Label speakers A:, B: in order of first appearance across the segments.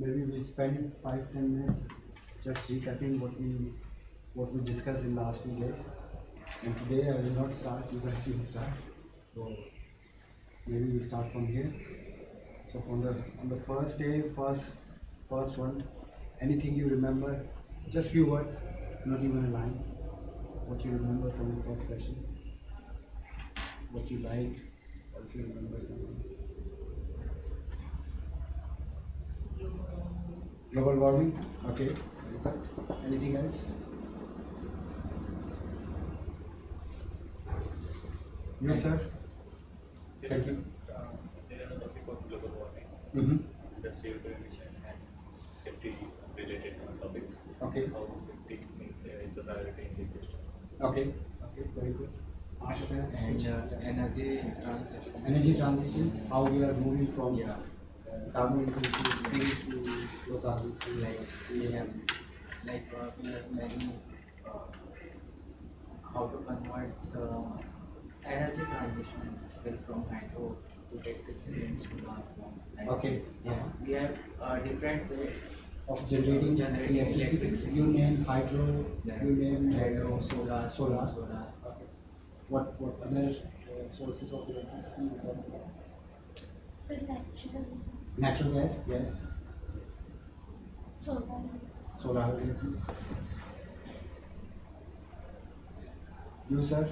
A: maybe we spend 5-10 minutes just recapping what we discussed in last 2 days. And today I will not start, you guys will start. So maybe we start from here. So on the first day, first one, anything you remember, just few words, not even a line. What you remember from the first session, what you liked, or if you remember something. Global warming, okay. Anything else? You, sir? Thank you.
B: There are a topic of global warming, the CO2 emissions and safety related topics.
A: Okay.
B: How safety is the priority in the questions.
A: Okay, very good.
C: And energy transition.
A: Energy transition, how we are moving from carbon intensive to low carbon.
C: We have many how to convert the energy transitions from hydro to electricity and solar.
A: Okay.
C: We have different way
A: Of generating electricity. You name hydro, you name
C: hydro, solar.
A: Okay. What other sources of electricity you talk about?
D: So
A: Natural gas, yes.
D: solar
A: energy. You, sir?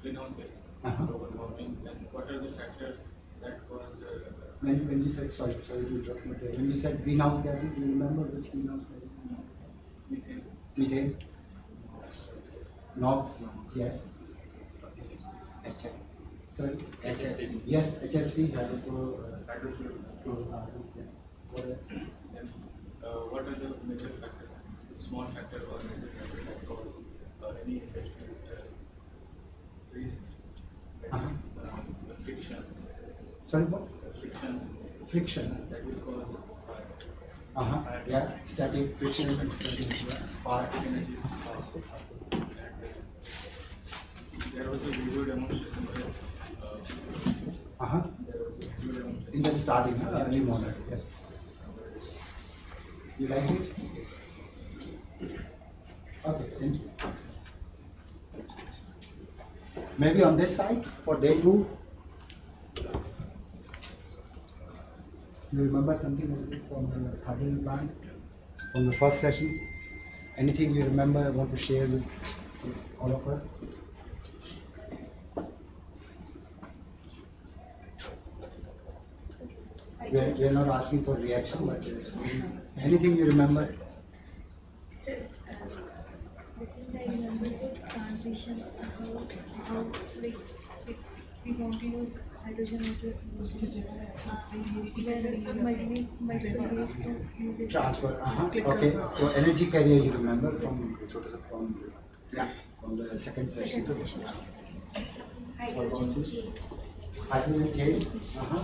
B: Greenhouse gas, global warming, and what are the factors that cause
A: When you said, sorry to interrupt, but when you said greenhouse gases, do you remember which greenhouse gases?
B: methane?
A: Methane? NOx? Yes. Sorry?
C: HFC.
A: Yes, HFCs has also hydrofluorocarbons. What else?
B: Then, what are the major factors, small factor or major factor that cause any infections, risk, the friction?
A: Sorry, what? Friction.
B: That will cause fire.
A: Yeah, static friction, spark.
B: Energy. There was a video demonstration where there was a video demonstration.
A: In the starting, early morning, yes. You like it? Okay, thank you. Maybe on this side for day 2. You remember something from the hydrogen plant from the first session? Anything you remember want to share with all of us? We are not asking for reaction, but anything you remember?
D: So, I think I remember the transition, how we want to use hydrogen as a there are multiple ways to use it.
A: Transfer. Okay. So energy carrier you remember from the second session.
D: Hydrogen chain.
A: Hydrogen chain.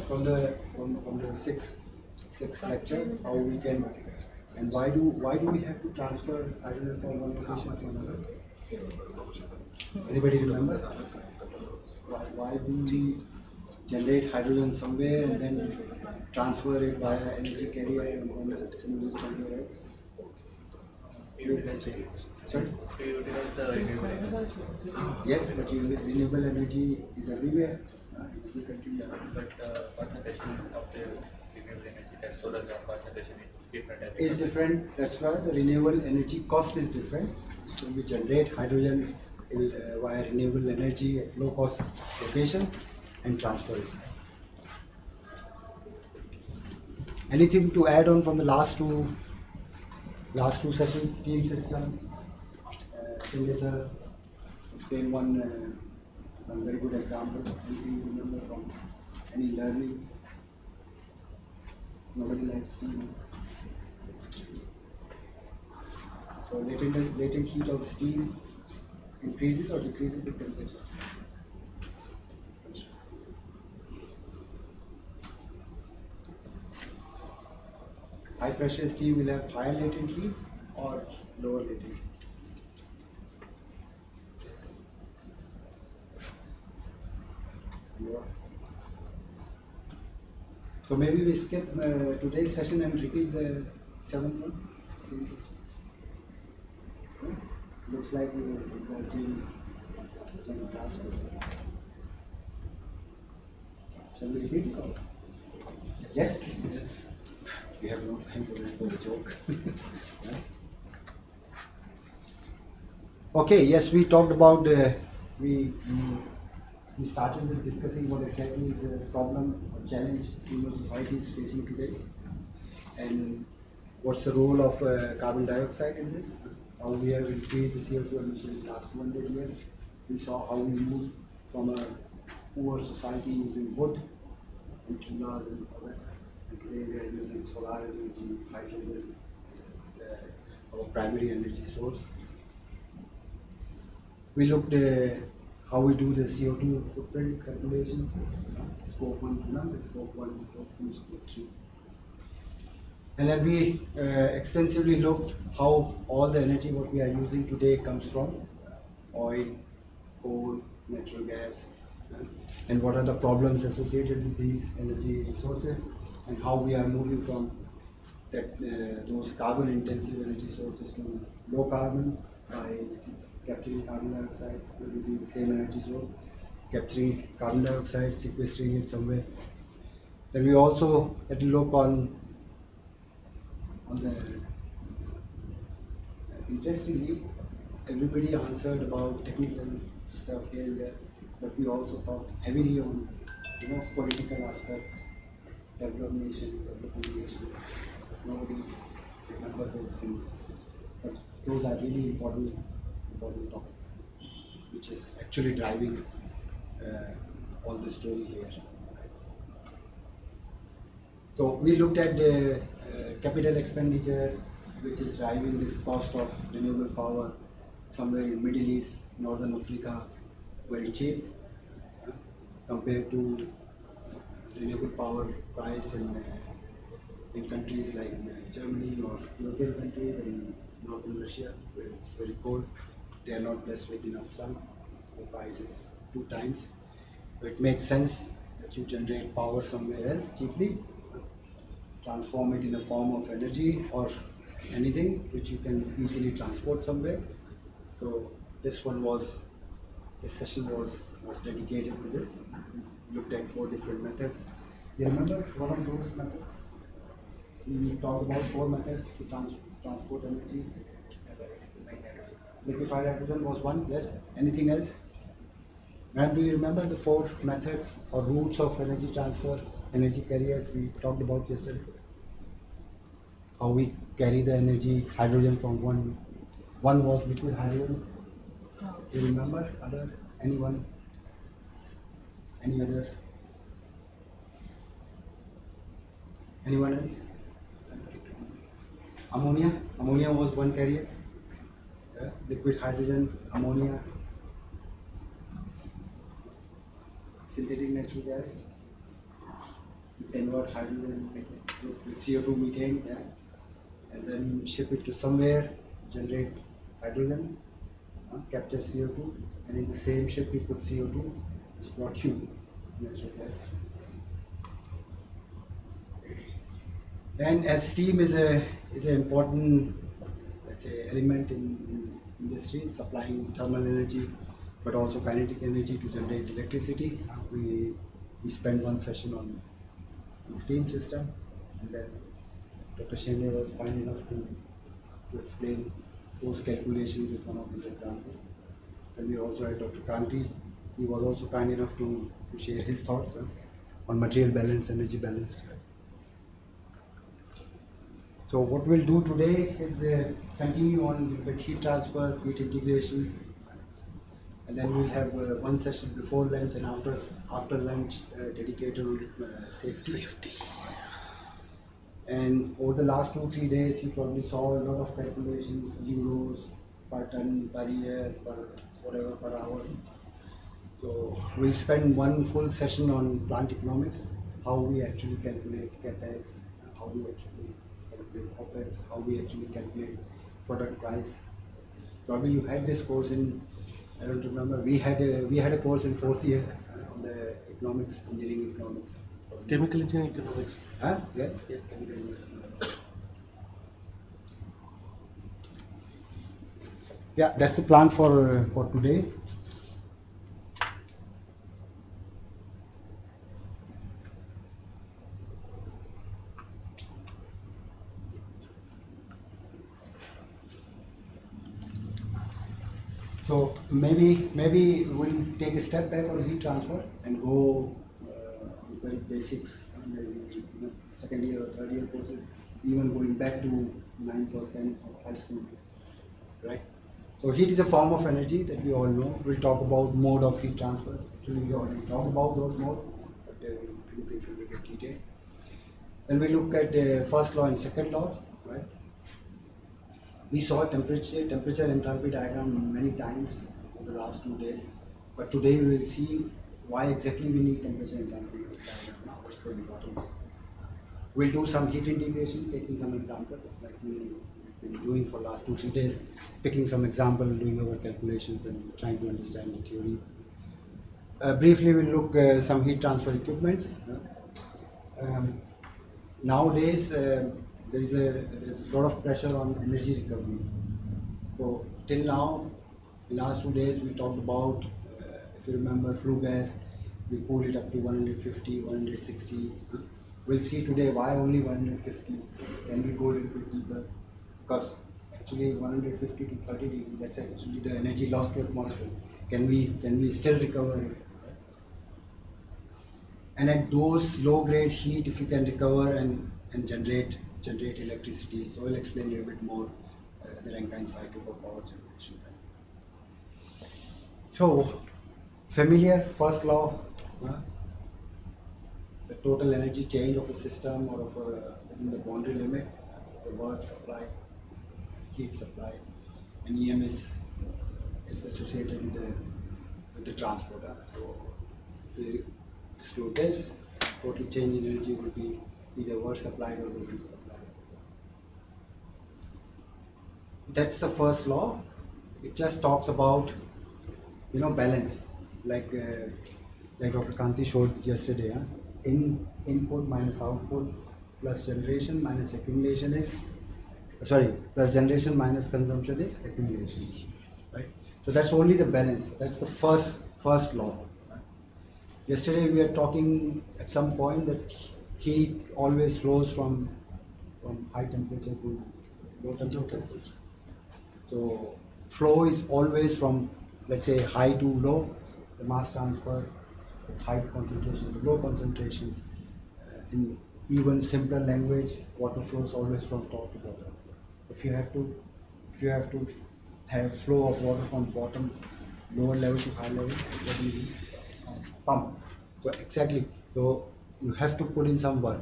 A: From the sixth lecture, how we can and why do we have to transfer hydrogen from one location to another? Anybody remember? Why do we generate hydrogen somewhere and then transfer it via energy carrier and then use it somewhere else? Sorry?
C: To utilize the renewable energy.
A: Yes, but renewable energy is everywhere.
C: But concentration of the renewable energy, that solar concentration is different.
A: Is different. That's why the renewable energy cost is different. So we generate hydrogen via renewable energy at low cost locations and transfer it. Anything to add on from the last two sessions? Steam system. Shende sir explain one very good example. Anything you remember from any learnings? Nobody likes steam. So latent heat of steam increases or decreases with temperature? High pressure steam will have higher latent heat or lower latent heat? Yeah. So maybe we skip today's session and repeat the 7th one. Yeah? Looks like we were still in class. Shall we repeat it? Or? Yes?
B: Yes.
A: We have no time for a joke. Yeah? Okay, yes, we talked about, we started with discussing what exactly is the problem or challenge human society is facing today, and what's the role of carbon dioxide in this, how we have increased the CO2 emissions in the last 200 years. We saw how we moved from a poor society using wood and chullas and other, and today we are using solar energy, hydrogen as our primary energy source. We looked how we do the CO2 footprint calculations, scope 1 to none, scope 1, scope 2, scope 3. And then we extensively looked how all the energy what we are using today comes from oil, coal, natural gas, and what are the problems associated with these energy resources, and how we are moving from that those carbon intensive energy sources to low carbon by capturing carbon dioxide, using the same energy source, capturing carbon dioxide, sequestering it somewhere. Then we also had to look on the interestingly, everybody answered about technical stuff here and there, but we also talked heavily on political aspects, developing nation. Nobody remember those things, but those are really important topics, which is actually driving all the story here. So we looked at the capital expenditure, which is driving this cost of renewable power somewhere in Middle East, Northern Africa, very cheap compared to renewable power price in countries like Germany or European countries and Northern Russia, where it's very cold. They are not blessed with enough sun. The price is 2 times. So it makes sense that you generate power somewhere else cheaply, transform it in a form of energy or anything which you can easily transport somewhere. So this session was dedicated to this. We looked at 4 different methods. You remember one of those methods? We talked about 4 methods to transport energy. Liquefied hydrogen was one, yes. Anything else? And do you remember the 4 methods or routes of energy transfer, energy carriers we talked about yesterday? How we carry the energy, hydrogen from one was liquid hydrogen. Do you remember? Anyone? Any others? Anyone else? Ammonia was one carrier. Yeah. Liquid hydrogen, ammonia, synthetic natural gas. You convert hydrogen with CO2 methane, yeah, and then ship it to somewhere, generate hydrogen, capture CO2, and in the same ship you put CO2, which brought you natural gas. And as steam is an important, let's say, element in industry, supplying thermal energy, but also kinetic energy to generate electricity. We spent one session on steam system, and then Dr. Shende was kind enough to explain those calculations with one of his examples. Then we also had Dr. Kanti. He was also kind enough to share his thoughts on material balance, energy balance. So what we'll do today is continue on with heat transfer, heat integration, and then we'll have one session before lunch and after lunch dedicated on safety. And over the last 2-3 days, you probably saw a lot of calculations, euros per ton, per year, per whatever, per hour. So we'll spend one full session on plant economics, how we actually calculate capex, how we actually calculate OPEX, how we actually calculate product price. Probably you had this course in, I don't remember, we had a course in 4th year the economics, engineering economics.
E: Chemical engineering economics.
A: Huh? Yes? Yeah, chemical engineering economics. Yeah, that's the plan for today. So maybe we'll take a step back on heat transfer and go very basics, maybe second year or third year courses, even going back to 9th or 10th of high school, right? So heat is a form of energy that we all know. We'll talk about mode of heat transfer. Actually, we already talked about those modes, but we'll look into a little detail. Then we look at the first law and second law, right? We saw temperature enthalpy diagram many times over the last 2 days, but today we will see why exactly we need temperature enthalpy diagram. Now, what's the importance? We'll do some heat integration, taking some examples like we've been doing for last 2-3 days, picking some example, doing our calculations and trying to understand the theory. Briefly, we'll look some heat transfer equipments. Nowadays, there is a lot of pressure on energy recovery. So till now, in last 2 days, we talked about, if you remember, flue gas. We cool it up to 150, 160. We'll see today why only 150. Can we go a little bit deeper? Because actually 150 to 30 degrees, that's actually the energy lost to atmosphere. Can we still recover it? And at those low grade heat, if you can recover and generate electricity, so I'll explain a little bit more the Rankine cycle for power generation. Right? So familiar first law, the total energy change of a system or of within the boundary limit is the work supply, heat supply, and EM is associated with the transporter. So if we exclude this, total change in energy will be either work supplied or heat supplied. That's the first law. It just talks about balance, like Dr. Kanti showed yesterday. Input minus output plus generation minus accumulation is plus generation minus consumption is accumulation, right? So that's only the balance. That's the first law. Right? Yesterday we were talking at some point that heat always flows from high temperature to low temperature. So flow is always from, let's say, high to low. The mass transfer, it's high concentration to low concentration. In even simpler language, water flows always from top to bottom. If you have to have flow of water from bottom, lower level to high level, what do you do? Pump. So exactly. So you have to put in some work.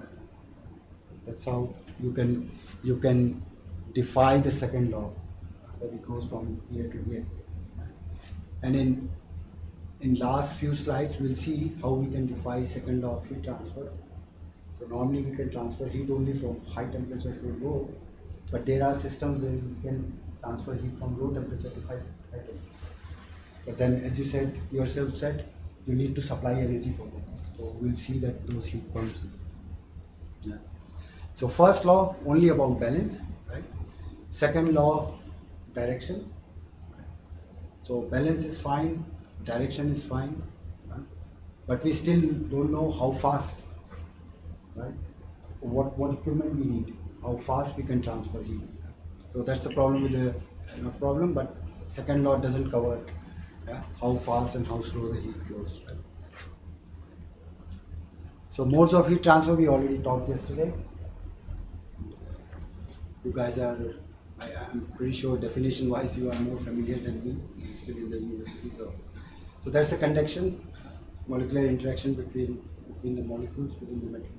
A: That's how you can defy the second law, that it goes from here to here. And in last few slides, we'll see how we can defy second law of heat transfer. So normally we can transfer heat only from high temperature to low, but there are systems where we can transfer heat from low temperature to high temperature. But then, as you said, yourself said, you need to supply energy for that. So we'll see that those heat pumps. Yeah. So first law, only about balance, right? Second law, direction. Right? So balance is fine, direction is fine, right? But we still don't know how fast, right? What equipment we need, how fast we can transfer heat. So that's the problem with the not problem, but second law doesn't cover how fast and how slow the heat flows. Right? So modes of heat transfer we already talked yesterday. You guys are, I'm pretty sure definition wise you are more familiar than me, still in the university. So that's the conduction, molecular interaction between the molecules within the metal,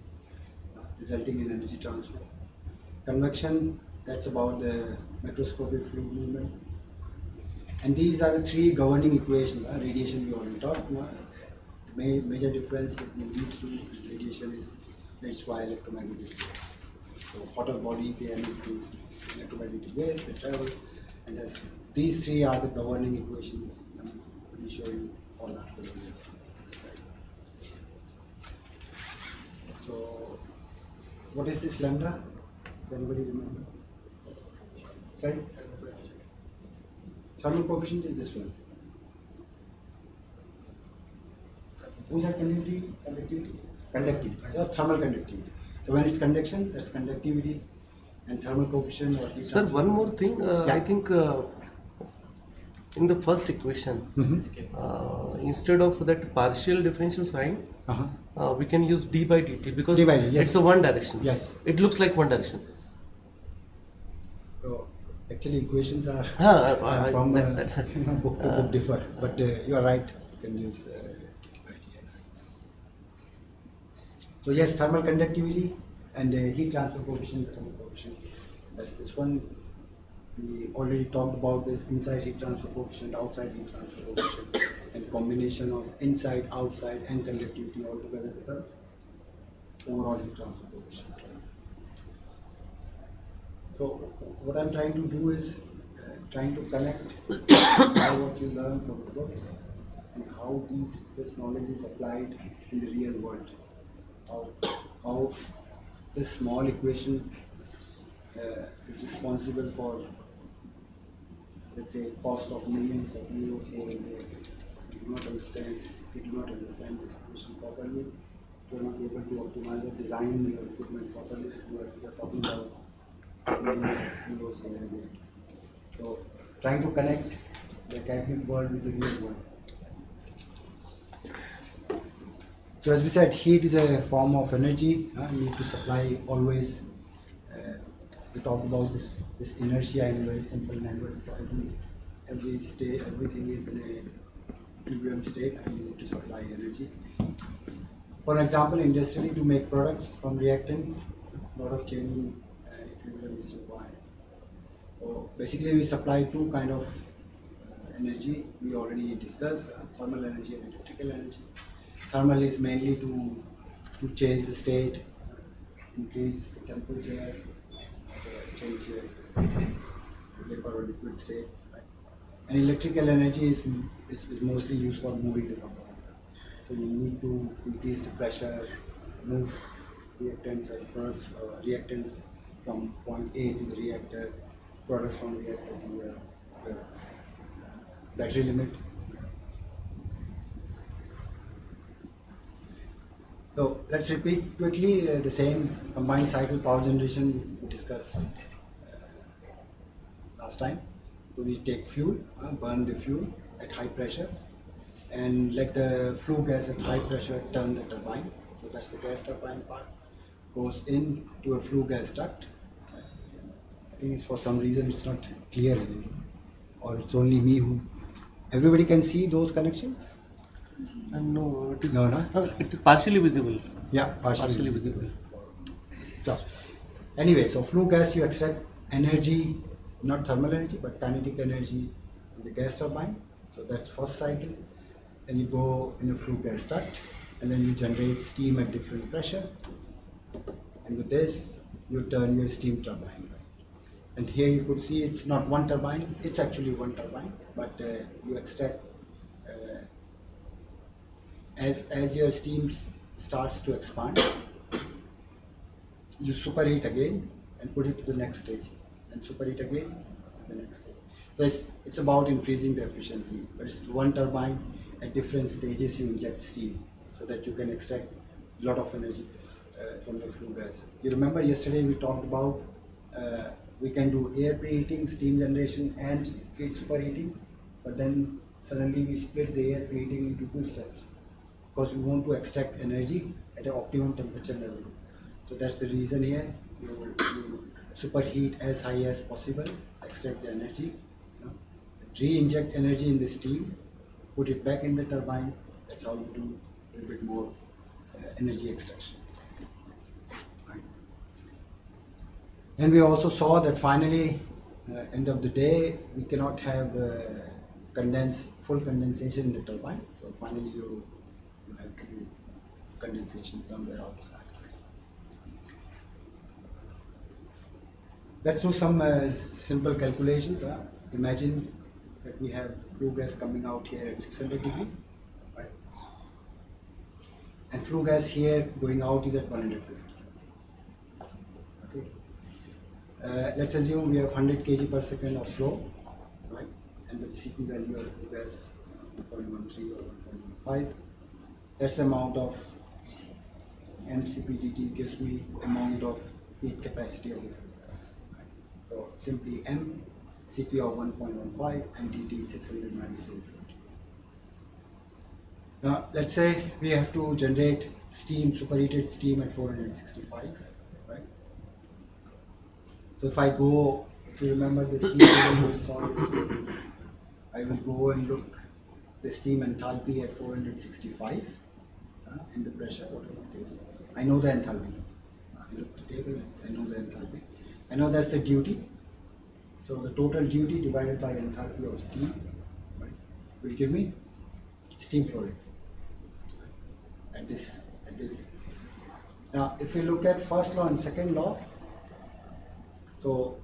A: resulting in energy transfer. Convection, that's about the macroscopic fluid movement. And these are the three governing equations. Radiation we already talked about. The major difference between these two radiation is that's why electromagnetic waves. So hotter body, they emit these electromagnetic waves, they travel, and these three are the governing equations. Let me show you all that for you. So, what is this lambda? Does anybody remember? Sorry? Thermal coefficient is this one. Who's that conductivity? Conductivity. So thermal conductivity. So when it's conduction, that's conductivity, and thermal coefficient or heat
E: Sir,
A: transfer.
E: one more thing. I think in the first equation, instead of that partial differential sign, we can use d by dt because
A: D by dt, yes.
E: it's a one direction.
A: Yes.
E: It looks like one direction.
A: So actually equations are from
E: that's
A: book to book differ, but you are right. You can use dt by dx. Yes. So yes, thermal conductivity and heat transfer coefficient, thermal coefficient. That's this one. We already talked about this inside heat transfer coefficient, outside heat transfer coefficient, and combination of inside, outside, and conductivity altogether becomes overall heat transfer coefficient. So what I'm trying to do is trying to connect all what you learn from the books and how this knowledge is applied in the real world. How this small equation is responsible for, let's say, cost of millions of euros here and there. We do not understand this equation properly. We are not able to optimize or design your equipment properly. We are talking about millions of euros here and there. So, trying to connect the academic world with the real world. So, as we said, heat is a form of energy. You need to supply always. We talk about this inertia in very simple language. So every state, everything is in a equilibrium state, and you need to supply energy. For example, industrially, to make products from reactant, a lot of changing equilibrium is required. So basically, we supply two kind of energy. We already discussed thermal energy and electrical energy. Thermal is mainly to change the state, increase the temperature, change vapor or liquid state. Right? And electrical energy is mostly used for moving the components. So you need to increase the pressure, move reactants or products reactants from point A to the reactor, products from reactor to the battery limit. So let's repeat quickly the same combined cycle power generation we discussed last time. So we take fuel, burn the fuel at high pressure, and let the flue gas at high pressure turn the turbine. So that's the gas turbine part. Goes into a flue gas duct. I think it's for some reason it's not clear, or it's only me who. Everybody can see those connections?
E: No, it is
A: No.
E: it is partially visible.
A: Yeah,
E: Partially visible.
A: So, anyway, so flue gas, you extract energy, not thermal energy, but kinetic energy in the gas turbine. So that's first cycle. Then you go in a flue gas duct, and then you generate steam at different pressure. And with this, you turn your steam turbine. And here you could see it's not one turbine, it's actually one turbine, but you extract as your steam starts to expand, you superheat again and put it to the next stage, and superheat again to the next stage. So it's about increasing the efficiency, but it's one turbine at different stages you inject steam so that you can extract a lot of energy from the flue gas. You remember yesterday we talked about we can do air preheating, steam generation and heat superheating, but then suddenly we split the air preheating into two steps because we want to extract energy at an optimum temperature level. So that's the reason here. You superheat as high as possible, extract the energy, re-inject energy in the steam, put it back in the turbine. That's how you do a little bit more energy extraction. Right. And we also saw that finally, end of the day, we cannot have full condensation in the turbine. So finally, you have to do condensation somewhere outside. Let's do some simple calculations. Imagine that we have flue gas coming out here at 600 degree, right? and flue gas here going out is at 150. Okay. Let's assume we have 100 kg per second of flow, right? And the CP value of flue gas 1.13 or 1.15. That's the amount of MCPDT gives me amount of heat capacity of the flue gas. Right? So simply M CP of 1.15 and DT 600 minus 250. Now let's say we have to generate steam, superheated steam at 465, right? So if you remember the steam table we saw yesterday, I will go and look the steam enthalpy at 465 and the pressure, whatever it is. I know the enthalpy. I look at the table and I know the enthalpy. I know that's the duty. So the total duty divided by enthalpy of steam, right, will give me steam flow rate at this. Now if you look at first law and second law, so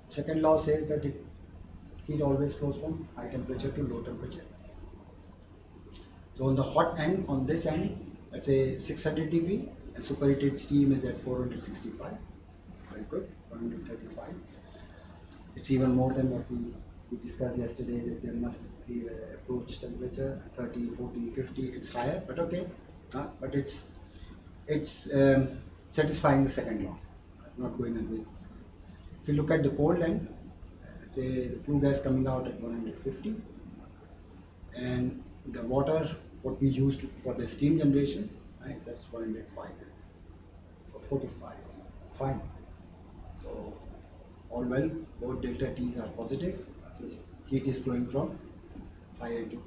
A: second law says that heat always flows from high temperature to low temperature. So on the hot end, on this end, let's say 600 degree, and superheated steam is at 465. Very good, 435. It's even more than what we discussed yesterday, that there must be an approach temperature 30, 40, 50. It's higher, but okay. But it's satisfying the second law, not going against the second. If you look at the cold end, let's say the flue gas coming out at 150, and the water what we used for the steam generation, right, that's 105 for 45. Fine. So all well, both delta T's are positive, so heat is flowing from higher to.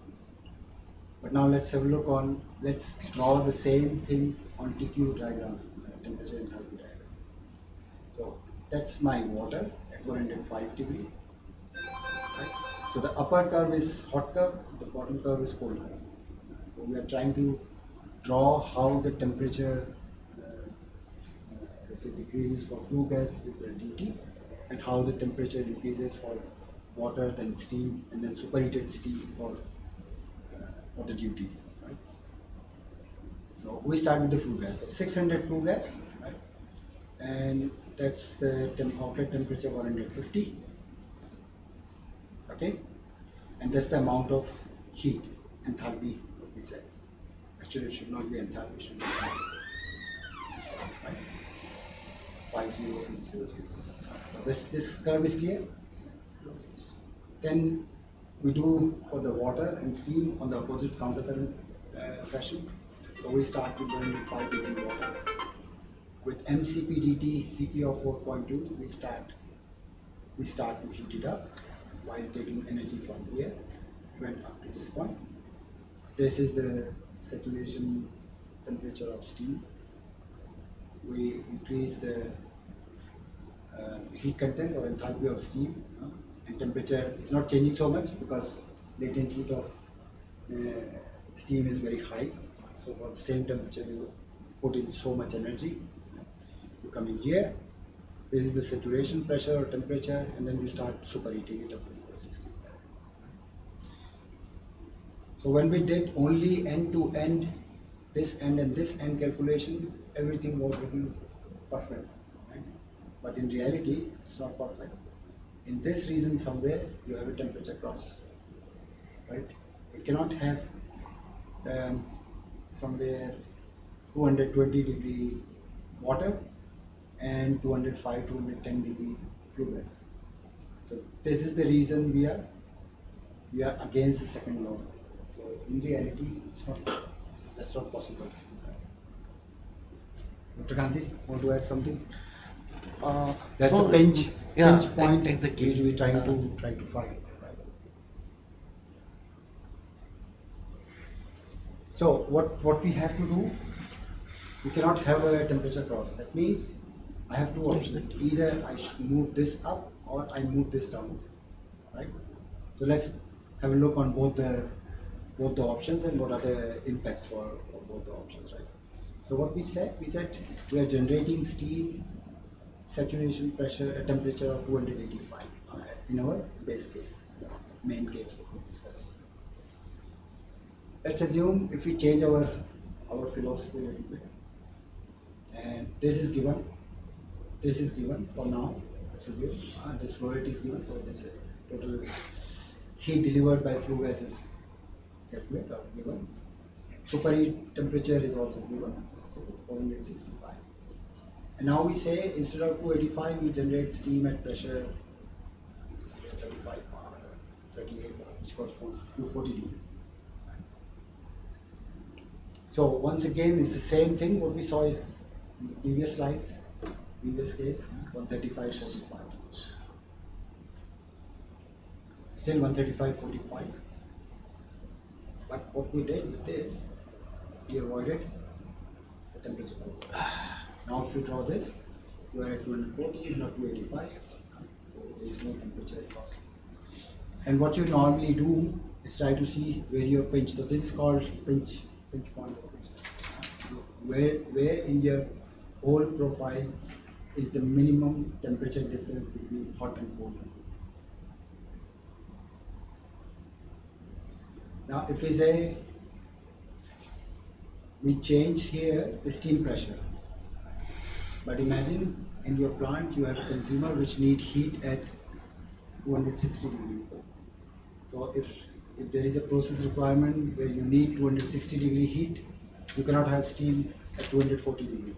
A: But now let's have a look on, let's draw the same thing on TQ diagram, temperature enthalpy diagram. So that's my water at 105 degree. Right? So the upper curve is hot curve, the bottom curve is cold curve. So we are trying to draw how the temperature let's say decreases for flue gas with the DT, and how the temperature increases for water, then steam, and then superheated steam for the duty. Right? So we start with the flue gas. So 600 flue gas, right? And that's the outlet temperature 150. Okay, and that's the amount of heat, enthalpy, what we said. Actually, it should not be enthalpy, it should be enthalpy. Right? 50800. So this curve is clear. Then we do for the water and steam on the opposite countercurrent fashion. So we start with 105 degree water. With MCPDT CP of 4.2, we start to heat it up while taking energy from here. Went up to this point. This is the saturation temperature of steam. We increase the heat content or enthalpy of steam, and temperature is not changing so much because latent heat of steam is very high. So for the same temperature, you put in so much energy. You come in here. This is the saturation pressure or temperature, and then you start superheating it up to 460. So when we did only end to end, this end and this end calculation, everything was looking perfect. Right? But in reality, it's not perfect. In this region somewhere, you have a temperature cross. Right? You cannot have somewhere 220 degree water and 205, 210 degree flue gas. So this is the reason we are against the second law. So in reality, that's not possible. Dr. Gandhi, want to add something? That's the pinch point
E: exactly.
A: which we try to find. So what we have to do, we cannot have a temperature cross. That means I have two options. Either I should move this up or I move this down. Right? So let's have a look on both the options and what are the impacts for both the options, right? So what we said we are generating steam, saturation pressure, a temperature of 285 in our base case, main case what we discussed. Let's assume if we change our our philosophy a little bit. And this is given for now. So this flow rate is given, so this total heat delivered by flue gas is calculated or given. Superheat temperature is also given, so 465. And now we say instead of 285, we generate steam at pressure 35 bar, 38 bar, which corresponds to 240 degree. So once again, it's the same thing what we saw in the previous slides, previous case, 135.45. Still 135.45. But what we did with this, we avoided the temperature loss. Now if you draw this, you are at 240, not 285. So there is no temperature loss. And what you normally do is try to see where your pinch. So this is called pinch point. Where in your whole profile is the minimum temperature difference between hot and cold. Now if we say we change here the steam pressure, but imagine in your plant you have a consumer which need heat at 260 degree. So if there is a process requirement where you need 260 degree heat, you cannot have steam at 240 degree.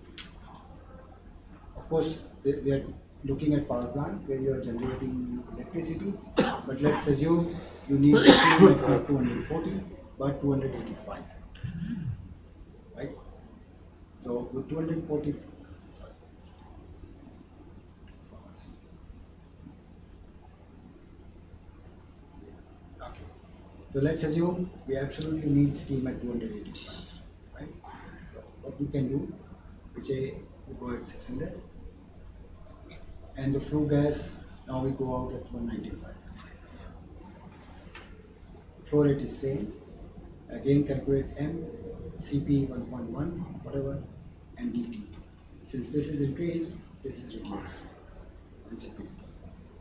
A: Of course, we are looking at power plant where you are generating electricity, but let's assume you need steam at 240 but 285, right? So with 240, okay. So let's assume we absolutely need steam at 285, right? So what we can do, we say we go at 600, and the flue gas, now we go out at 195. Flow rate is same. Again calculate M, Cp 1.1, whatever, and dt. Since this is increased, this is reduced. MCP.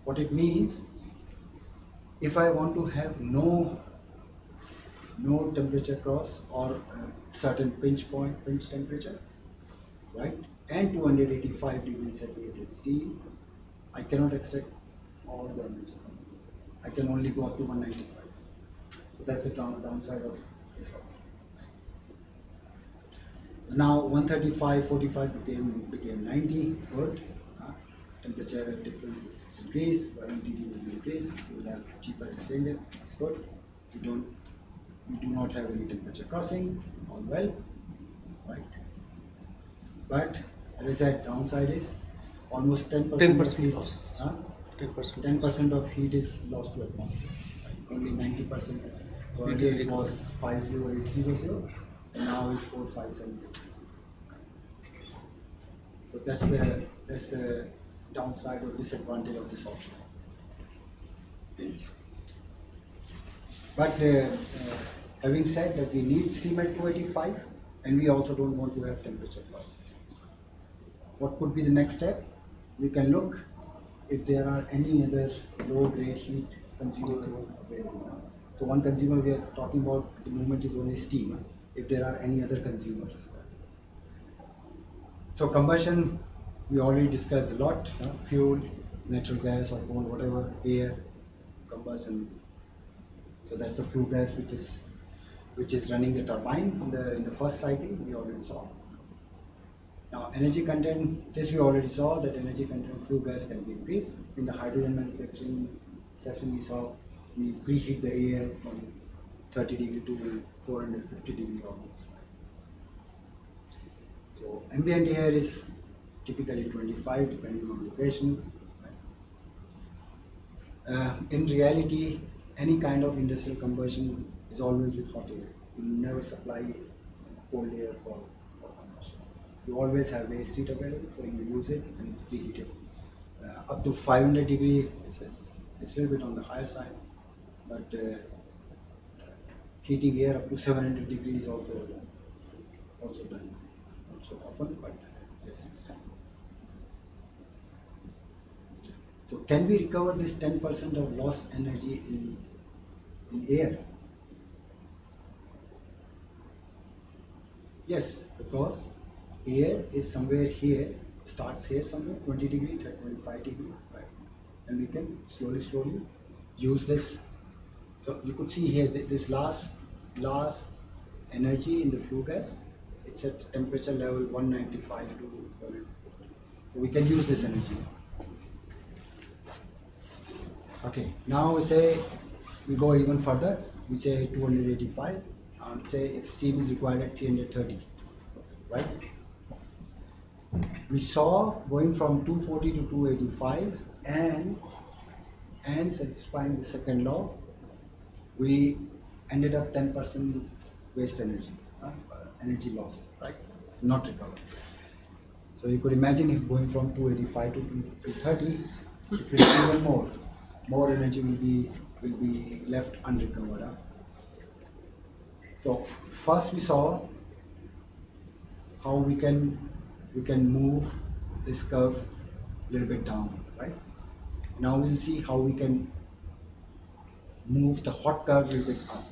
A: What it means, if I want to have no temperature cross or certain pinch temperature, right, and 285 degrees saturated steam, I cannot extract all the energy from it. I can only go up to 195. So that's the downside of this option. Now 135.45 became 90. Good. Temperature difference is increased. UTD will increase. You will have cheaper exchanger. That's good. We do not have any temperature crossing. All well, right? But as I said, downside is almost 10%
E: loss.
A: 10% of heat is lost to atmosphere. Right? Only 90%. So earlier it was 50800, and now it's 4576. So that's the downside or disadvantage of this option. But having said that, we need steam at 285, and we also don't want to have temperature loss. What could be the next step? We can look if there are any other low-grade heat consumers available. So one consumer we are talking about at the moment is only steam. If there are any other consumers. So combustion, we already discussed a lot. Fuel, natural gas or coal, whatever, air, combustion. So that's the flue gas which is running the turbine in the first cycle. We already saw. Now energy content, this we already saw that energy content flue gas can be increased. In the hydrogen manufacturing session we saw we preheat the air from 30 degree to 450 degree almost. So ambient air is typically 25 depending on location. In reality, any kind of industrial combustion is always with hot air. You never supply cold air for combustion. You always have waste heat available, so you use it and preheat it. Up to 500 degree, it's a little bit on the higher side, but heating air up to 700 degrees also done. Not so often, but yes, it's done. So can we recover this 10% of lost energy in Yes, because air is somewhere here, starts here somewhere, 20 degree, 25 degree, right? And we can slowly use this. So you could see here this last energy in the flue gas, it's at temperature level 195 to 12. So we can use this energy. Okay, now we say we go even further, we say 285, and say if steam is required at 330, right? We saw going from 240 to 285 and satisfying the second law, we ended up 10% waste energy, energy loss, right? Not recovered. So you could imagine if going from 285 to 230, it will be even more energy will be left unrecovered. So first we saw how we can move this curve a little bit down, right? Now we'll see how we can move the hot curve a little bit up.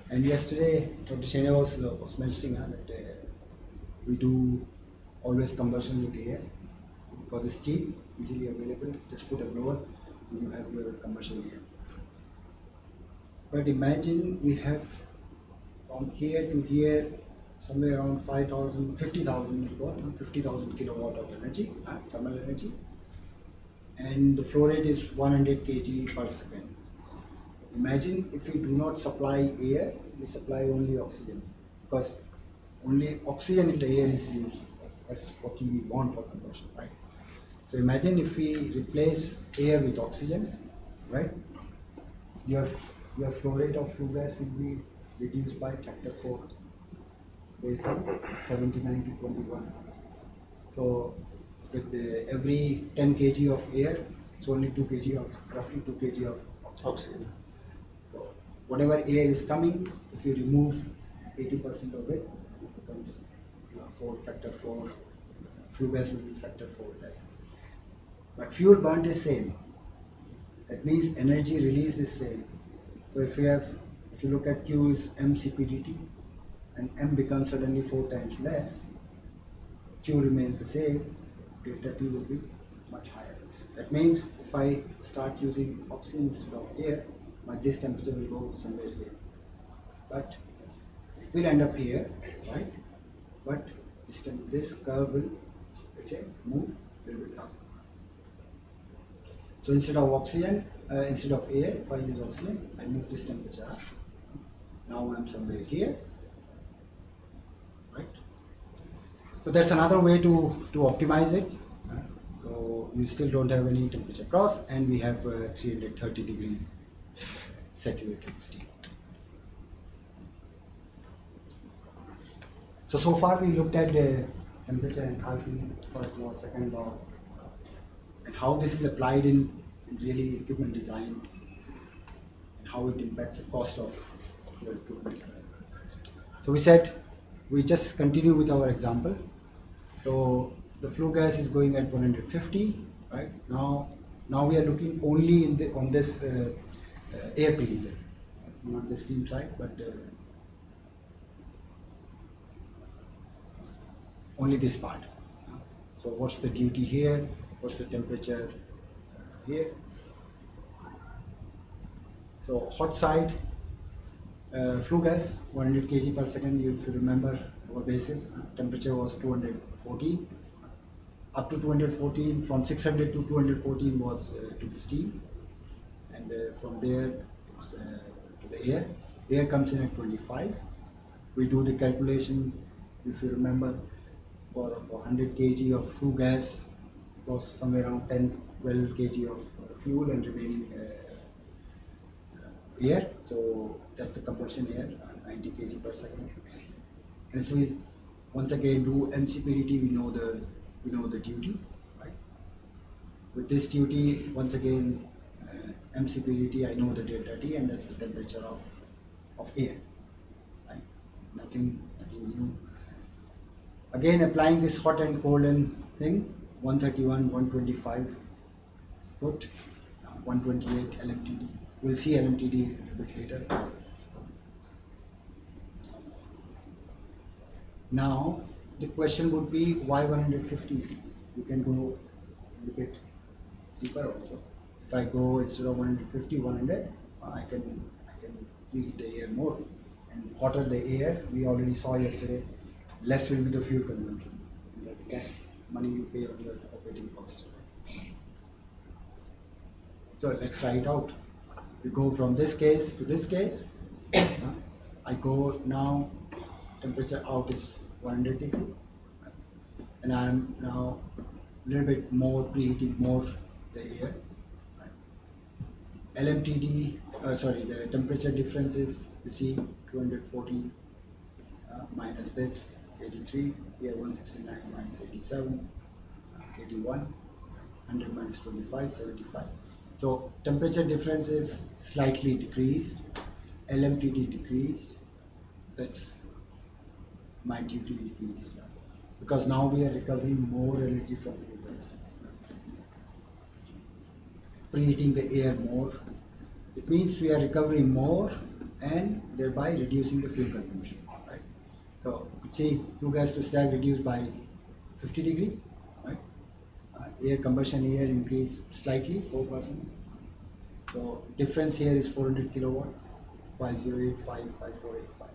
A: And yesterday, Dr. Shende was mentioning that we do always conversion with air because it's cheap, easily available. Just put a blower and you have your conversion air. But imagine we have from here to here somewhere around 50,000 it was, 50,000 kilowatt of energy, thermal energy, and the flow rate is 100 kg per second. Imagine if we do not supply air, we supply only oxygen, because only oxygen in the air is used. That's what we want for conversion, right? So imagine if we replace air with oxygen, right? Your flow rate of flue gas will be reduced by factor 4, based on 79 to 21. So with every 10 kg of air, it's only 2 kg of, roughly 2 kg of oxygen. So whatever air is coming, if you remove 80% of it, it becomes factor 4, flue gas will be factor 4 less. But fuel burnt is same. That means energy release is same. So if you look at Q is mCpdt, and M becomes suddenly 4 times less, Q remains the same, delta T will be much higher. That means if I start using oxygen instead of air, this temperature will go somewhere here. But it will end up here, right? But this curve will, let's say, move a little bit up. So instead of oxygen, instead of air, if I use oxygen, I move this temperature up. Now I'm somewhere here, right? So that's another way to optimize it. So you still don't have any temperature cross, and we have 330 degree saturated steam. So far we looked at the temperature enthalpy, first law, second law, and how this is applied in really equipment design, and how it impacts the cost of your equipment. So we said we just continue with our example. So the flue gas is going at 150, right? Now we are looking only on this air preheater, not the steam side, but only this part. So what's the duty here? What's the temperature here? So hot side, flue gas, 100 kg per second. If you remember our basis, temperature was 214. Up to 214, from 600 to 214 was to the steam, and from there it's to the air. Air comes in at 25. We do the calculation, if you remember, for 100 kg of flue gas, it was somewhere around 10-12 kg of fuel and remaining air. So that's the combustion air, 90 kg per second. And if we once again do mCpdt, we know the duty, right? With this duty, once again, mCpdt, I know the delta T, and that's the temperature of air, right? Nothing new. Again, applying this hot and cold and thing, 131, 125 is good, 128 LMTD. We'll see LMTD a bit later. Now the question would be why 150? You can go a bit deeper also. If I go instead of 150, 100, I can preheat the air more. And hotter the air, we already saw yesterday, less will be the fuel consumption. And that's less money you pay on your operating costs. So let's try it out. We go from this case to this case. I go now, temperature out is 100 degree. And I am now a little bit more preheating more the air. LMTD, the temperature difference is, you see, 240 minus this, it's 83, here 169 minus 87, 81, 100 minus 25, 75. So temperature difference is slightly decreased, LMTD decreased, that's my duty decreased. Because now we are recovering more energy from the utilities. Preheating the air more. It means we are recovering more and thereby reducing the fuel consumption. Right? So see, flue gas to stack reduced by 50 degree. Right? Air combustion air increased slightly 4%. So difference here is 400 kilowatt, 5085, 5485.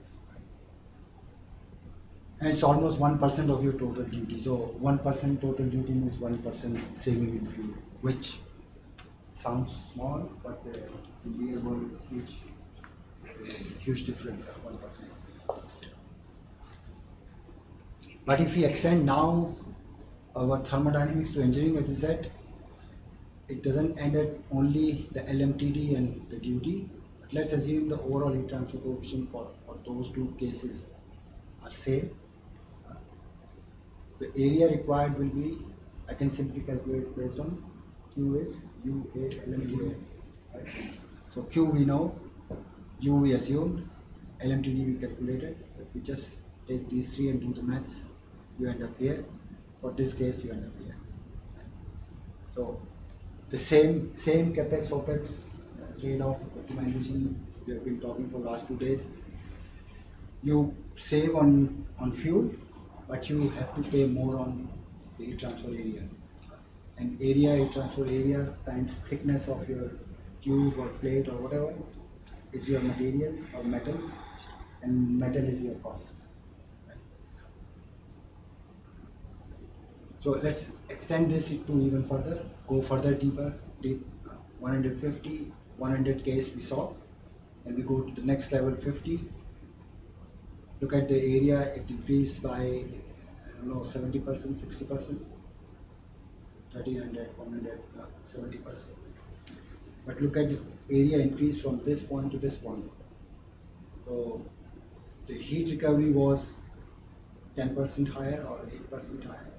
A: And it's almost 1% of your total duty. So 1% total duty means 1% saving in fuel, which sounds small, but in real world it's huge. It's a huge difference, 1%. But if we extend now our thermodynamics to engineering, as we said, it doesn't end at only the LMTD and the duty. But let's assume the overall heat transfer coefficient for those two cases are same. The area required will be, I can simply calculate based on Q is UA LMTD. Right? So Q we know, U we assumed, LMTD we calculated. So if we just take these three and do the maths, you end up here. For this case, you end up here. So the same capex opex trade-off optimization we have been talking for last 2 days. You save on fuel, but you have to pay more on the heat transfer area. And heat transfer area times thickness of your tube or plate or whatever is your material or metal, and metal is your cost. So let's extend this to even further, go further deeper, 150, 100 case we saw, and we go to the next level 50. Look at the area, it increased by, I don't know, 70%, 60%, 1300, 100, 70%. But look at the area increase from this point to this point. So the heat recovery was 10% higher or 8% higher,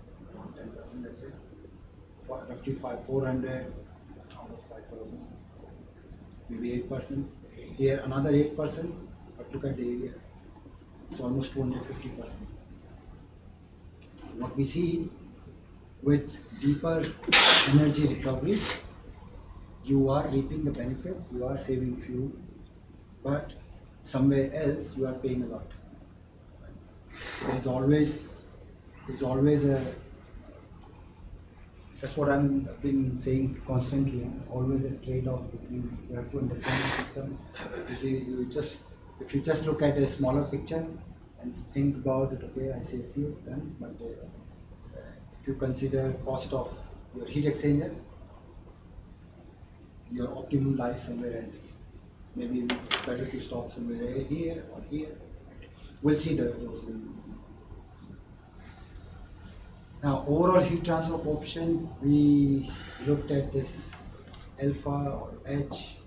A: 10% let's say, for roughly 400, almost 5,000, maybe 8%. Here another 8%, but look at the area. It's almost 250%. What we see with deeper energy recovery, you are reaping the benefits, you are saving fuel, but somewhere else you are paying a lot. There's always a, that's what I've been saying constantly, always a trade-off between, you have to understand the systems. You see, if you just look at a smaller picture and think about it, okay, I save fuel then, but if you consider cost of your heat exchanger, your optimum lies somewhere else. Maybe it's better to stop somewhere here or here. We'll see those. Now, overall heat transfer coefficient, we looked at this alpha or H,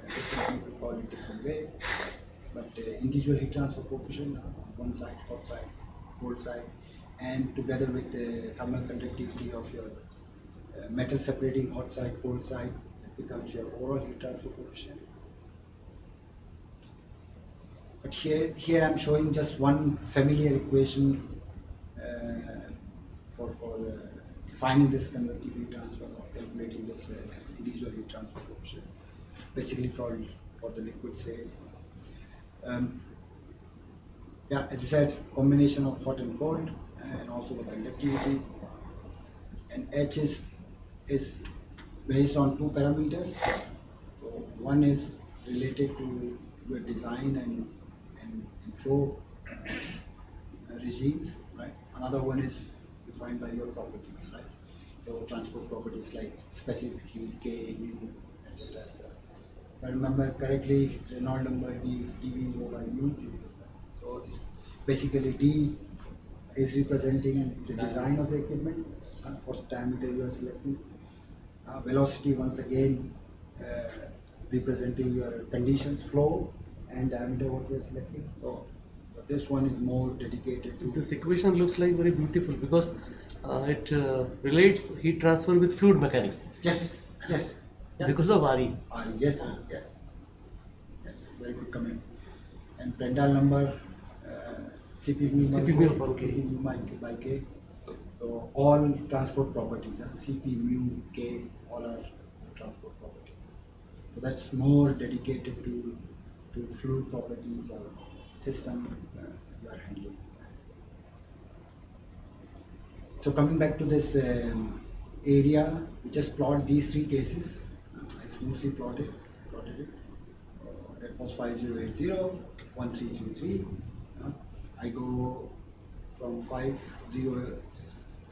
A: different people call it different way. But individual heat transfer coefficient on one side, hot side, cold side, and together with the thermal conductivity of your metal separating hot side, cold side, it becomes your overall heat transfer coefficient. But here I'm showing just one familiar equation for defining this convective heat transfer or calculating this individual heat transfer coefficient, basically for the liquid states. Yeah, as you said, combination of hot and cold, and also the conductivity. And H is based on two parameters. So one is related to your design and flow regimes, right? Another one is defined by your properties, right? So transport properties like specific heat, K, mu, etc. etc. If I remember correctly, Reynolds number D is dV over mu. So it's basically D is representing the design of the equipment, what diameter you are selecting. Velocity once again representing your conditions, flow and diameter what you are selecting. So this one is more dedicated to
E: This equation looks like very beautiful because it relates heat transfer with fluid mechanics
A: yes, yes. Yeah.
E: because of RE.
A: Yes, yes, yes. Very good comment. And Prandtl number, CP mu
E: upon K.
A: CP mu by K. So all transport properties, CP mu K, all are transport properties. So that's more dedicated to fluid properties or system you are handling. So coming back to this area, we just plot these three cases. I smoothly plotted it. That was 5080, 1333. I go from 5080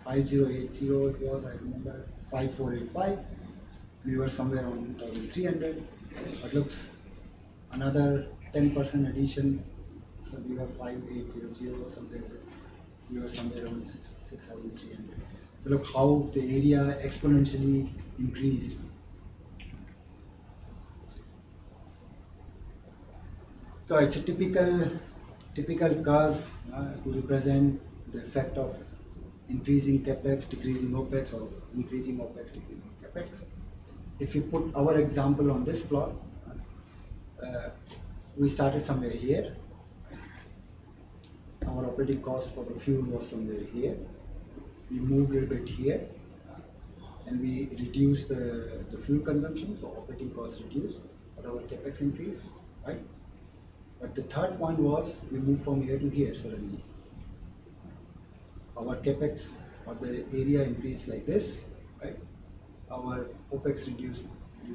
A: it was, I remember, 5485. We were somewhere on 1300. But looks another 10% addition. So we were 5800 or something. We were somewhere around 6300. So look how the area exponentially increased. So it's a typical curve to represent the effect of increasing capex, decreasing opex, or increasing opex, decreasing capex. If you put our example on this plot, we started somewhere here. Our operating cost for the fuel was somewhere here. We moved a bit here, and we reduced the fuel consumption, so operating costs reduced, but our capex increased, right? But the third point was we moved from here to here suddenly. Our capex or the area increased like this, right? Our opex reduced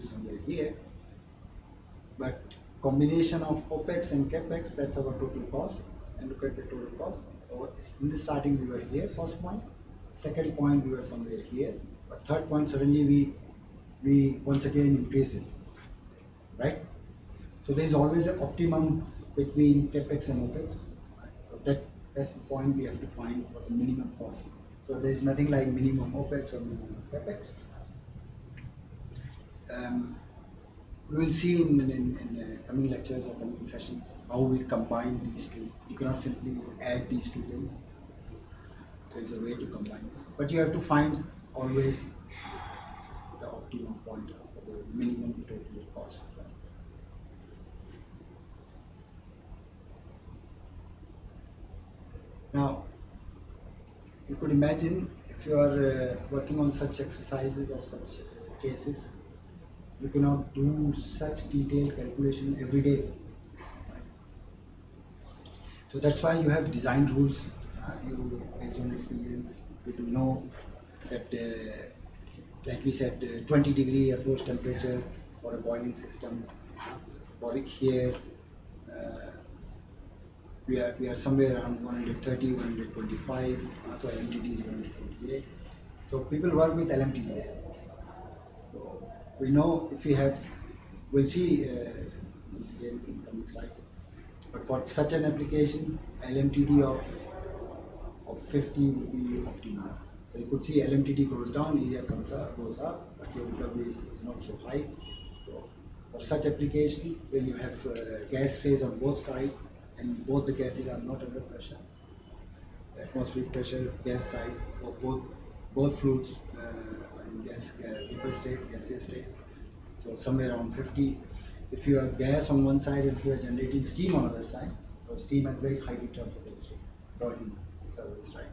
A: somewhere here. But combination of opex and capex, that's our total cost. And look at the total cost. So in the starting we were here, first point. Second point we were somewhere here. But third point suddenly we once again increase it, right? So there is always an optimum between capex and opex. So that's the point we have to find for the minimum cost. So there is nothing like minimum opex or minimum capex. We will see in coming lectures or coming sessions how we combine these two. You cannot simply add these two things. There is a way to combine this, but you have to find always the optimum point for the minimum total cost. Now, you could imagine if you are working on such exercises or such cases, you cannot do such detailed calculation every day. Right? So that's why you have design rules. You, based on experience, people know that, like we said, 20-degree approach temperature for a boiling system. For here, we are somewhere around 130, 125. So LMTD is 128. So people work with LMTDs. So we know if we have, we'll see once again in coming slides. But for such an application, LMTD of 50 would be optimal. So you could see LMTD goes down, area goes up, but your recovery is not so high. So for such application, when you have gas phase on both sides and both the gases are not under pressure, atmospheric pressure, gas side, or both fluids are in vapor state, gaseous state. So somewhere around 50. If you have gas on one side and if you are generating steam on the other side, so steam has very high return potential, boiling service, right?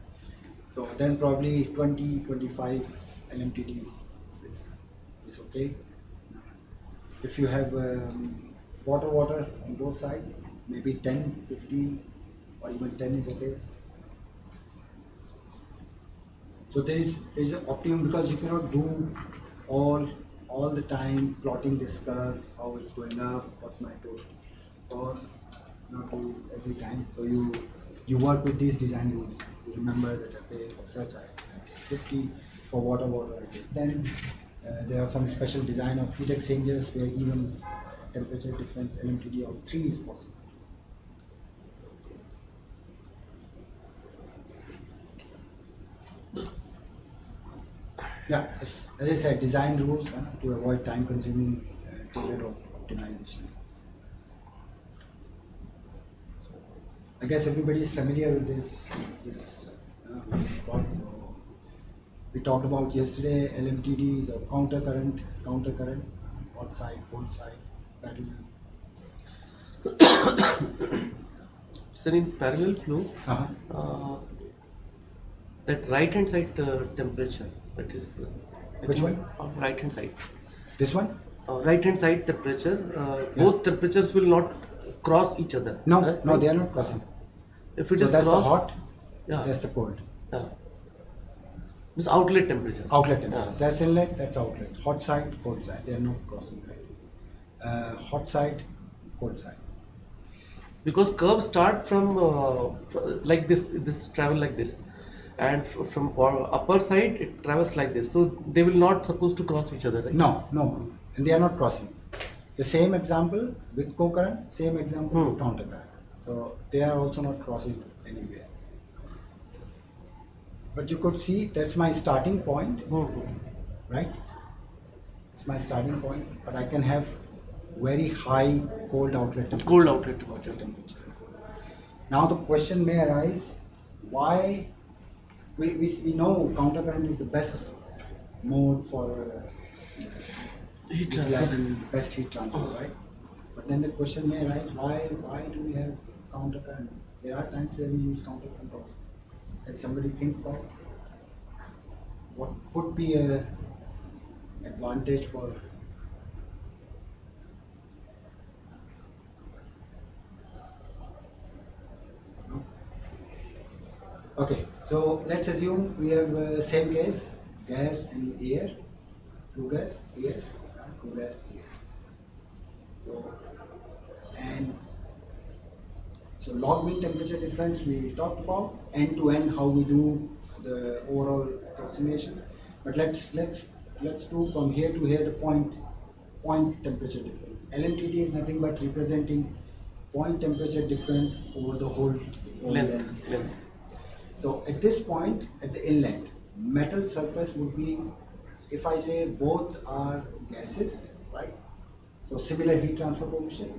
A: So then probably 20, 25 LMTD is okay. If you have water on both sides, maybe 10, 15, or even 10 is okay. So there is an optimum, because you cannot do all the time plotting this curve, how it's going up, what's my total cost, not do every time. So you work with these design rules. You remember that, okay, for such I take 50, for water I take 10. There are some special design of heat exchangers where even temperature difference LMTD of 3 is possible. Yeah, as I said, design rules to avoid time-consuming period of optimization. I guess everybody is familiar with this thought. So we talked about yesterday LMTDs or counter current, hot side, cold side, parallel.
E: So in parallel flow, that right hand side temperature, that is
A: Which one?
E: Right hand side.
A: This one?
E: Right hand side temperature, both temperatures will not cross each other.
A: No,
E: right?
A: no, they are not crossing.
E: If it
A: So
E: is
A: that's
E: cross,
A: the hot,
E: yeah,
A: that's the cold.
E: yeah. It's outlet temperature.
A: Outlet temperature.
E: Yeah.
A: That's inlet, that's outlet. Hot side, cold side. They are not crossing, right? Hot side, cold side.
E: Because curves start from like this travel like this, and from upper side it travels like this. So they will not supposed to cross each other, right?
A: No, and they are not crossing. The same example with co-current, same example with counter current. So they are also not crossing anywhere. But you could see that's my starting point, right? It's my starting point, but I can have very high cold outlet temperature.
E: Cold outlet temperature.
A: Now the question may arise, why we know counter current is the best mode for
E: Heat transfer.
A: utilizing best heat transfer, right? But then the question may arise, why do we have counter current? There are times where we use counter current also. Can somebody think about what could be a advantage for Okay, so let's assume we have same case, gas and air, flue gas, air, flue gas, air. So log mean temperature difference we talked about, end to end how we do the overall approximation. But let's do from here to here the point temperature difference. LMTD is nothing but representing point temperature difference over the whole length. So at this point, at the inlet, metal surface would be, if I say both are gases, right? So similar heat transfer coefficient.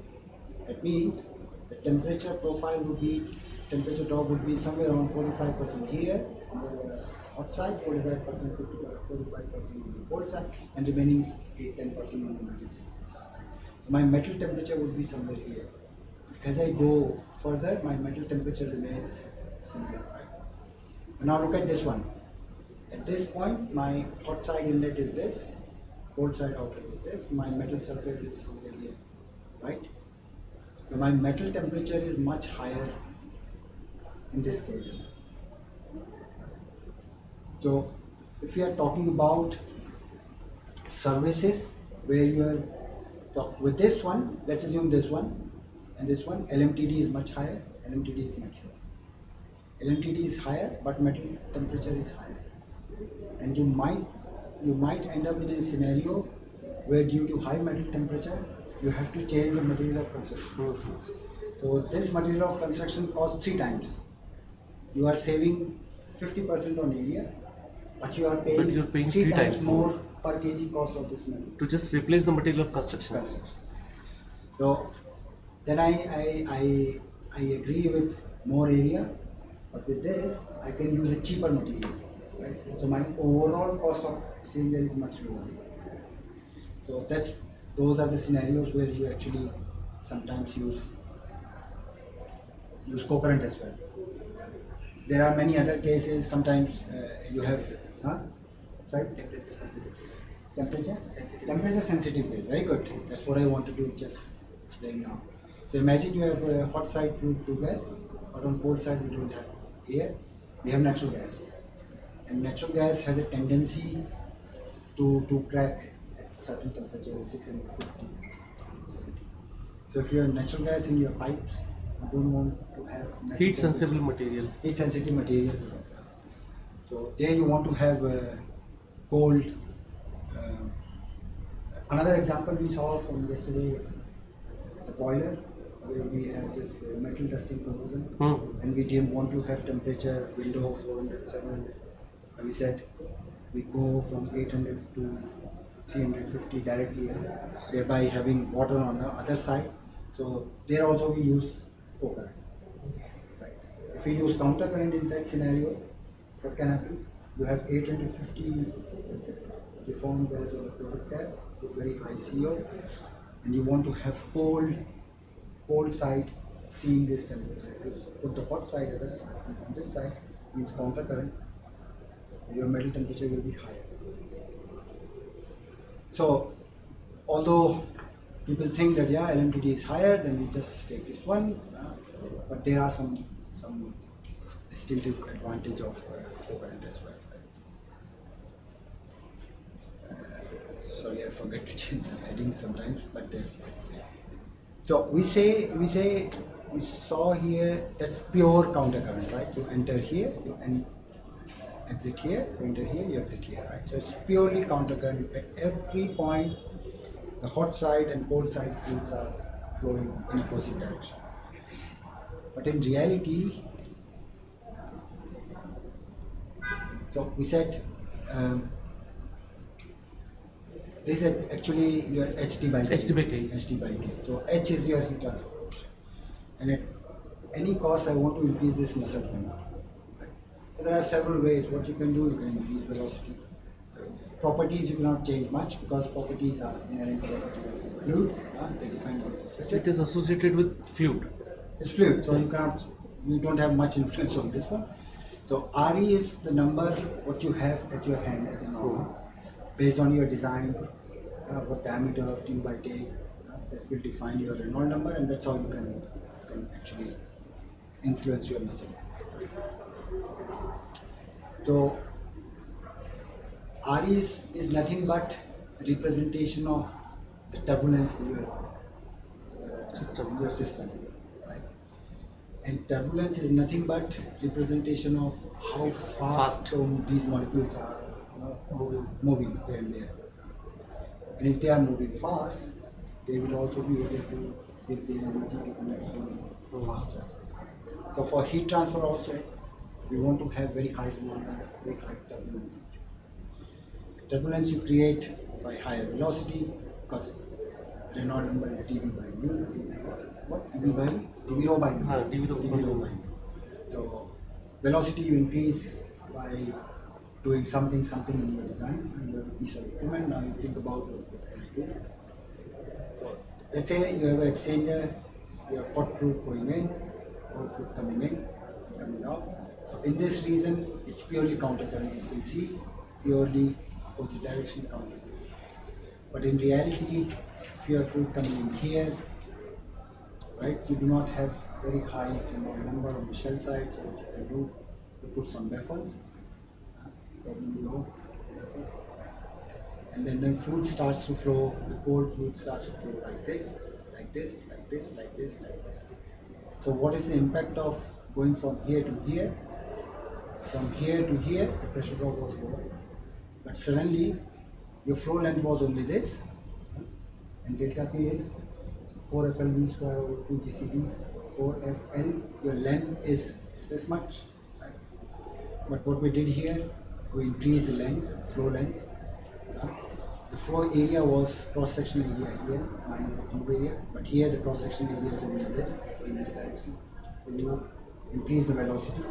A: That means the temperature profile would be, temperature drop would be somewhere around 45% here on the hot side, 45%, 45% on the cold side, and remaining 8-10% on the metal side. So my metal temperature would be somewhere here. As I go further, my metal temperature remains similar, right? Now look at this one. At this point, my hot side inlet is this, cold side outlet is this, my metal surface is somewhere here, right? So my metal temperature is much higher in this case. So if we are talking about services where you are, so with this one, let's assume this one and this one, LMTD is much higher, LMTD is much lower. LMTD is higher, but metal temperature is higher, and you might end up in a scenario where due to high metal temperature you have to change the material of construction. So this material of construction costs 3 times. You are saving 50% on area, but you are paying 3 times more per kg cost of this metal
E: To just replace the material of construction.
A: So then I agree with more area. But with this, I can use a cheaper material, right? So my overall cost of exchanger is much lower. So those are the scenarios where you actually sometimes use co-current as well. There are many other cases. Sometimes you have
C: Temperature sensitive.
A: Temperature sensitive case. Very good. That's what I wanted to just explain now. So imagine you have a hot side flue gas but on cold side we don't have air, we have natural gas. And natural gas has a tendency to crack at certain temperature, 650, 670. So if you have natural gas in your pipes, you don't want to have
E: Heat sensitive material.
A: heat sensitive material. So there you want to have cold. Another example we saw from yesterday, the boiler, where we have this metal dusting corrosion, and we didn't want to have temperature window of 400, 700. And we said we go from 800 to 350 directly, thereby having water on the other side. So there also we use co-current. Right. If we use counter current in that scenario, what can happen? You have 850 reformed gas or product gas with very high CO, and you want to have cold side seeing this temperature. You put the hot side on this side, means counter current, your metal temperature will be higher. So although people think that yeah, LMTD is higher, then we just take this one, but there are some distinctive advantage of co-current as well. Sorry, I forget to change the heading sometimes, but so we saw here that's pure counter current, right? You enter here, you exit here, you enter here, you exit here, right? So it's purely counter current. At every point, the hot side and cold side fluids are flowing in opposite direction. But in reality, so we said this is actually your HD by K. HD by K. So H is your heat transfer coefficient. And at any cost, I want to increase this Nusselt number. Right? So there are several ways. What you can do, you can increase velocity. Properties you cannot change much because properties are inherent properties of fluid. They depend on temperature.
E: It is associated with fluid.
A: It's fluid, so you don't have much influence on this one. So RE is the number what you have at your hand as a normal, based on your design, what diameter of tube I take, that will define your Reynolds number, and that's how you can actually influence your muscle. So RE is nothing but representation of the turbulence in your system, right? And turbulence is nothing but representation of how fast these molecules are moving here and there. And if they are moving fast, they will also be able to give the energy to the next one faster. So for heat transfer also, we want to have very high very high turbulence. Turbulence you create by higher velocity because Reynolds number is dV by mu. What? dV by rho by mu.
E: dV rho by mu.
A: So velocity you increase by doing something in your design, and you have a piece of equipment. Now you think about what can I do. So let's say you have an exchanger, you have hot fluid going in, cold fluid coming out. So in this region, it's purely counter current. You can see purely opposite direction counter. But in reality, if you have fluid coming in here, right, you do not have very high Reynolds number on the shell side. So what you can do, you put some baffles, probably below, and then fluid starts to flow. The cold fluid starts to flow like this, like this, like this, like this, like this. So what is the impact of going from here to here? From here to here, the pressure drop was low, but suddenly your flow length was only this, and delta P is 4FLV square over 2 GCD. 4FL, your length is this much, right? But what we did here, we increased the length, flow length. The flow area was cross-sectional area here minus the tube area, but here the cross-sectional area is only this, in this direction. When you increase the velocity,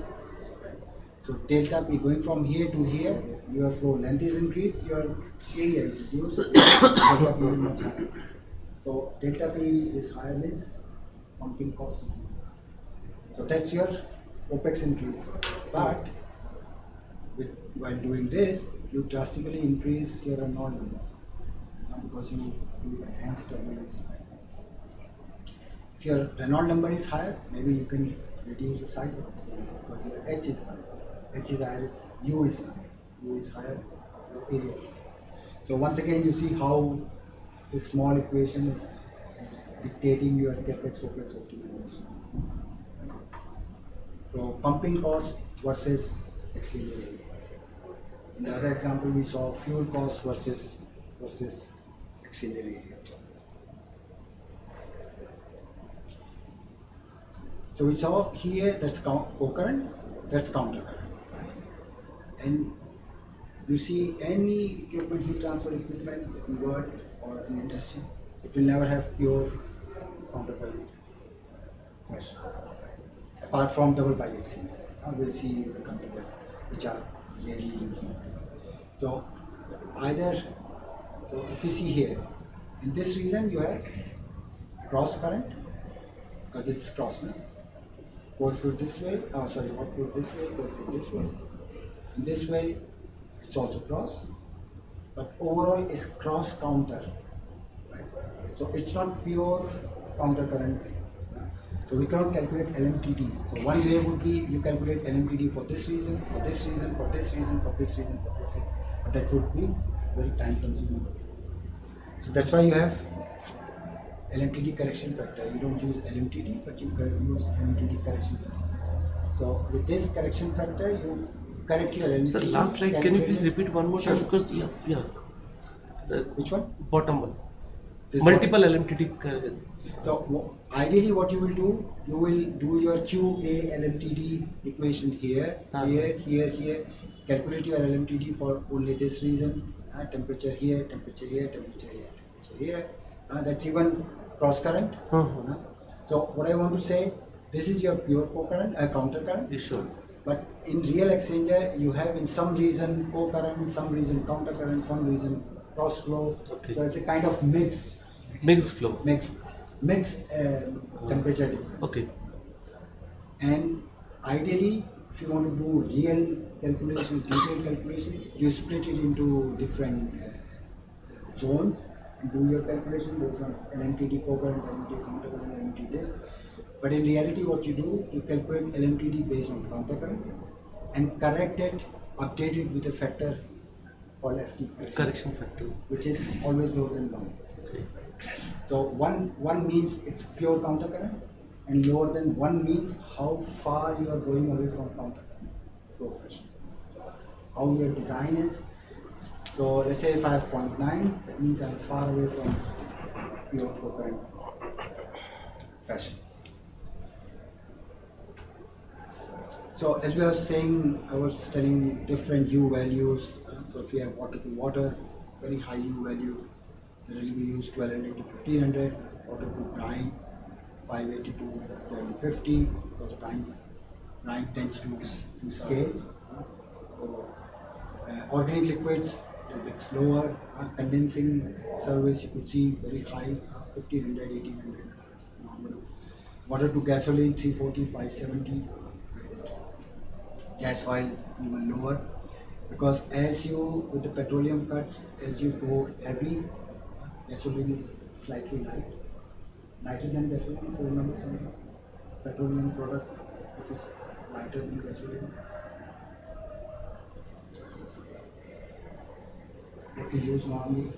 A: so delta P going from here to here, your flow length is increased, your area is reduced, delta P is much higher. So delta P is higher means pumping cost is more. So that's your OPEX increase. But while doing this, you drastically increase your Reynolds number because you enhance turbulence. If your Reynolds number is higher, maybe you can reduce the size of the cylinder because your H is higher. H is higher, U is higher. U is higher, your area is higher. So once again, you see how this small equation is dictating your capex OPEX optimization. So pumping cost versus auxiliary area. In the other example, we saw fuel cost versus auxiliary area. So we saw here that's co-current, that's counter-current. Right? And you see any equipment, heat transfer equipment in world or in industry, it will never have pure counter-current fashion. Right? Apart from double pipe exchangers. We'll see the computer which are rarely used nowadays. So if you see here, in this region you have cross current, because this is cross now. Port fluid this way, hot fluid this way, cold fluid this way. In this way, it's also cross, but overall is cross counter. Right? So it's not pure counter current. So we cannot calculate LMTD. So one way would be you calculate LMTD for this reason, for this reason, for this reason, for this reason, for this reason. But that would be very time consuming. So that's why you have LMTD correction factor. You don't use LMTD, but you use LMTD correction factor. So with this correction factor, you correct your LMTD.
E: Sir, last slide, can you please repeat one more time?
A: Sure.
E: Because,
A: Which one?
E: Bottom one.
A: This
E: Multiple LMTD.
A: So ideally what you will do your QA LMTD equation here, here, calculate your LMTD for only this reason, temperature here, temperature here, temperature here, temperature here. That's even cross current. So what I want to say, this is your pure co-current, counter current.
E: Sure.
A: But in real exchanger, you have in some reason co-current, some reason counter current, some reason cross flow.
E: Okay.
A: So it's a kind of mixed
E: flow.
A: Mixed temperature difference.
E: Okay.
A: And ideally, if you want to do real calculation, detailed calculation, you split it into different zones and do your calculation based on LMTD co-current, LMTD counter current, LMTD this. But in reality, what you do, you calculate LMTD based on counter current and correct it, update it with a factor called FT.
E: Correction factor.
A: Which is always lower than 1. So one means it's pure counter current, and lower than 1 means how far you are going away from counter current flow fashion. How your design is. So let's say if I have 0.9, that means I'm far away from pure co-current fashion. So as we were saying, I was telling different U values. So if you have water to water, very high U value. Generally we use 1200 to 1500. Water to brine, 580 to 1150, because brine tends to scale. So, organic liquids a bit slower. Condensing service you could see very high, 1500, 1800 is normal. Water to gasoline, 340, 570. Gas oil even lower, because as you with the petroleum cuts, as you go heavy, gasoline is slightly lighter than gasoline. If you remember something, petroleum product which is lighter than gasoline. What we use normally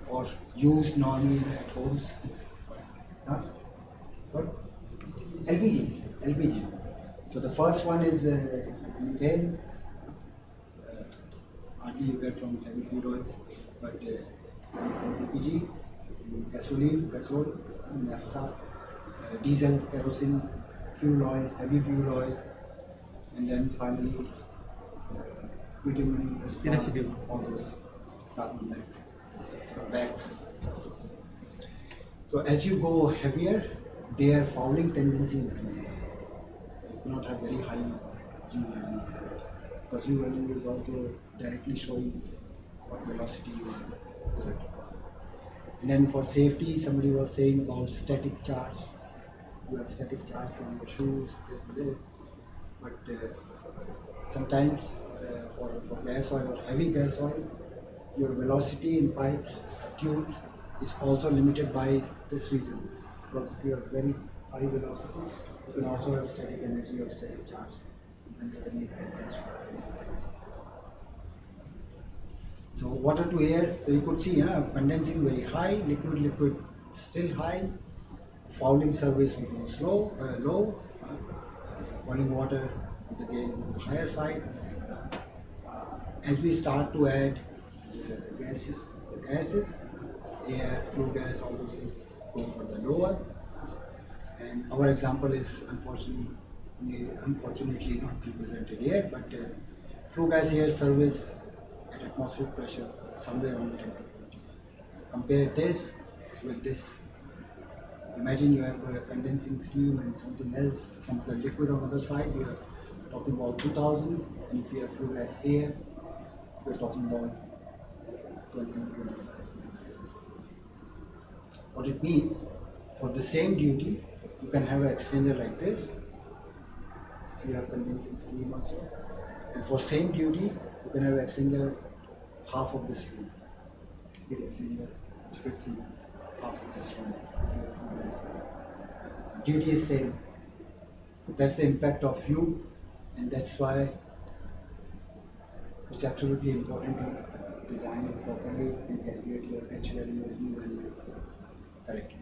A: or use normally at homes. What? LPG. So the first one is methane. Hardly you get from heavy crude oils, but LPG, gasoline, petrol, naphtha, diesel, kerosene, fuel oil, heavy fuel oil, and then finally bitumen,
E: residue,
A: all those carbon black, wax. So as you go heavier, their fouling tendency increases. You cannot have very high U value, because U value is also directly showing what velocity you are at. And then for safety, somebody was saying about static charge. You have static charge from your shoes, this and that. But sometimes for gas oil or heavy gas oil, your velocity in pipes, tubes is also limited by this reason. Because if you are very high velocity, you can also have static energy or static charge, and then suddenly it can crash. So water to air, so you could see condensing very high, liquid still high, fouling surface would go low, boiling water is again on the higher side. As we start to add the gases, air, flue gas, all those things go for the lower. And our example is unfortunately not represented here, but flue gas here surface at atmospheric pressure somewhere around 10 to 20. Compare this with this. Imagine you have a condensing steam and something else, some other liquid on the other side. We are talking about 2000, and if you have flue gas air, we are talking about 20 to 25. What it means, for the same duty, you can have an exchanger like this. You have condensing steam also, and for same duty, you can have an exchanger half of this room. Heat exchanger which fits in half of this room. Duty is same. That's the impact of U, and that's why it's absolutely important to design it properly and calculate your H value or U value correctly.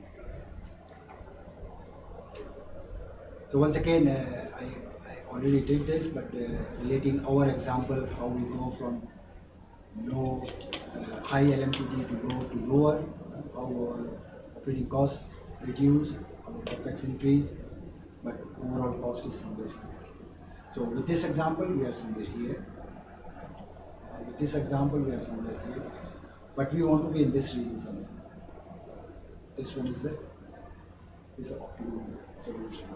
A: So once again, I already did this, but relating our example, how we go from low, high LMTD to lower, how our operating costs reduce, our capex increase, but overall cost is somewhere here. So with this example, we are somewhere here. With this example, we are somewhere here. But we want to be in this region somewhere. This one is the optimal solution.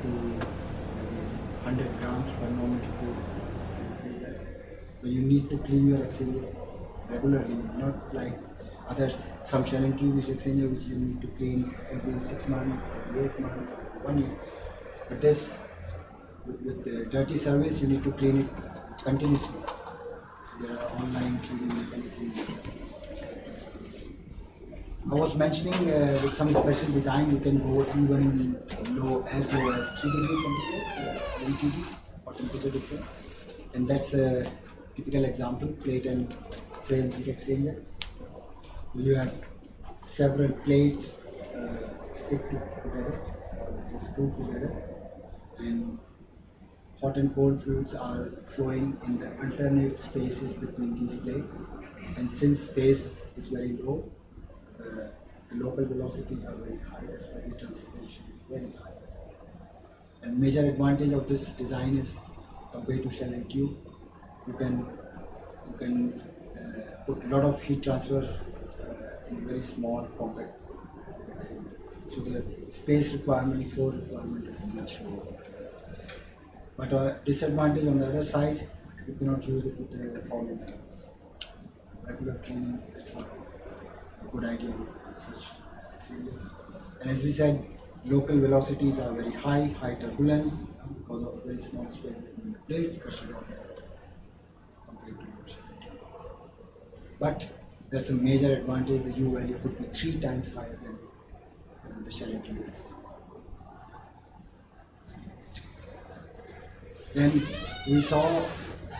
A: To 100 grams per normative code. So you need to clean your exchanger regularly, not like others, some shell and tube exchanger which you need to clean every 6 months, every 8 months, every 1 year. But this, with the dirty service, you need to clean it continuously. There are online cleaning mechanisms. I was mentioning with some special design, you can go even as low as 3 degrees centigrade, LMTD, or temperature difference. And that's a typical example, plate and frame heat exchanger. You have several plates stick together, or just screw together, and hot and cold fluids are flowing in the alternate spaces between these plates. And since space is very low, the local velocities are very high, that's why the transportation is very high. And major advantage of this design is compared to shell and tube, you can put a lot of heat transfer in a very small compact exchanger. So the space requirement, flow requirement is much lower. But a disadvantage on the other side, you cannot use it with the fouling service. Regular cleaning, it's not a good idea with such exchangers. And as we said, local velocities are very high turbulence because of very small space between the plates, pressure drop is compared to motion. But there's a major advantage, the U value could be 3 times higher than the shell and tube. Then we saw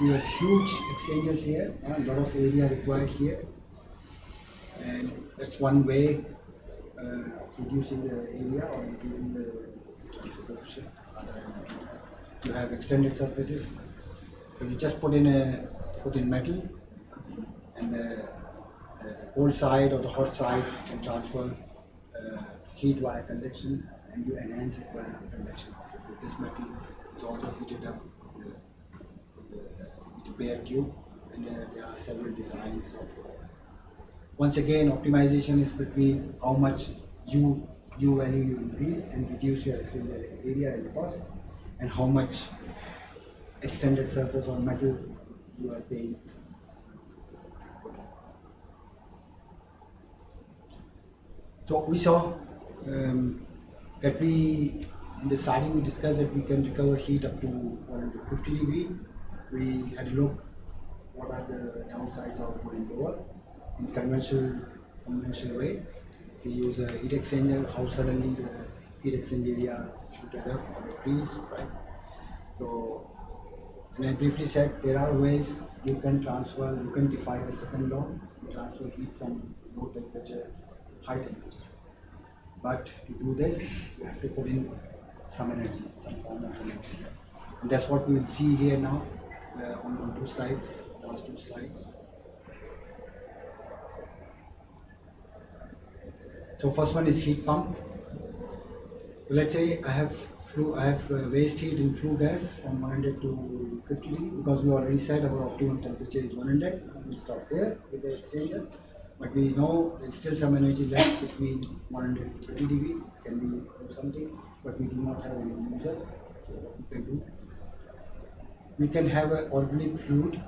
A: we have huge exchangers here, a lot of area required here, and that's one way reducing the area or increasing the transfer coefficient. You have extended surfaces, so you just put in metal, and the cold side or the hot side can transfer heat via conduction, and you enhance it via conduction. This metal is also heated up with a bare tube, and there are several designs of. Once again, optimization is between how much U value you increase and reduce your exchanger area and cost, and how much extended surface or metal you are paying. So we saw that in the starting we discussed that we can recover heat up to 150 degree. We had a look what are the downsides of going lower in conventional way. If we use a heat exchanger, how suddenly the heat exchange area shoot up or decrease, right? So, and I briefly said there are ways you can defy the second law, you transfer heat from low temperature, high temperature. But to do this, you have to put in some energy, some form of energy. And that's what we will see here now on two slides, last two slides. So first one is heat pump. So let's say I have waste heat in flue gas from 100 to 50 degree because we already said our optimum temperature is 100. We'll stop there with the exchanger. But we know there's still some energy left between 100 and 30 degree. Can we do something? But we do not have any user. So what we can do? We can have an organic fluid.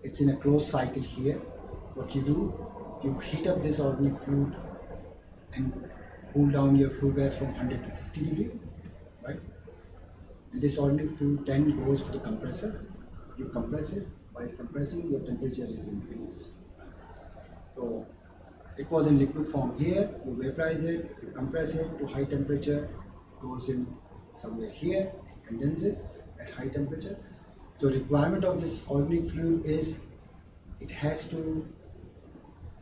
A: It's in a closed cycle here. What you do? You heat up this organic fluid and cool down your flue gas from 100 to 50 degree, right? And this organic fluid then goes for the compressor. You compress it. While compressing, your temperature is increased. So it was in liquid form here. You vaporize it, you compress it to high temperature, goes in somewhere here, it condenses at high temperature. So requirement of this organic fluid is it has to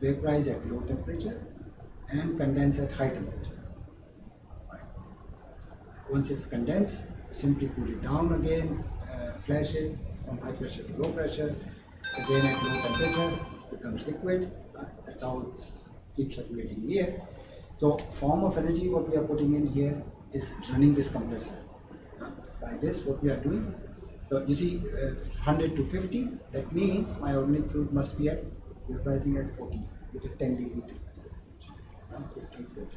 A: vaporize at low temperature and condense at high temperature. Right. Once it's condensed, simply cool it down again, flash it from high pressure to low pressure. It's again at low temperature, becomes liquid. That's how it keeps circulating here. So form of energy what we are putting in here is running this compressor. By this what we are doing, so you see 100 to 50, that means my organic fluid must be at vaporizing at 40 with a 10 degree temperature. 50, 40.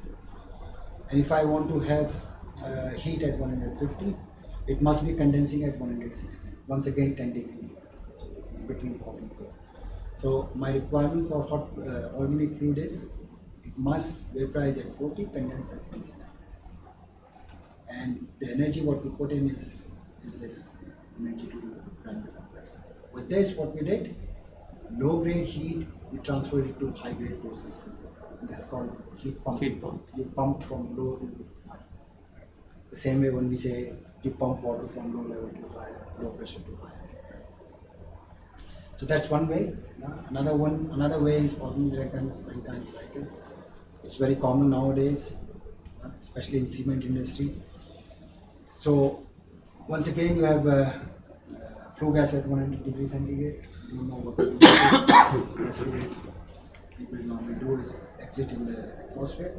A: And if I want to have heat at 150, it must be condensing at 160. Once again 10 degree between hot and cold. So my requirement for hot organic fluid is it must vaporize at 40, condense at 160. And the energy what we put in is this energy to run the compressor. With this what we did, low grade heat we transferred it to high grade process. And that's called heat pump.
E: Heat pump.
A: You pump from low to high. The same way when we say you pump water from low level to high, low pressure to high. So that's one way. Another way is ordinary Rankine cycle. It's very common nowadays, especially in cement industry. So once again, you have flue gas at 100 degrees centigrade. You know what to do. People normally do is exit in the atmosphere.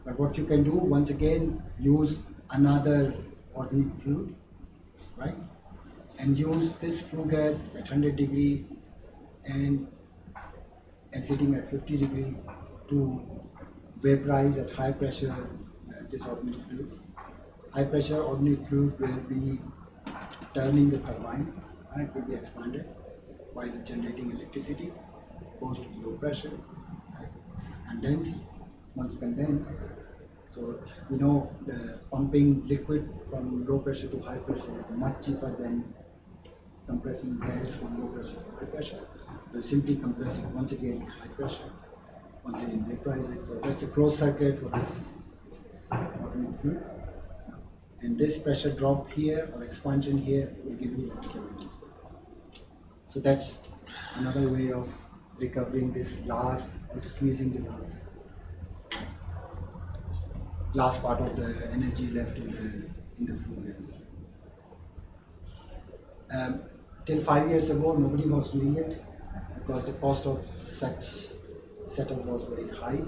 A: But what you can do, once again, use another organic fluid, right? And use this flue gas at 100 degree and exiting at 50 degree to vaporize at high pressure this organic fluid. High pressure organic fluid will be turning the turbine, it will be expanded while generating electricity, goes to low pressure, it's condensed. Once condensed, so you know the pumping liquid from low pressure to high pressure is much cheaper than compressing gas from low pressure to high pressure. So simply compressing once again high pressure, once again vaporize it. So that's the closed circuit for this organic fluid. And this pressure drop here or expansion here will give you electrical energy. So that's another way of recovering this last or squeezing the last part of the energy left in the flue gas. Till 5 years ago, nobody was doing it because the cost of such setup was very high.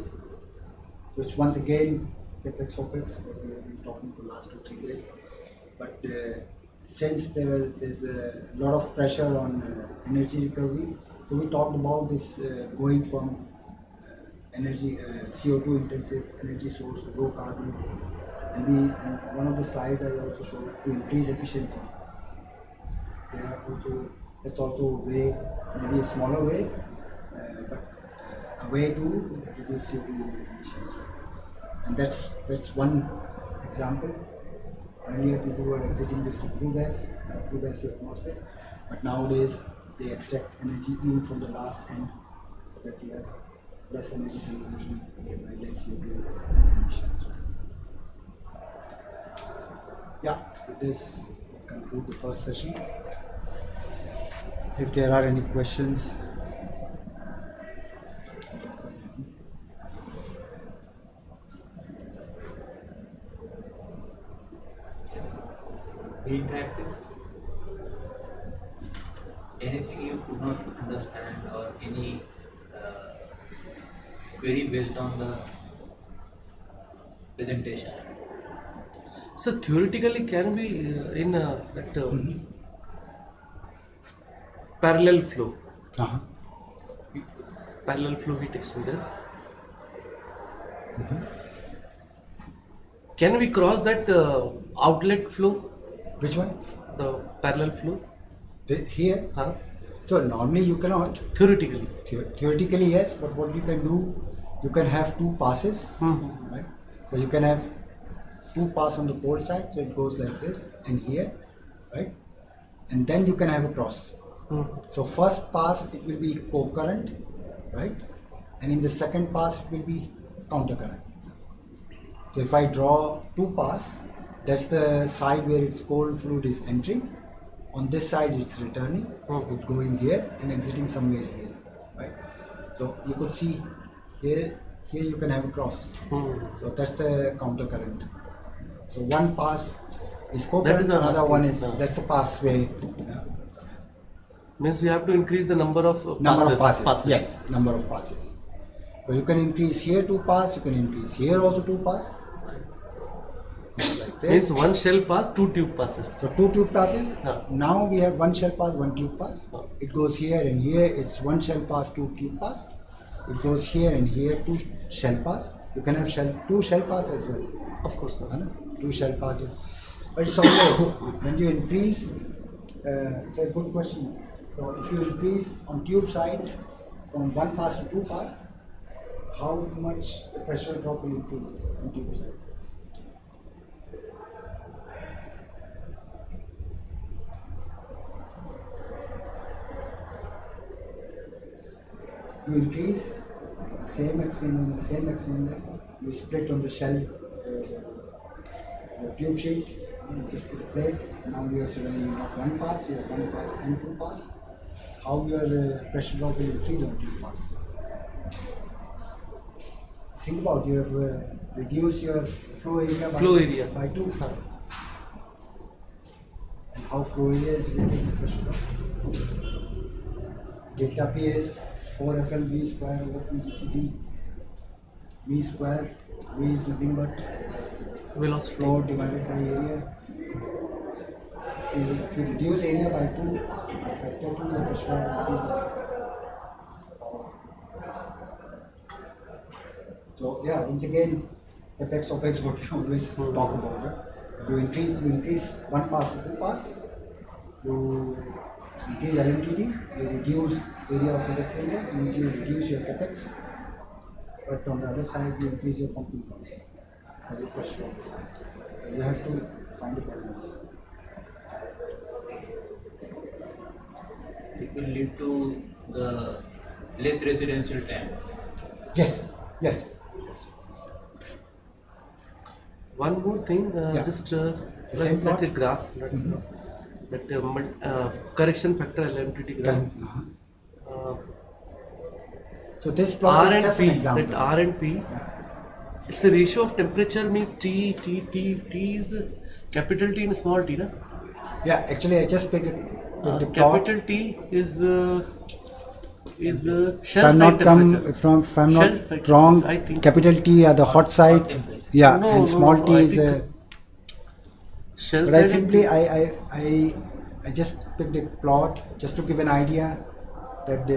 A: Which once again, capex OPEX, what we have been talking for the last 2-3 days. But since there's a lot of pressure on energy recovery, so we talked about this going from energy CO2 intensive energy source to low carbon, and one of the slides I also showed to increase efficiency. they are also, that's also way, maybe a smaller way, but a way to reduce CO2 emissions. And that's one example. Earlier people were exiting this to flue gas to atmosphere, but nowadays they extract energy even from the last end, so that you have less energy consumption, thereby less CO2 emissions. Yeah, with this conclude the first session. If there are any questions,
C: Be interactive. Anything you could not understand or any query based on the presentation.
E: So theoretically, can we in that parallel flow heat exchanger, can we cross that outlet flow,
A: which one?
E: the parallel flow?
A: Here?
E: Huh?
A: So normally you cannot.
E: Theoretically.
A: Theoretically yes, but what you can do, you can have two passes, right? So you can have two pass on the pole side, so it goes like this and here, right? And then you can have a cross. So first pass it will be co-current, right? And in the second pass it will be counter-current. So if I draw two pass, that's the side where its cold fluid is entering. On this side it's returning, it going here and exiting somewhere here, right? So you could see here you can have a cross. So that's the counter current. So one pass is co-current, another one is, that's the passway. Yeah.
E: Means we have to increase the number of
A: passes. Yes, number of passes. So you can increase here 2 pass, you can increase here also 2 pass. Like this.
E: Means one shell pass, 2 tube passes.
A: So 2 tube passes. Now we have 1 shell pass, 1 tube pass. It goes here and here. It's 1 shell pass, 2 tube pass. It goes here and here, 2 shell pass. You can have 2 shell pass as well.
E: Of course, sir.
A: 2 shell passes. But it's always when you increase. It's a good question. So if you increase on tube side from 1 pass to 2 pass, how much the pressure drop will increase on tube side? You increase same extender, you split on the shell, the tube sheet, you just put a plate. Now you have suddenly not 1 pass, you have 1 pass and 2 pass. How your pressure drop will increase on tube pass? Think about, you have reduced your flow area by 2. And how flow area is related to pressure drop? Delta P is 4FL V square over PGCD. V square, V is nothing but
E: velocity
A: flow divided by area. If you reduce area by 2, factor 2, the pressure will increase by. So yeah, once again, capex opex, what we always talk about. Right? You increase 1 pass to 2 pass. You increase LMTD, you reduce area of project area, means you reduce your capex, but on the other side you increase your pumping cost or your pressure on the side. You have to find a balance.
C: It will lead to the less residential time.
A: Yes.
E: One more thing, just
A: same
E: like a
A: plot?
E: graph, that correction factor LMTT graph.
A: So this plot
E: R
A: is
E: and
A: just
E: P,
A: an example.
E: that R and P, it's the ratio of temperature, means T is capital T and small t, na?
A: Yeah, actually I just picked the plot.
E: Capital T is shell
A: If I'm
E: side
A: not
E: temperature.
A: if I'm
E: Shell
A: not
E: side
A: wrong,
E: temperature, I think
A: capital T are the hot side.
C: temperature.
A: Yeah,
E: No,
A: and
E: no,
A: small
E: no,
A: t
E: I
A: is the.
E: think shell
A: But I
E: side.
A: simply I just picked a plot just to give an idea that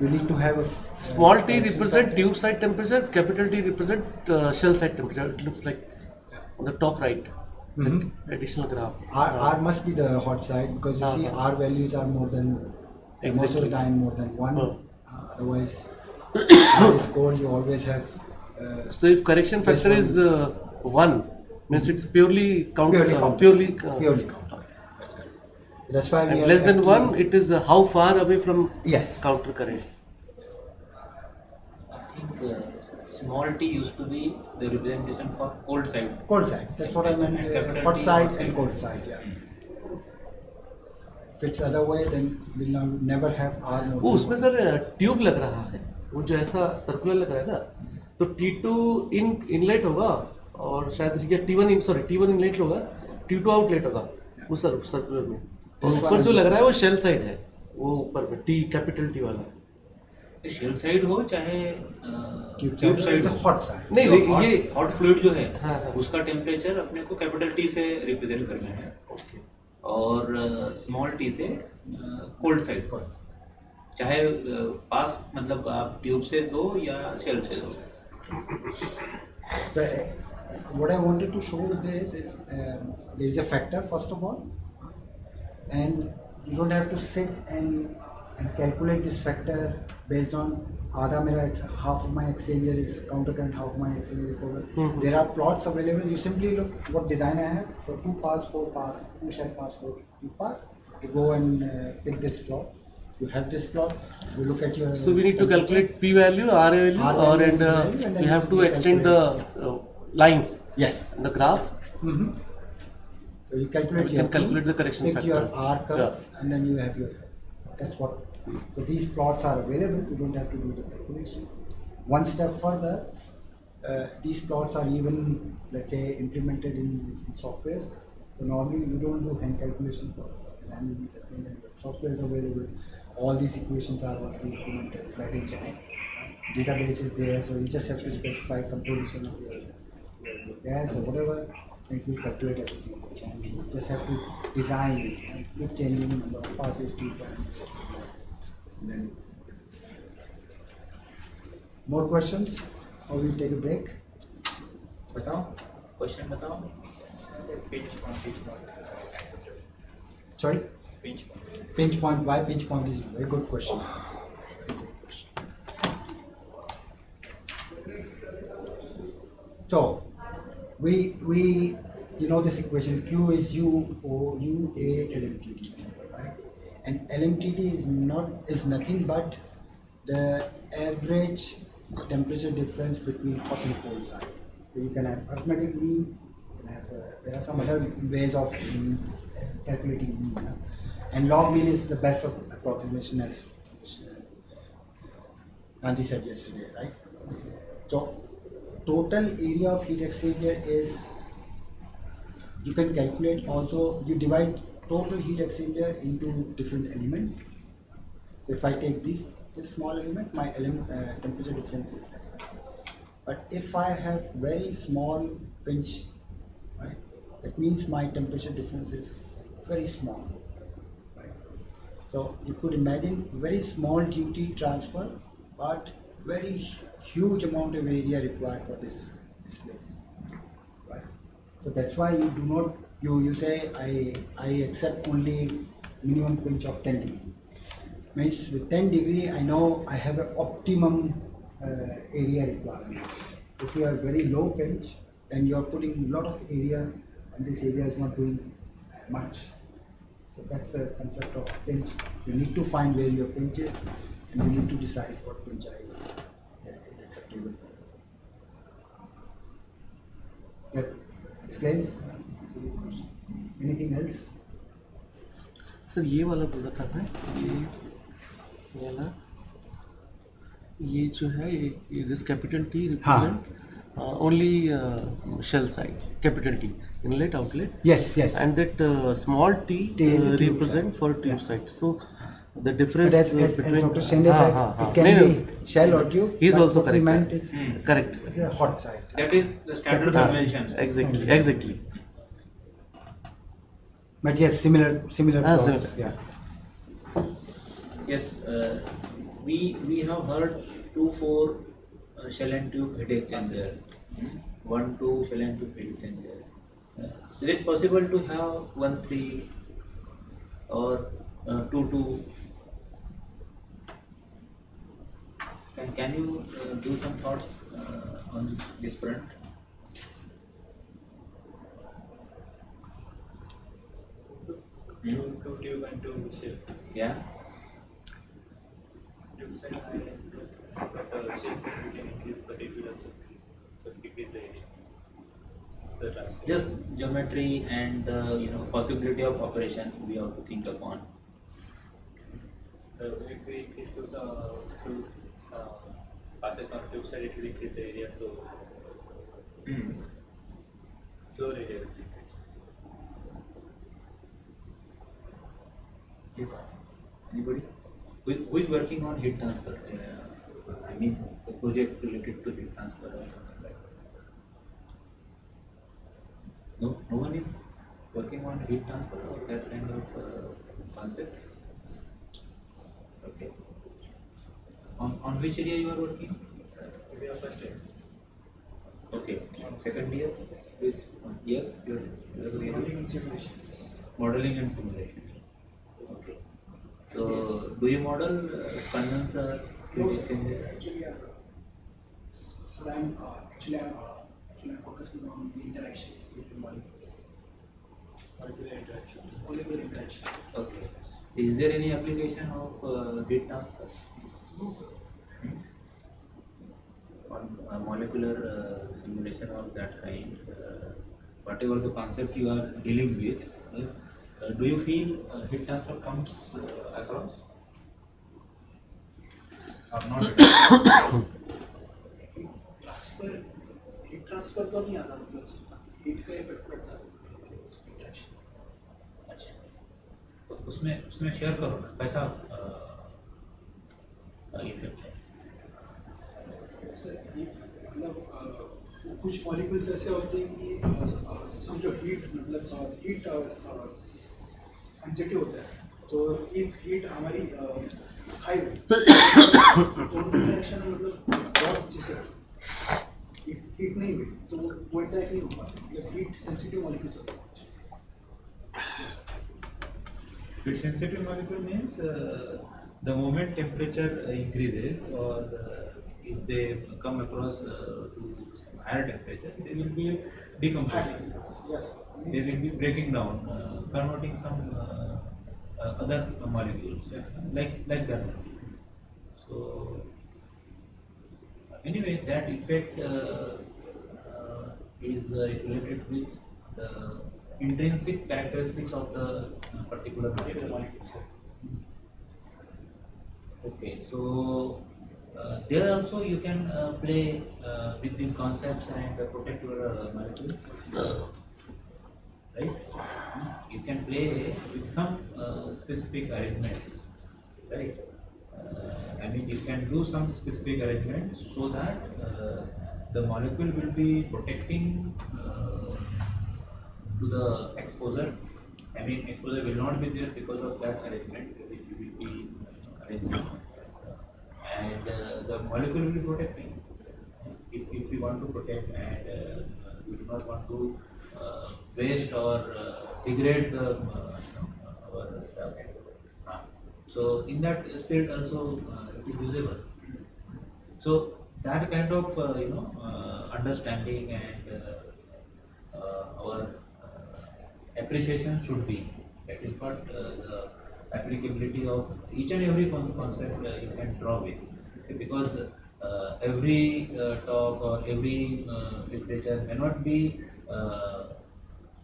A: you need to have a
E: Small t represent tube side temperature, capital T represent shell side temperature. It looks like on the top right. that additional graph.
A: R must be the hot side because you see R values are more than most of
E: Exactly.
A: the time more than one.
E: Oh.
A: Otherwise, R is cold. You always have
E: So if correction
A: This
E: factor
A: one-
E: is 1, means it's purely count,
A: purely count.
E: purely
A: Purely count. That's right. That's why we
E: and
A: have
E: less than
A: FT.
E: 1, it is how far away from
A: Yes.
E: counter current.
C: I think small t used to be the representation for cold side.
A: Cold side. That's what I meant.
C: And capital
A: Hot
C: T,
A: side
C: hot
A: and
C: side.
A: cold side. Yeah. If it's other way, then we'll never have R more.
E: वो
A: than
E: उसमें
A: one.
E: Sir tube लग रहा है, वो जो ऐसा circular लग रहा है ना, तो T2 इनलेट होगा और शायद ये T1 इनलेट होगा, T2 आउटलेट होगा उस सर्कुलर में, और ऊपर जो लग रहा है वो शेल साइड है, वो ऊपर में T कैपिटल T वाला.
C: शेल साइड हो चाहे
A: Tube
C: tube
A: side.
C: Side
A: It's a hot side.
E: नहीं ये
C: हॉट फ्लूइड जो है
E: हाँ, हाँ.
C: उसका टेम्परेचर अपने को कैपिटल टी से रिप्रेजेंट करना है और स्मॉल टी से कोल्ड साइड चाहे पास मतलब आप ट्यूब से दो या शेल से दो.
A: What I wanted to show with this is there is a factor first of all, and you don't have to sit and calculate this factor based on आधा मेरा half of my exchanger is counter current, half of my exchanger is covered. There are plots available. You simply look what design I have for 2 pass, 4 pass, 2 shell pass, 4 2 pass. You go and pick this plot. You have this plot. You look at your.
E: So we need to calculate P value, R value,
A: R value
E: or
A: and P value, and then
E: we have to
A: you
E: extend
A: calculate.
E: the lines
A: Yes.
E: in the graph.
A: So you calculate
E: We
A: your
E: can calculate the correction
A: pick your
E: factor.
A: R curve,
E: Yeah.
A: and then you have your. That's what. So these plots are available. You don't have to do the calculations. One step further, these plots are even, let's say, implemented in softwares. So normally you don't do hand calculations for manually these exchanger. Software is available. All these equations are already implemented. Flatting database is there, so you just have to specify composition of your gas or whatever. It will calculate everything. And you just have to design it and keep changing the number of passes to then more questions or we take a break.
C: बताओ question बताओ.
A: Sorry, pinch point. Why pinch point is a very good question. So we you know this equation, Q is U O U A LMTD, right? And LMTD is nothing but the average temperature difference between hot and cold side. So you can have arithmetic mean, you can have there are some other ways of calculating mean, and log mean is the best of approximation, as Gandhi said yesterday, right? So total area of heat exchanger is, you can calculate also, you divide total heat exchanger into different elements. So if I take this small element, my temperature difference is this. But if I have very small pinch, right, that means my temperature difference is very small, right? So you could imagine very small duty transfer, but very huge amount of area required for this place, right? So that's why you do not, you say I accept only minimum pinch of 10 degree. Means with 10 degree I know I have an optimum area requirement. If you have very low pinch, then you are putting a lot of area and this area is not doing much. So that's the concept of pinch. You need to find where your pinch is and you need to decide what pinch is acceptable. That explains. Anything else?
E: Sir ये वाला बोला था मैं, ये वाला, ये जो है ये this capital T represent only shell side, capital T inlet outlet,
A: Yes, yes.
E: and that small t
A: T is the tube
E: represent
A: side.
E: for tube
A: Yeah.
E: side. So the
A: But
E: difference
A: as
E: between
A: Dr. Shende said, it can
E: no,
A: be shell or tube.
E: he is
A: but
E: also
A: what we
E: correct.
A: meant is
E: Correct.
A: the hot side.
C: That is the standard
A: Capital.
C: convention.
E: Exactly.
A: But yes, similar plots.
E: similar.
A: Yeah.
C: Yes, we have heard 2-4 shell and tube heat exchanger, 1-2 shell and tube heat exchanger. Is it possible to have 1-3 or 2-2? Can you do some thoughts on this front?
B: To tube and to shape.
C: Yeah.
B: Tube side high and shape side we can increase, but it will also increase. So decrease the area. It's the transfer.
C: Just geometry and possibility of operation we have to think upon.
B: If we increase those passes on tube side, it will increase the area. So floor area will decrease.
C: Yes. Anybody? Who is working on heat transfer? I mean, the project related to heat transfer or something like that. No one is working on heat transfer or that kind of concept. Okay. On which area you are working?
B: We are first year.
C: Okay. Second year? Yes.
B: Modeling and simulation.
C: Modeling and simulation. Okay. So, do you model condenser?
F: No, sir. Actually, I'm focusing on the interactions between molecules.
B: Molecular interactions.
F: Molecular interactions.
C: Okay. Is there any application of heat transfer?
F: No, sir.
C: On molecular simulation of that kind, whatever the concept you are dealing with, do you feel heat transfer comes across? Or not?
F: Heat transfer तो नहीं आता, मतलब heat का effect पड़ता है interaction.
C: अच्छा, तो उसमें शेयर करो ना, कैसा इफेक्ट है?
F: सर मतलब कुछ मॉलिक्यूल्स ऐसे होते हैं कि समझो हीट मतलब हीट सेंसिटिव होता है, तो इफ हीट हमारी हाई तो इंटरेक्शन मतलब बहुत अच्छे से, इफ हीट नहीं हुई तो वो इंटरेक्ट नहीं होगा, मतलब हीट सेंसिटिव मॉलिक्यूल्स होते हैं.
B: Heat sensitive molecule means the moment temperature increases, or if they come across to some higher temperature, they will be decomposing.
F: Yes.
B: They will be breaking down, converting some other molecules, like that. So anyway, that effect is related with the intrinsic characteristics of the particular molecule. Okay, so there also you can play with these concepts and protect your molecule, right? You can play with some specific arrangements, right? I mean, you can do some specific arrangements so that the molecule will be protecting to the exposure. I mean, exposure will not be there because of that arrangement which will be arranged, and the molecule will be protecting. If we want to protect and we do not want to waste or degrade the our stuff. So in that spirit also it is usable. So that kind of understanding and our appreciation should be. That is what the applicability of each and every concept you can draw with. Okay? Because every talk or every literature may not be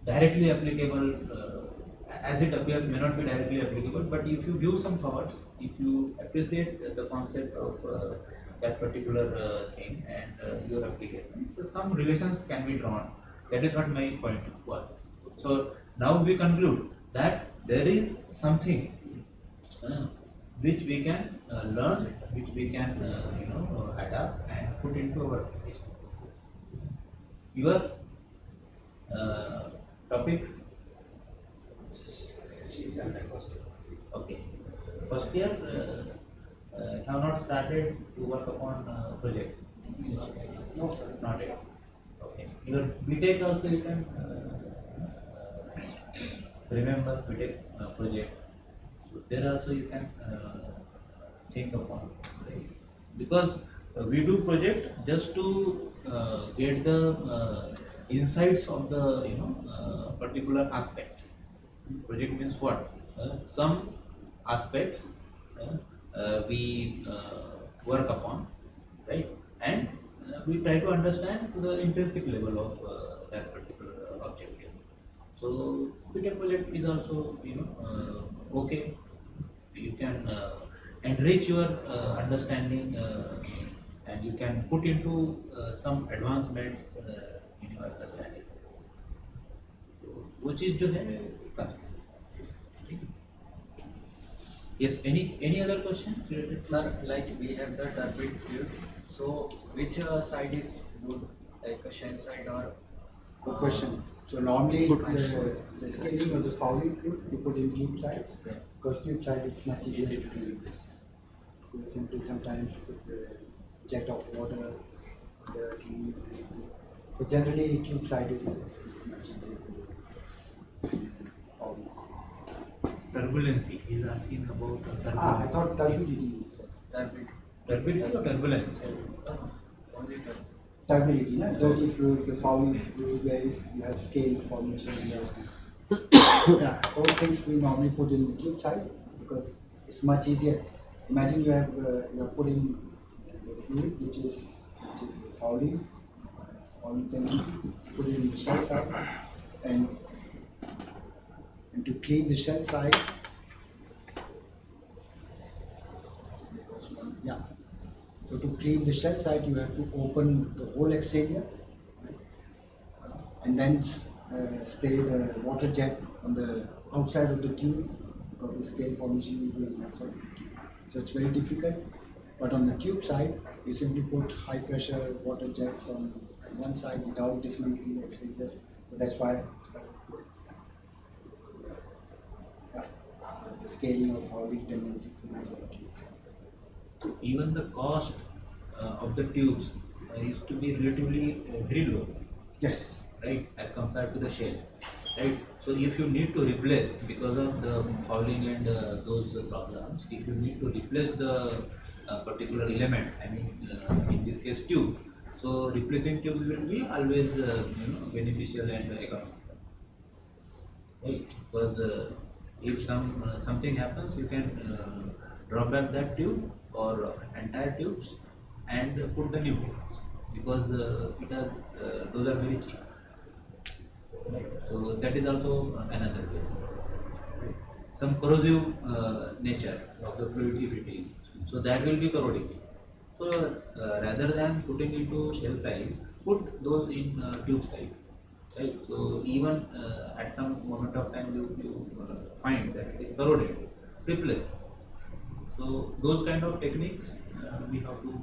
B: directly applicable, as it appears may not be directly applicable, but if you give some thoughts, if you appreciate the concept of that particular thing and your application, so some relations can be drawn. That is what my point was. So now we conclude that there is something which we can learn, which we can adapt and put into our applications. Your topic? Okay. First year have not started to work upon project?
F: No, sir.
C: Not yet. Okay. Your BTech also you can
B: remember we take project. So there also you can think upon, right? Because we do project just to get the insights of the particular aspects. Project means what? Some aspects we work upon, right? And we try to understand to the intrinsic level of that particular objective. So BTech project is also okay. You can enrich your understanding and you can put into some advancements in your understanding. वो चीज जो है कर ठीक है. Yes, any other questions related to
G: Sir, like we have the turbid fluid, so which side is good, like a shell side or?
A: Good question. So normally the scaling of the fouling fluid you put in tube sides because tube side it's much easier to replace. You simply sometimes put the jet of water on the tube. So generally tube side is much easier to foul.
B: turbulency? He is asking about turbulence.
A: I thought turbidity.
G: Turbid.
B: Turbidity or turbulence?
G: Only turbid.
A: Turbidity, na? Dirty fluid, the fouling fluid where you have scale formation and those things. Yeah, those things we normally put in tube side because it's much easier. Imagine you are putting the fluid which is fouling, it's fouling tendency. Put it in the shell side and to clean the shell side. Yeah. So to clean the shell side, you have to open the whole exchanger and then spray the water jet on the outside of the tube because the scale formation will be on the outside of the tube. So it's very difficult. But on the tube side, you simply put high pressure water jets on one side without dismantling the exchanger. So that's why it's better. Yeah. The scaling of fouling tendency on the tube.
B: Even the cost of the tubes used to be relatively very low,
A: Yes.
B: right, as compared to the shell, right? So if you need to replace because of the fouling and those problems, if you need to replace the particular element, I mean in this case tube, so replacing tubes will be always beneficial and economical, right? Because if something happens, you can drop back that tube or entire tubes and put the new tubes because those are very cheap. Right. So that is also another way. Right. Some corrosive nature of the fluid if it is, so that will be corroding. So rather than putting into shell side, put those in tube side. Right. So even at some moment of time you find that it is corroded, replace. So those kind of techniques we have to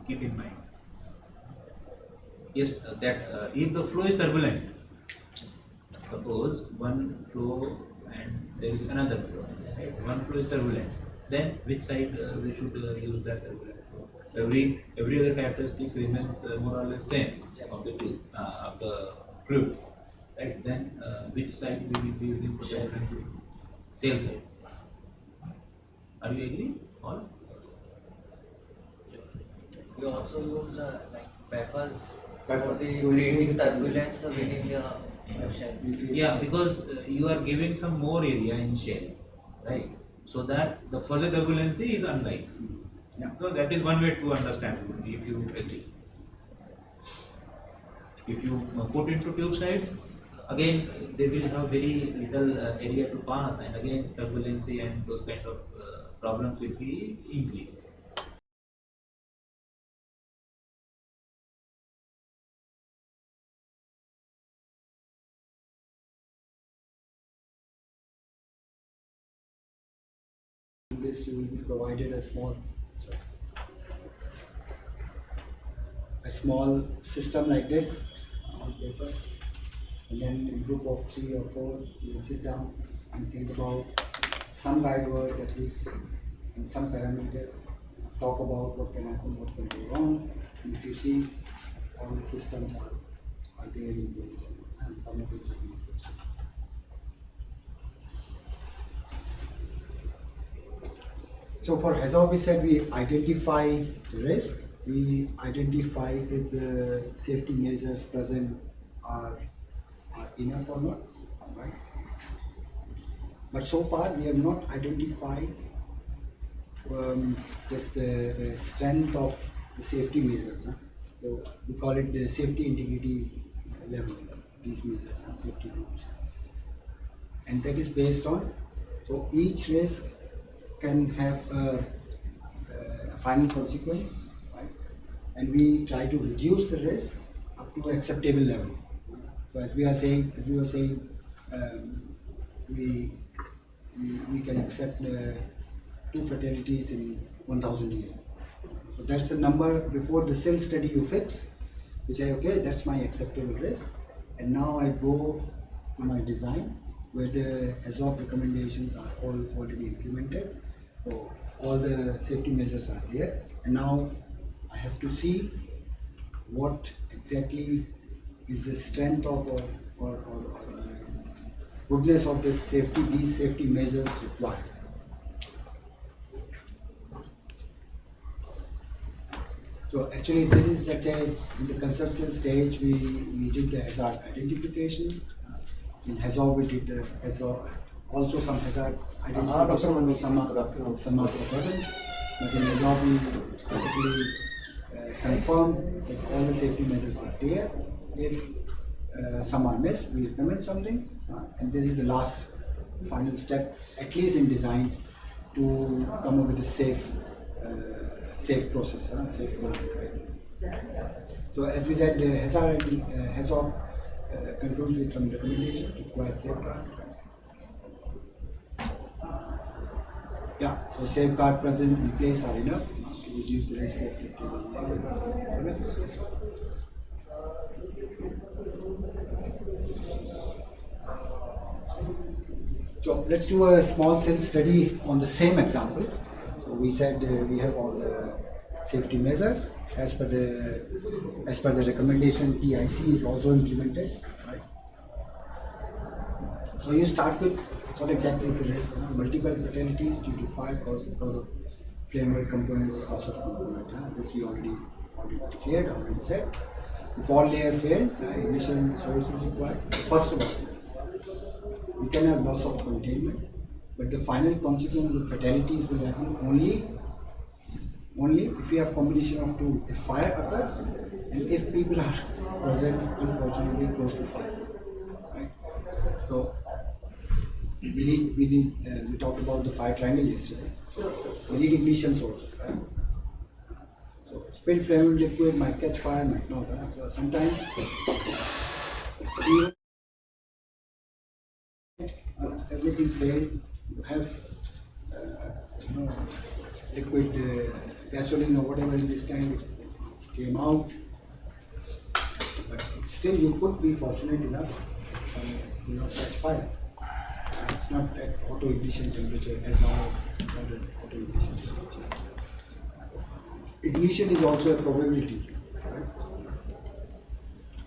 B: keep in mind. Yes, that if the flow is turbulent, suppose one flow and there is another flow, right? One flow is turbulent, then which side we should use that turbulent flow? Every other characteristics remains more or less same of the two of the fluids, right? Then which side we will be using for the shell side? Are you agree? All?
G: We also use like baffles for
A: Baffles
G: the
A: to increase
G: creating
A: the
G: turbulence within the oceans.
B: Yeah, because you are giving some more area in shell, right? So that the further turbulency is unlike.
A: Yeah.
B: So that is one way to understand if you agree. If you put into tube sides, again they will have very little area to pass, and again turbulency and those kind of problems will be increased.
A: In this you will be provided a small system like this on paper, and then in group of 3 or 4 you will sit down and think about some guide words at least and some parameters, talk about what can happen, what can go wrong, and if you see all the systems are there in place and come up with a solution. So for HAZOP, we said we identify the risk, we identify if the safety measures present are enough or not, right? But so far we have not identified the strength of the safety measures. Huh? So we call it the safety integrity level, these measures, safety groups. And that is based on, so each risk can have a final consequence, right? And we try to reduce the risk up to acceptable level. So as we were saying, we can accept 2 fatalities in 1,000 years. So that's the number before the cell study you fix. You say, okay, that's my acceptable risk. And now I go to my design where the HAZOP recommendations are all already implemented. So all the safety measures are there. And now I have to see what exactly is the strength of or goodness of this safety, these safety measures required. So actually this is, let's say, in the conceptual stage we did the hazard identification. In HAZOP we did the HAZOP, also some hazard identification, some are forgotten. But in HAZOP we basically confirm that all the safety measures are there. If some are missed, we recommend something, and this is the last final step, at least in design, to come up with a safe process, safe plan. Right? So as we said, HAZOP concludes with some recommendation to provide safeguards. Yeah, so safeguard present in place are enough to reduce the risk to acceptable limits. So let's do a small cell study on the same example. So we said we have all the safety measures as per the recommendation. TIC is also implemented, right? So you start with what exactly is the risk? Multiple fatalities due to fire caused because of flammable components, loss of component. This we already declared, already said. If all layer failed, initial source is required. First of all, we can have loss of containment, but the final consequence of fatalities will happen only if we have combination of two. If fire occurs and if people are present, unfortunately, close to fire. Right? So we talked about the fire triangle yesterday. We need ignition source. Right? So spilled flammable liquid might catch fire, might not. Right? So sometimes everything failed. You have liquid gasoline or whatever in this tank came out, but still you could be fortunate enough to not catch fire. It's not at auto ignition temperature as long as it's not at auto ignition temperature. Ignition is also a probability. Right?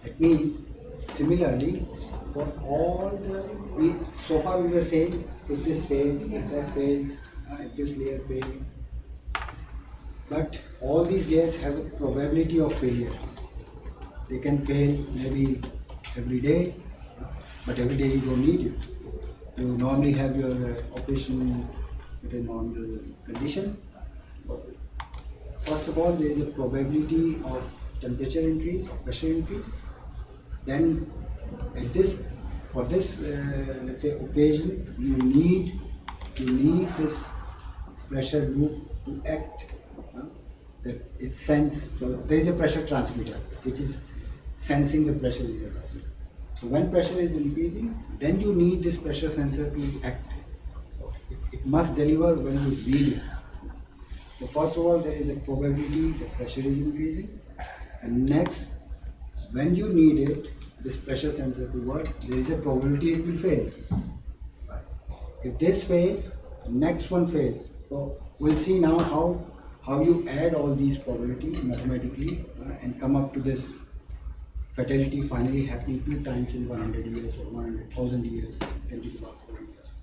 A: That means similarly, for all so far we were saying if this fails, if that fails, if this layer fails, but all these layers have a probability of failure. They can fail maybe every day, but every day you don't need it. You normally have your operation at a normal condition. First of all, there is a probability of temperature increase or pressure increase. Then for this let's say occasion, you need this pressure loop to act, that it sense. So there is a pressure transmitter which is sensing the pressure in the vessel. So when pressure is increasing, then you need this pressure sensor to act. It must deliver when you read it. So first of all, there is a probability the pressure is increasing, and next, when you need it, this pressure sensor to work, there is a probability it will fail. Right. If this fails, next one fails. So we'll see now how you add all these probabilities mathematically and come up to this fatality finally happening 2 times in 100 years or 100,000 years, 10 to the power 4 years.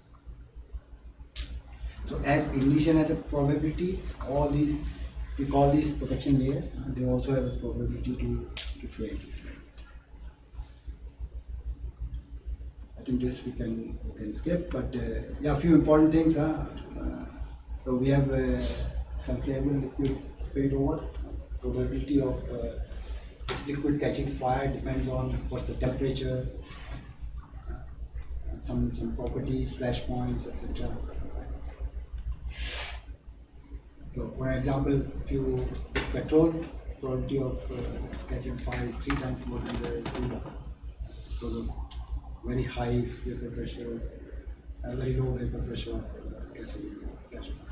A: So as ignition has a probability, all these, we call these protection layers, they also have a probability to fail. I think this we can skip, but yeah, a few important things. So we have some flammable liquid sprayed over. Probability of this liquid catching fire depends on what's the temperature, some properties, flash points, etc. So, for example, if you put petrol, probability of catching fire is 3 times more than the very high vapor pressure, very low vapor pressure of gasoline flash point.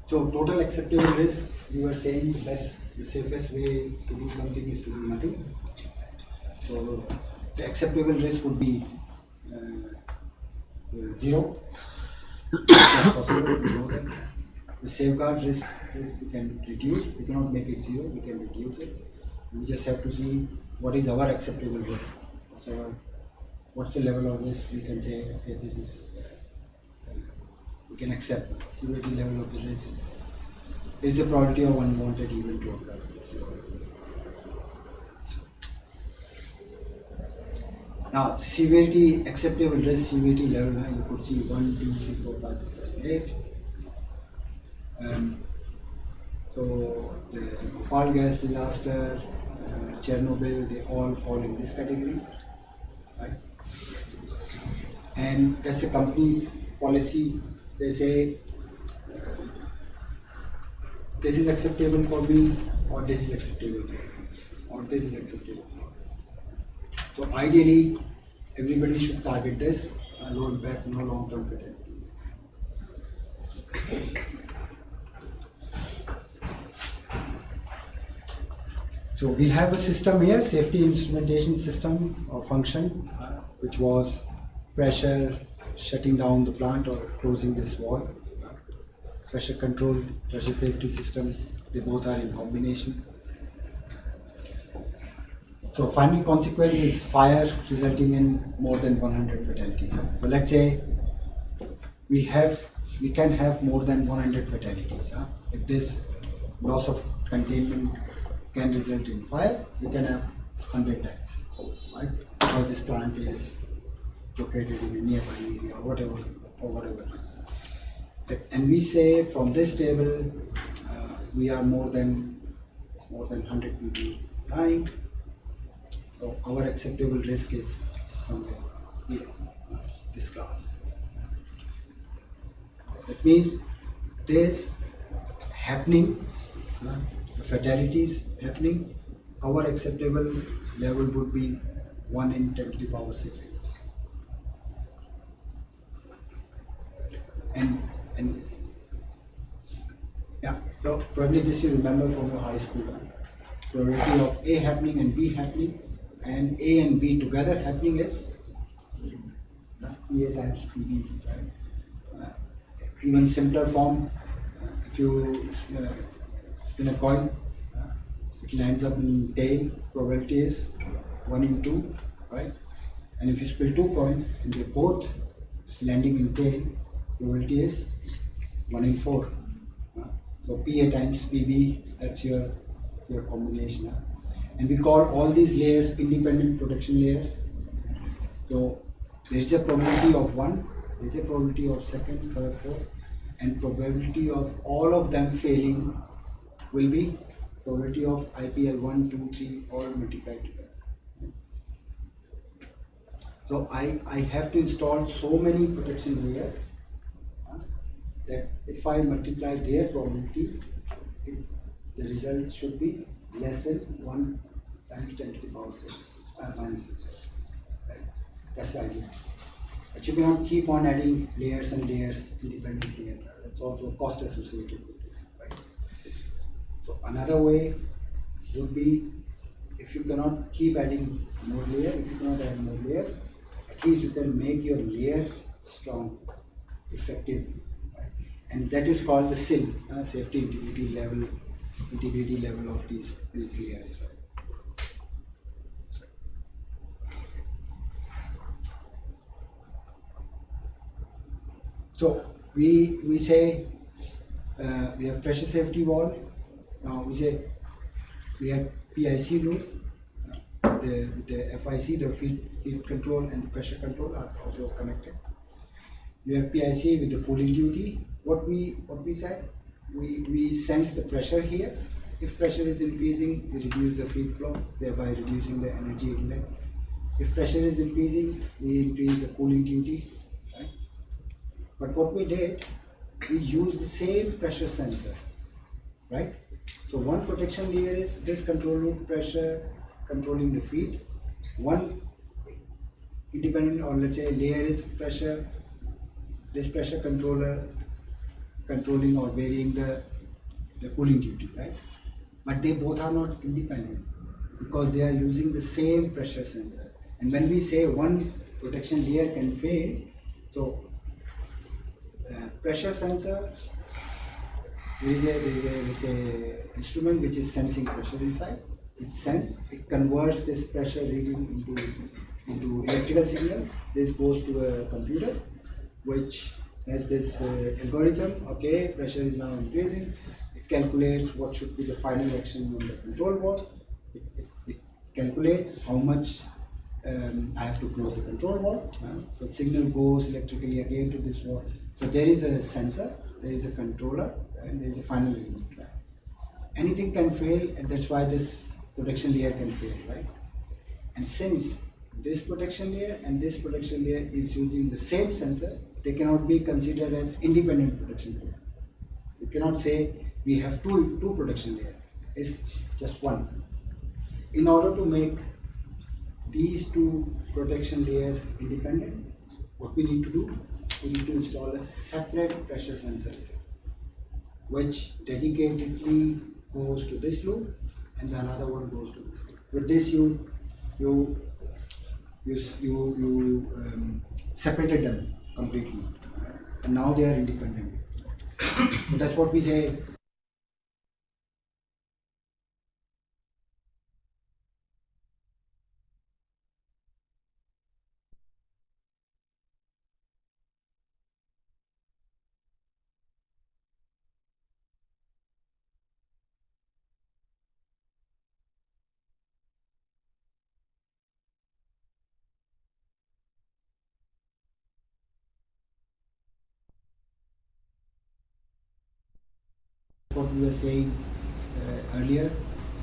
A: So, total acceptable risk, we were saying the safest way to do something is to do nothing. So, the acceptable risk would be 0. Possible to know that. The safeguard risk we can reduce. We cannot make it 0. We can reduce it. We just have to see what is our acceptable risk. What's the level of risk we can say, okay, this is we can accept. Severity level of the risk is the probability of unwanted event to occur. Now, severity, acceptable risk, severity level, you could see 1, 2, 3, 4, 5, 6, 7, 8. So, the Bhopal gas disaster, Chernobyl, they all fall in this category. Right? And that's the company's policy. They say, this is acceptable for me, or this is acceptable for me, or this is acceptable. So ideally, everybody should target this, low impact, no long-term fatalities. So we have a system here, safety instrumentation system or function, which was pressure, shutting down the plant or closing this wall, pressure control, pressure safety system, they both are in combination. So final consequence is fire resulting in more than 100 fatalities. So let's say we can have more than 100 fatalities. If this loss of containment can result in fire, we can have 100 deaths, right? Because this plant is located in a nearby area, whatever, for whatever reason. And we say from this table, we are more than 100 people dying. So our acceptable risk is somewhere here, this class. That means this happening, the fatalities happening, our acceptable level would be 1 in 10 to the power 6 years. And yeah, so probably this you remember from your high school. Probability of A happening and B happening, and A and B together happening is PA times PB, right? Even simpler form, if you spin a coin, it lands up in tail, probability is 1 in 2, right? And if you spill 2 coins and they both landing in tail, probability is 1 in 4. So PA times PB, that's your combination. And we call all these layers independent protection layers. So there is a probability of 1, there is a probability of 2nd, 3rd, 4th, and probability of all of them failing will be probability of IPL 1, 2, 3 all multiplied together. So I have to install so many protection layers that if I multiply their probability, the result should be less than 1 times 10 to the power 6, minus 6. Right? That's the idea. But you cannot keep on adding layers and layers, independent layers. That's also a cost associated with this. Right? So another way would be, if you cannot keep adding more layers, if you cannot add more layers, at least you can make your layers strong, effective. Right? And that is called the SIL, safety integrity level of these layers. Right? So we say we have pressure safety valve. Now we say we have PIC loop. With the FIC, the feed control and the pressure control are also connected. We have PIC with the cooling duty. What we said, we sense the pressure here. If pressure is increasing, we reduce the feed flow, thereby reducing the energy inlet. If pressure is increasing, we increase the cooling duty. Right? But what we did, we used the same pressure sensor, right? So one protection layer is this control loop pressure controlling the feed. One independent, or let's say layer is pressure, this pressure controller controlling or varying the cooling duty, right? But they both are not independent because they are using the same pressure sensor. And when we say one protection layer can fail, so pressure sensor, there is a let's say instrument which is sensing pressure inside. It converts this pressure reading into electrical signals. This goes to a computer which has this algorithm. Okay, pressure is now increasing. It calculates what should be the final action on the control board. It calculates how much I have to close the control valve. So the signal goes electrically again to this wall. So there is a sensor, there is a controller, and there is a final element. Right? Anything can fail, and that's why this protection layer can fail, right? And since this protection layer and this protection layer is using the same sensor, they cannot be considered as independent protection layer. You cannot say we have two protection layers. It's just one. In order to make these two protection layers independent, what we need to do, we need to install a separate pressure sensor which dedicatedly goes to this loop and the another one goes to this loop. With this you separated them completely, right? And now they are independent. So that's what we say. What we were saying earlier,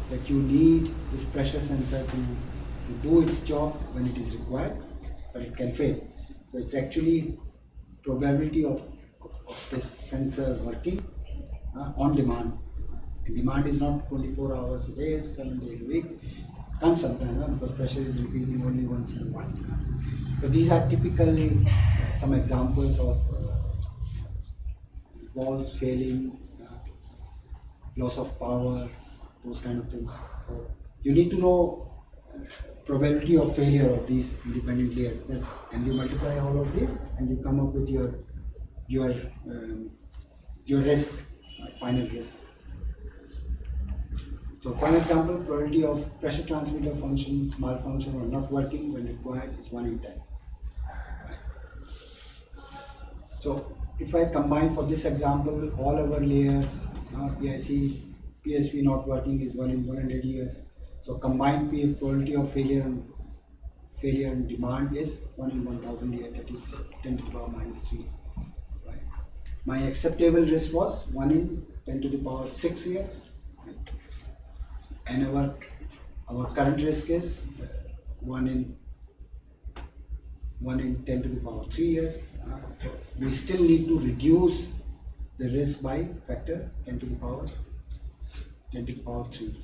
A: that you need this pressure sensor to do its job when it is required, but it can fail. So it's actually probability of this sensor working on demand. And demand is not 24 hours a day, 7 days a week. Comes sometime because pressure is increasing only once in a while. So these are typically some examples of walls failing, loss of power, those kind of things. So you need to know probability of failure of these independent layers, and you multiply all of this and you come up with your risk, final risk. So for example, probability of pressure transmitter function malfunction or not working when required is 1 in 10. Right? So if I combine for this example all our layers, PIC, PSP not working is 1 in 100 years. So combined probability of failure and demand is 1 in 1000 years, that is 10 to the power minus 3. Right? My acceptable risk was 1 in 10 to the power 6 years. Right? And our current risk is 1 in 10 to the power 3 years. So we still need to reduce the risk by factor 10 to the power 3.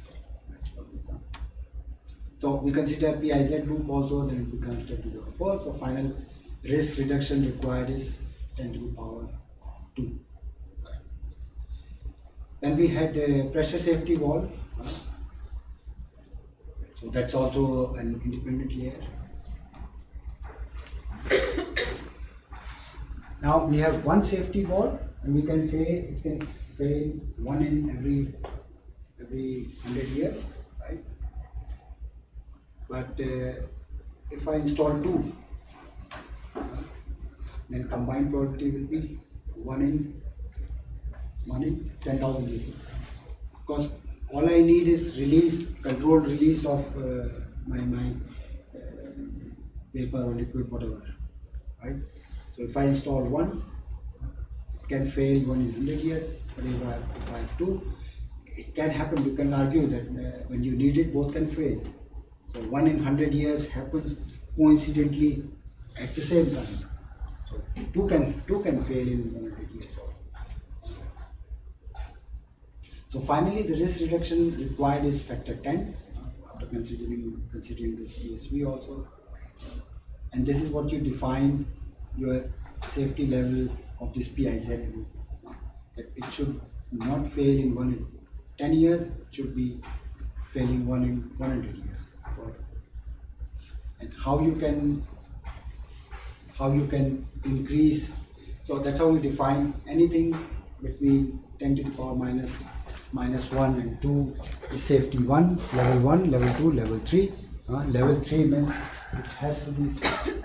A: So we consider PIZ loop also, then it becomes 10 to the power 4. So final risk reduction required is 10 to the power 2. Then we had a pressure safety valve. So that's also an independent layer. Now we have one safety valve, and we can say it can fail 1 in every 100 years, right? But if I install 2, then combined probability will be 1 in 10,000 people. Because all I need is controlled release of my vapor or liquid, whatever, right? So if I install one, it can fail 1 in 100 years, but if I have two, it can happen. You can argue that when you need it, both can fail. So 1 in 100 years happens coincidentally at the same time. So two can fail in 100 years. So finally, the risk reduction required is factor 10 after considering this PSV also. And this is what you define your safety level of this PIZ group. That it should not fail in 1 in 10 years, it should be failing 1 in 100 years. And how you can increase, so that's how we define anything between 10 to the power minus 1 and 2 is safety 1, level 2, level 3. Level 3 means it has to be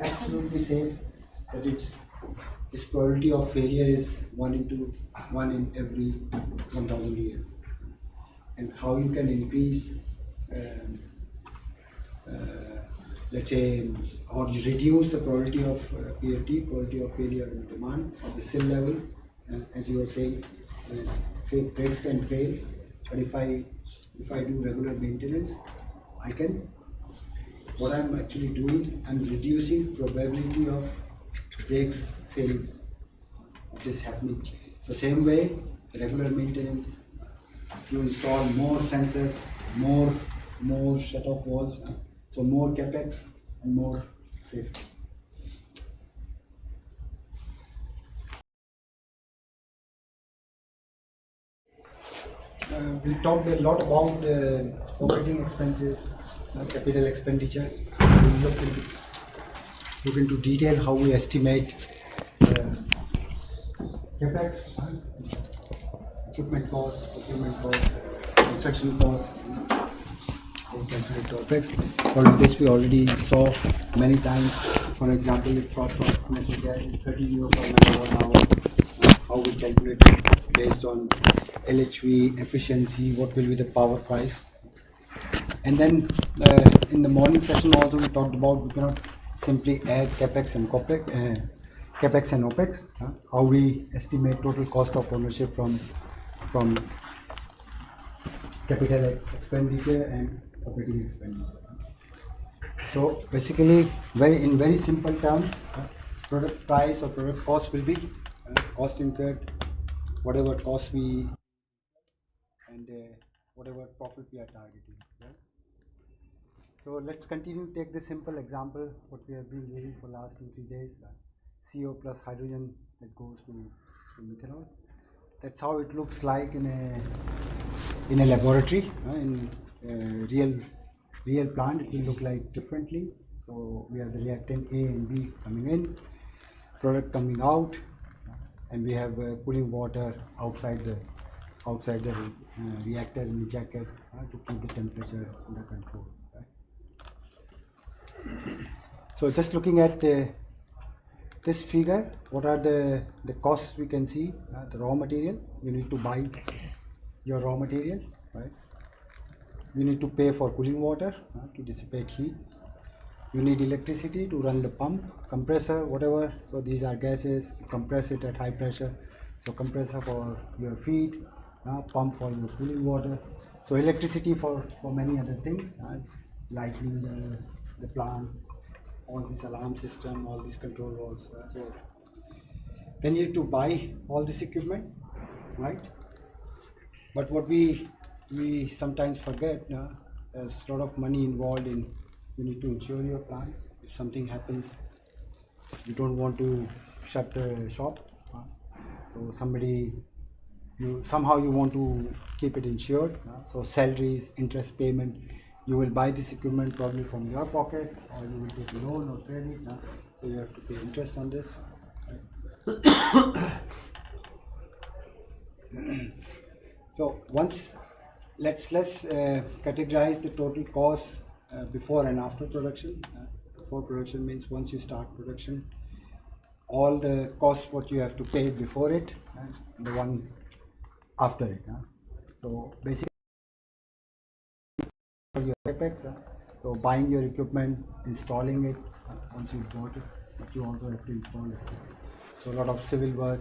A: absolutely safe, that its probability of failure is 1 in every 1,000 years. And how you can increase, let's say, or reduce the probability of PFD, probability of failure in demand, or the sill level, as you were saying, brakes can fail, but if I do regular maintenance, what I'm actually doing, I'm reducing probability of brakes failing, this happening. The same way, regular maintenance, you install more sensors, more shut-off walls, so more capex and more safety. We talked a lot about operating expenses, capital expenditure. We look into detail how we estimate capex, equipment costs, procurement costs, construction costs. We calculate OPEX. But this we already saw many times. For example, if cost of natural gas is 30 euro per megawatt hour, how we calculate it based on LHV efficiency, what will be the power price. And then in the morning session also we talked about we cannot simply add capex and OPEX, how we estimate total cost of ownership from capital expenditure and operating expenditure. So basically, in very simple terms, product price or product cost will be cost incurred, whatever cost we and whatever profit we are targeting. Right? So let's continue to take this simple example, what we have been doing for last 2-3 days. CO plus hydrogen that goes to methanol. That's how it looks like in a laboratory. In real plant, it will look like differently. So we have the reactant A and B coming in, product coming out, and we have cooling water outside the reactor in the jacket to keep the temperature under control. Right? So just looking at this figure, what are the costs we can see? The raw material, you need to buy your raw material, right? You need to pay for cooling water to dissipate heat. You need electricity to run the pump, compressor, whatever. So these are gases, you compress it at high pressure. So compressor for your feed, pump for your cooling water. So electricity for many other things, lighting the plant, all this alarm system, all these control walls. So then you need to buy all this equipment, right? But what we sometimes forget, there's a lot of money involved in, you need to insure your plant. If something happens, you don't want to shut the shop. So somehow you want to keep it insured. So salaries, interest payment, you will buy this equipment probably from your pocket, or you will take a loan or credit. So you have to pay interest on this. Right? So let's categorize the total costs before and after production. Before production means once you start production, all the costs what you have to pay before it and the one after it. So basically your capex, so buying your equipment, installing it, once you bought it, but you also have to install it. So a lot of civil work,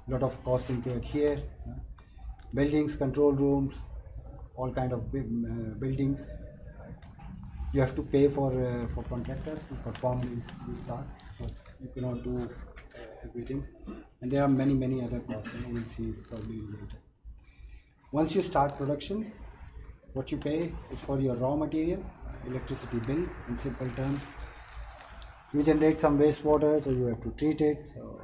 A: a lot of cost incurred here, buildings, control rooms, all kind of buildings. You have to pay for contractors to perform these tasks, because you cannot do everything, and there are many other costs, and we'll see probably later. Once you start production, what you pay is for your raw material, electricity bill in simple terms. You generate some wastewater, so you have to treat it. So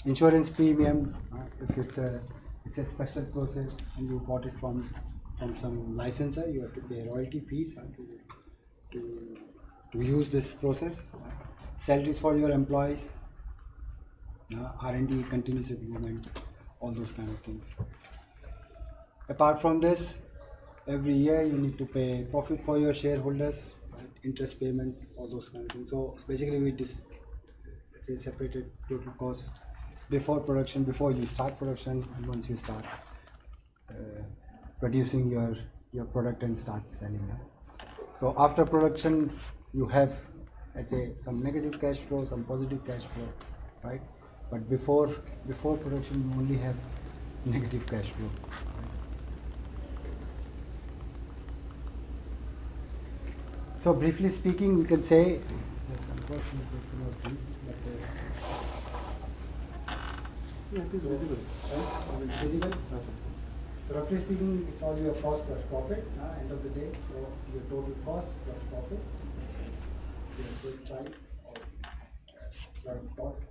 A: insurance premium, if it's a special process and you bought it from some licensor, you have to pay royalty fees to use this process. Salaries for your employees, R&D, continuous improvement, all those kind of things. Apart from this, every year you need to pay profit for your shareholders, right? Interest payment, all those kind of things. So basically we let's say separated total costs before production, before you start production, and once you start producing your product and start selling. So after production you have, let's say, some negative cash flow, some positive cash flow, right? But before production you only have negative cash flow. So briefly speaking, we can say, yes, unfortunately I cannot read, but
E: Yeah, it is visible.
A: visible. So roughly speaking, it's all your cost plus profit. End of the day, so your total cost plus profit, your sales price or product cost.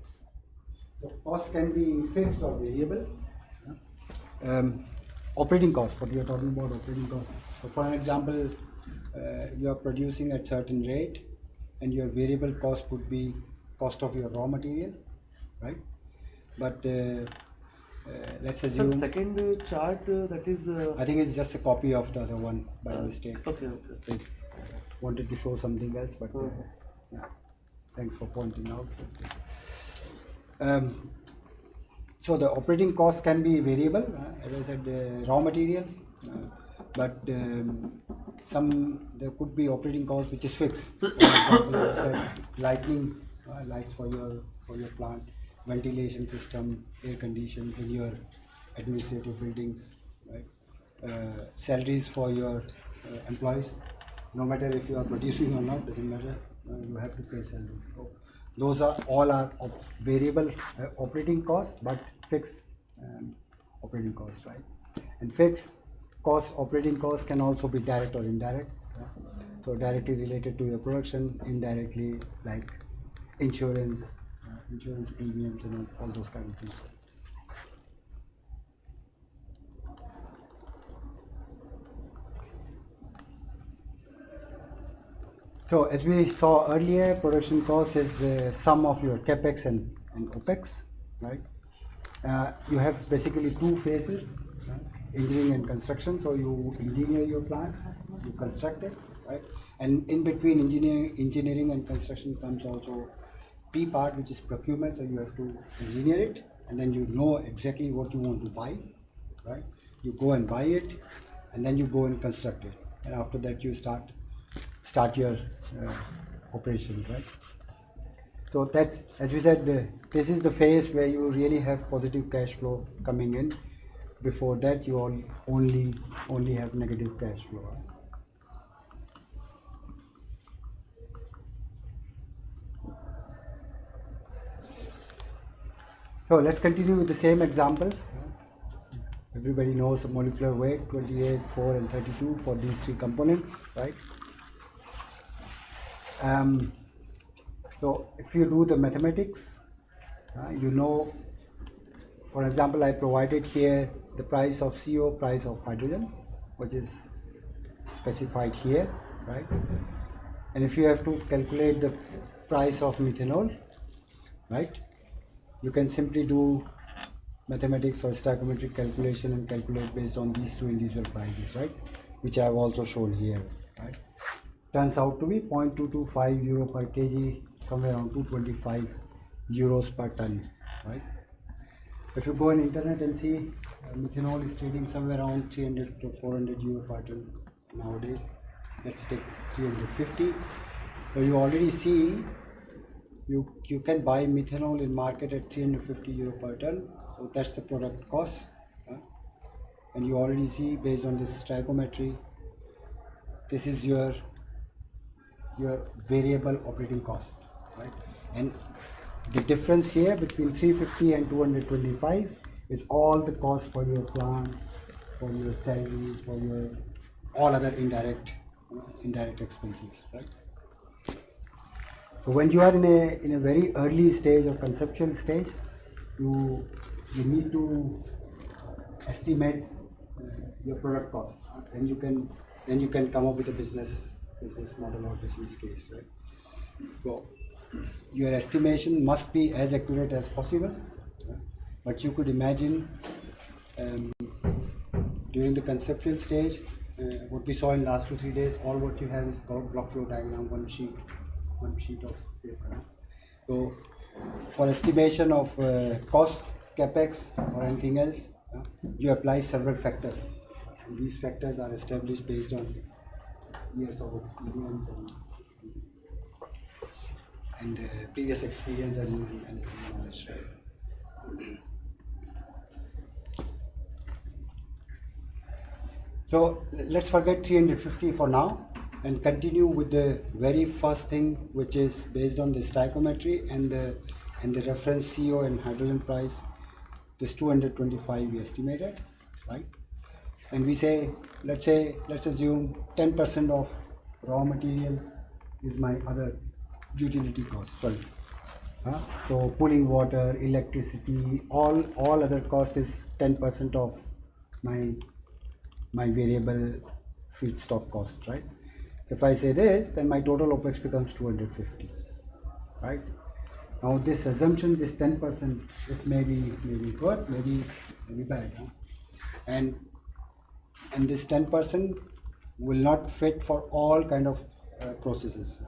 A: So cost can be fixed or variable. Operating cost, what we are talking about, operating cost. So for an example, you are producing at certain rate, and your variable cost would be cost of your raw material, right? But let's assume.
E: Sir, second chart that is.
A: I think it's just a copy of the other one by mistake.
E: Okay.
A: It's, wanted to show something else, but yeah, thanks for pointing out. So the operating cost can be variable, as I said, raw material, but there could be operating cost which is fixed. For example, you said lighting, lights for your plant, ventilation system, air conditions in your administrative buildings, right? Salaries for your employees, no matter if you are producing or not, doesn't matter. You have to pay salaries. So those are all variable operating costs, but fixed operating costs, right? And fixed cost, operating costs can also be direct or indirect. So directly related to your production, indirectly like insurance premiums and all those kind of things. So as we saw earlier, production cost is sum of your capex and opex, right? You have basically two phases, engineering and construction. So you engineer your plant, you construct it, right? And in between engineering and construction comes also P part, which is procurement. So you have to engineer it, and then you know exactly what you want to buy, right? You go and buy it, and then you go and construct it, and after that you start your operation, right? So that's, as we said, this is the phase where you really have positive cash flow coming in. Before that, you only have negative cash flow. So let's continue with the same example. Everybody knows the molecular weight 28, 4 and 32 for these three components, right? So if you do the mathematics, you know, for example, I provided here the price of CO, price of hydrogen, which is specified here, right? And if you have to calculate the price of methanol, right, you can simply do mathematics or stoichiometric calculation and calculate based on these two individual prices, right, which I have also shown here, right? Turns out to be 0.225 euro per kg, somewhere around 225 euros per ton, right? If you go on internet and see, methanol is trading somewhere around 300 to 400 euro per ton nowadays. Let's take 350. So you already see you can buy methanol in market at 350 euro per ton. So that's the product cost. And you already see based on this trigonometry, this is your variable operating cost, right? And the difference here between 350 and 225 is all the cost for your plant, for your salary, for your all other indirect expenses, right? So when you are in a very early stage or conceptual stage, you need to estimate your product cost, and you can come up with a business model or business case, right? So your estimation must be as accurate as possible, but you could imagine during the conceptual stage, what we saw in last 2-3 days, all what you have is block flow diagram, one sheet of paper. So for estimation of cost, capex or anything else, you apply several factors, and these factors are established based on years of experience and previous experience and knowledge, right? So let's forget 350 for now and continue with the very first thing, which is based on the stoichiometry and the reference CO and hydrogen price. This 225 we estimated, right? And we say, let's assume 10% of raw material is my other utility cost. So cooling water, electricity, all other cost is 10% of my variable feedstock cost, right? So if I say this, then my total OPEX becomes 250, right? Now this assumption, this 10%, this may be good, maybe bad, huh? And this 10% will not fit for all kind of processes.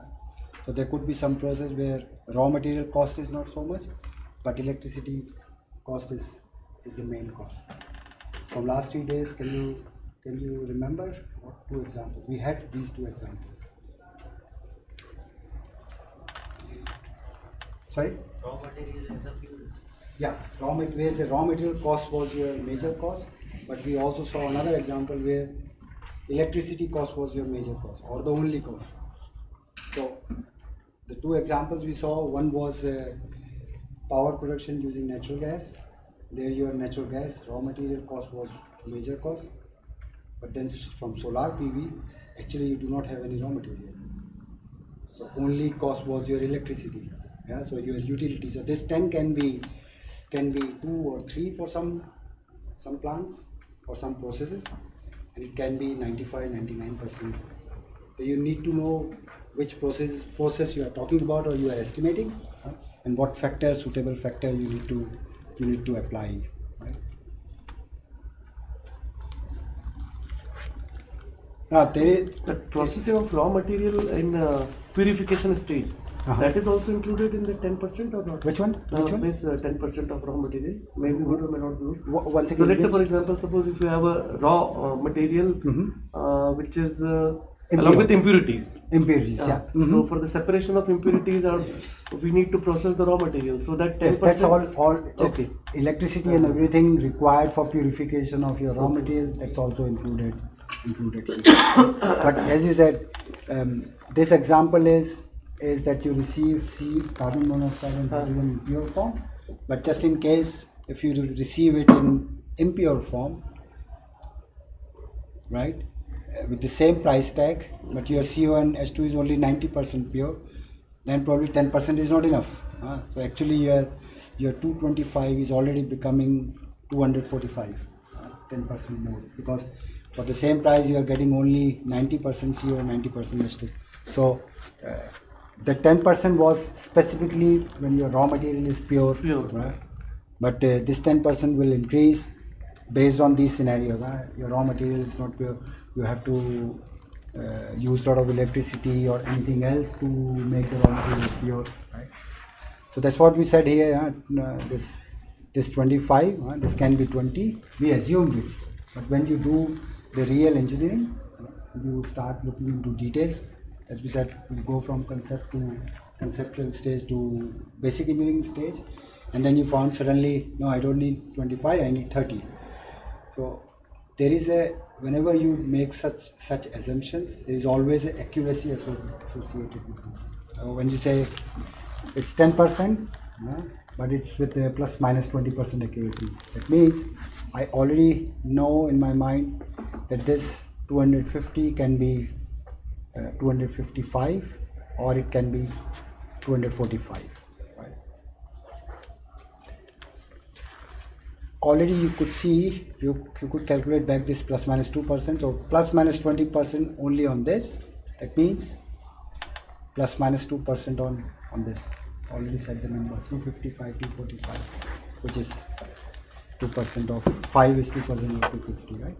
A: So there could be some process where raw material cost is not so much, but electricity cost is the main cost. From last 3 days, can you remember what 2 examples? We had these 2 examples. Sorry?
G: Raw material as a fuel.
A: Yeah, where the raw material cost was your major cost, but we also saw another example where electricity cost was your major cost or the only cost. So the 2 examples we saw, one was power production using natural gas. There your natural gas raw material cost was major cost, but then from solar PV, actually you do not have any raw material. So only cost was your electricity. Yeah, so your utility. So this 10 can be 2 or 3 for some plants or some processes, and it can be 95-99%. So you need to know which process you are talking about or you are estimating, and what suitable factor you need to apply, right? Now there is
E: The processing of raw material in purification stage. That is also included in the 10% or not?
A: Which one?
E: Means 10% of raw material. Maybe good or may not be good.
A: Once
E: So
A: again,
E: let's say, for example, suppose if you have a raw material which is along with impurities.
A: Impurities, yeah.
E: So for the separation of impurities, we need to process the raw material. So that 10%.
A: Yes, that's all. That's
E: Okay.
A: Electricity and everything required for purification of your raw material. That's also included. But as you said, this example is that you receive carbon monoxide and hydrogen in pure form. But just in case, if you receive it in impure form, right, with the same price tag, but your CO and H2 is only 90% pure, then probably 10% is not enough. So actually your 225 is already becoming 245, 10% more, because for the same price you are getting only 90% CO and 90% H2. So the 10% was specifically when your raw material is pure. Right? But this 10% will increase based on these scenarios. Your raw material is not pure, you have to use a lot of electricity or anything else to make the raw material pure, right? So that's what we said here. This 25, this can be 20. We assumed it, but when you do the real engineering, you start looking into details. As we said, we go from conceptual stage to basic engineering stage, and then you found suddenly, no, I don't need 25, I need 30. So there is whenever you make such assumptions, there is always an accuracy associated with this. When you say it's 10%, but it's with a plus minus 20% accuracy, that means I already know in my mind that this 250 can be 255, or it can be 245, right? Already you could see, you could calculate back this plus minus 2%, so plus minus 20% only on this, that means plus minus 2% on this. Already said the number, 255, 245, which is 2% of 5 is 2% of 250, right?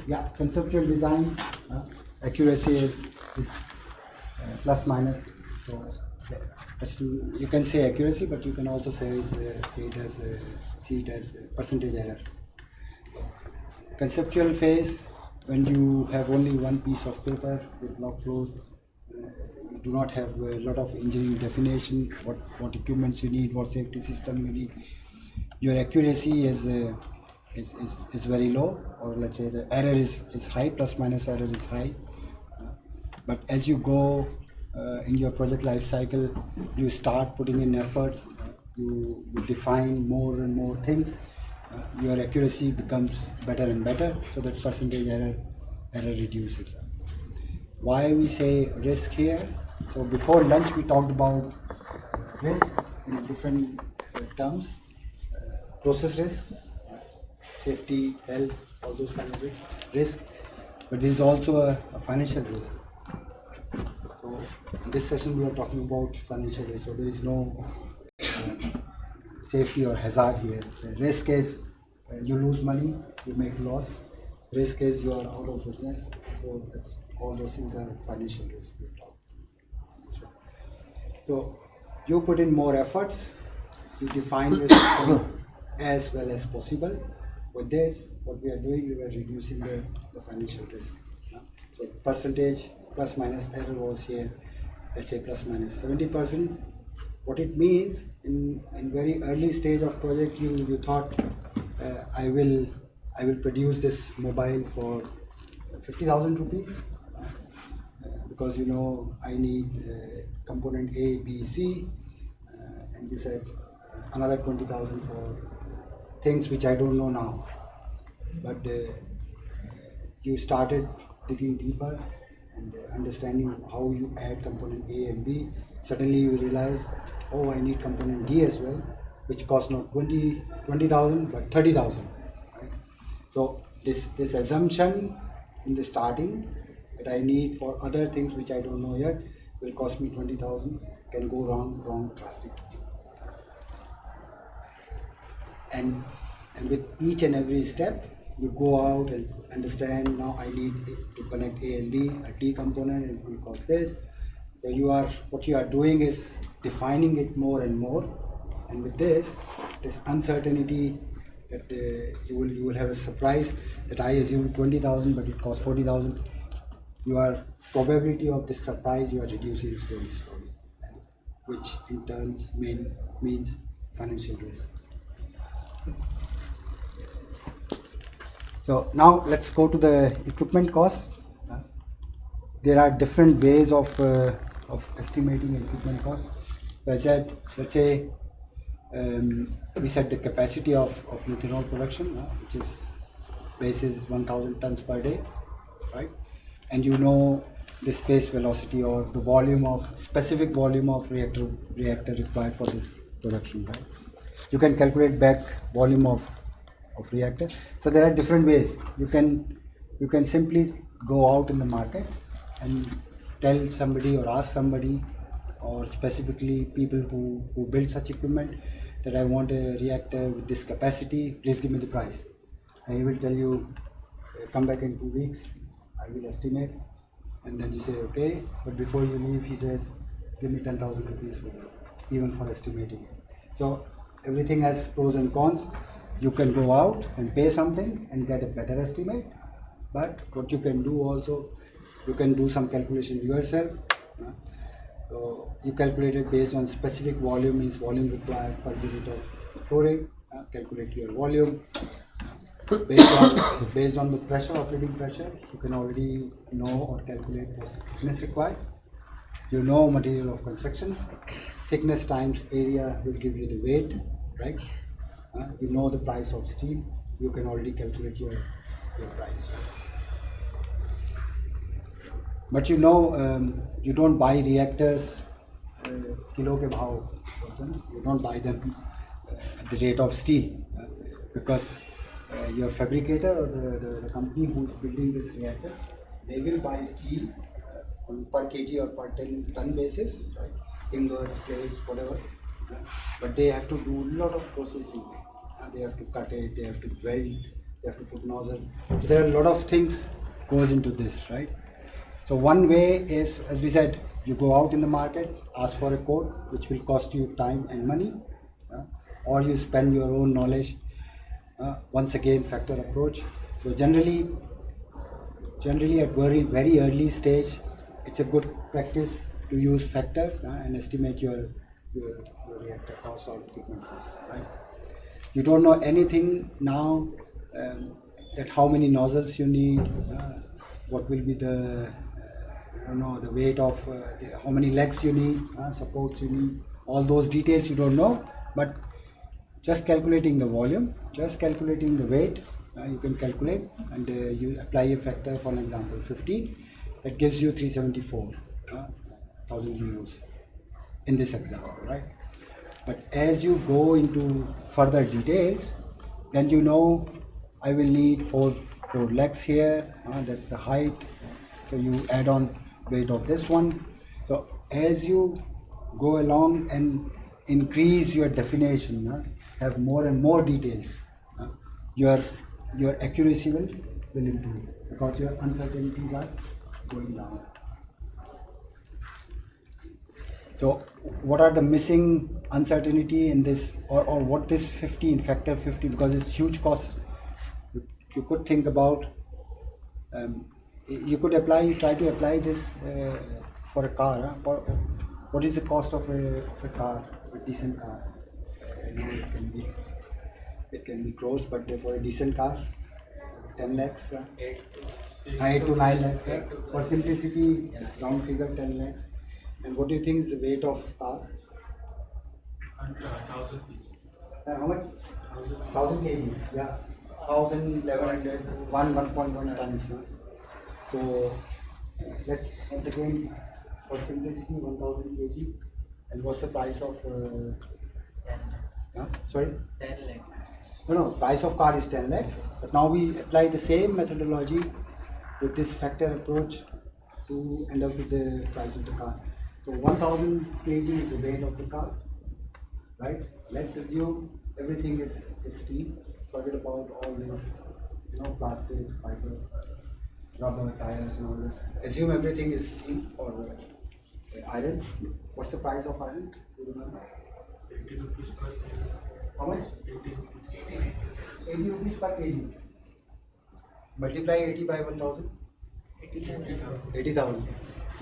A: Yeah, conceptual design accuracy is plus minus. So you can say accuracy, but you can also say see it as percentage error. Conceptual phase, when you have only one piece of paper with log flows, you do not have a lot of engineering definition, what equipments you need, what safety system you need. Your accuracy is very low, or let's say the error is high, plus minus error is high. But as you go in your project life cycle, you start putting in efforts, you define more and more things, your accuracy becomes better and better, so that percentage error reduces. Why we say risk here? So before lunch we talked about risk in different terms, process risk, safety, health, all those kind of risk, but there is also a financial risk. So in this session we are talking about financial risk. So there is no safety or hazard here. The risk is you lose money, you make loss. Risk is you are out of business. So all those things are financial risk. So you put in more efforts, you define your system as well as possible. With this, what we are doing, we are reducing the financial risk. So percentage plus minus error was here, let's say plus minus 70%. What it means, in very early stage of project, you thought I will produce this mobile for 50,000 rupees because I need component A, B, C, and you said another 20,000 for things which I don't know now. But you started digging deeper and understanding how you add component A and B. Suddenly you realize, oh, I need component D as well, which costs not 20,000 but 30,000. Right? So this assumption in the starting that I need for other things which I don't know yet will cost me 20,000 can go wrong drastically. And with each and every step, you go out and understand, now I need to connect A and B, a D component, it will cost this. So what you are doing is defining it more and more, and with this uncertainty that you will have a surprise that I assume 20,000 but it costs 40,000. Your probability of this surprise you are reducing slowly, and which in turn means financial risk. So now let's go to the equipment cost. There are different ways of estimating equipment cost. Let's say we set the capacity of methanol production, which is basis 1,000 tons per day, right? And the space velocity or the specific volume of reactor required for this production, right? You can calculate back volume of reactor. So there are different ways. You can simply go out in the market and tell somebody or ask somebody, or specifically people who build such equipment, that I want a reactor with this capacity, please give me the price. And he will tell you, come back in 2 weeks, I will estimate, and then you say okay, but before you leave he says give me 10,000 rupees for that, even for estimating it. So everything has pros and cons. You can go out and pay something and get a better estimate, but what you can do also, you can do some calculation yourself. So you calculate it based on specific volume, means volume required per unit of flooring. Calculate your volume based on the pressure, operating pressure. You can already know or calculate what's the thickness required. You know material of construction, thickness times area will give you the weight, right? You know the price of steel. You can already calculate your price. But you know, you don't buy reactors kilo ke bhav. You don't buy them at the rate of steel, because your fabricator or the company who is building this reactor, they will buy steel on per kg or per ton basis, right? Ingots, plates, whatever. But they have to do a lot of processing. They have to cut it, they have to weld, they have to put nozzles. So there are a lot of things goes into this, right? So one way is, as we said, you go out in the market, ask for a quote, which will cost you time and money, or you spend your own knowledge. Once again, factor approach. So generally at very early stage, it's a good practice to use factors and estimate your reactor cost or equipment cost, right? You don't know anything now, that how many nozzles you need, what will be the the weight of how many legs you need, supports you need, all those details you don't know, but just calculating the volume, just calculating the weight, you can calculate, and you apply a factor, for an example 15, that gives you 374,000 euros in this example, right? But as you go into further details, then you know I will need four legs here, that's the height, so you add on weight of this one. So as you go along and increase your definition, have more and more details, your accuracy will improve, because your uncertainties are going down. So what are the missing uncertainty in this, or what is 15, factor 15, because it's huge cost. You could think about, you could try to apply this for a car. What is the cost of a car, a decent car? It can be gross, but for a decent car, 10 lakhs, 8 to 9 lakhs. For simplicity, round figure 10 lakhs. And what do you think is the weight of car?
B: 1,000 kg.
A: How much? 1,000 kg. Yeah, 1,000, 1,100, 1.1 tons. So let's once again, for simplicity, 1,000 kg. And what's the price of? Sorry.
G: 10 lakh.
A: No, price of car is 10 lakh. But now we apply the same methodology with this factor approach to end up with the price of the car. So 1,000 kg is the weight of the car, right? Let's assume everything is steel. Forget about all this, plastics, fiber, rubber, tires, and all this. Assume everything is steel or iron. What's the price of iron? Do you remember?
B: 80 rupees per kg.
A: How much?
B: 80 rupees.
A: 80 rupees per kg. Multiply 80 by 1,000. 80,000.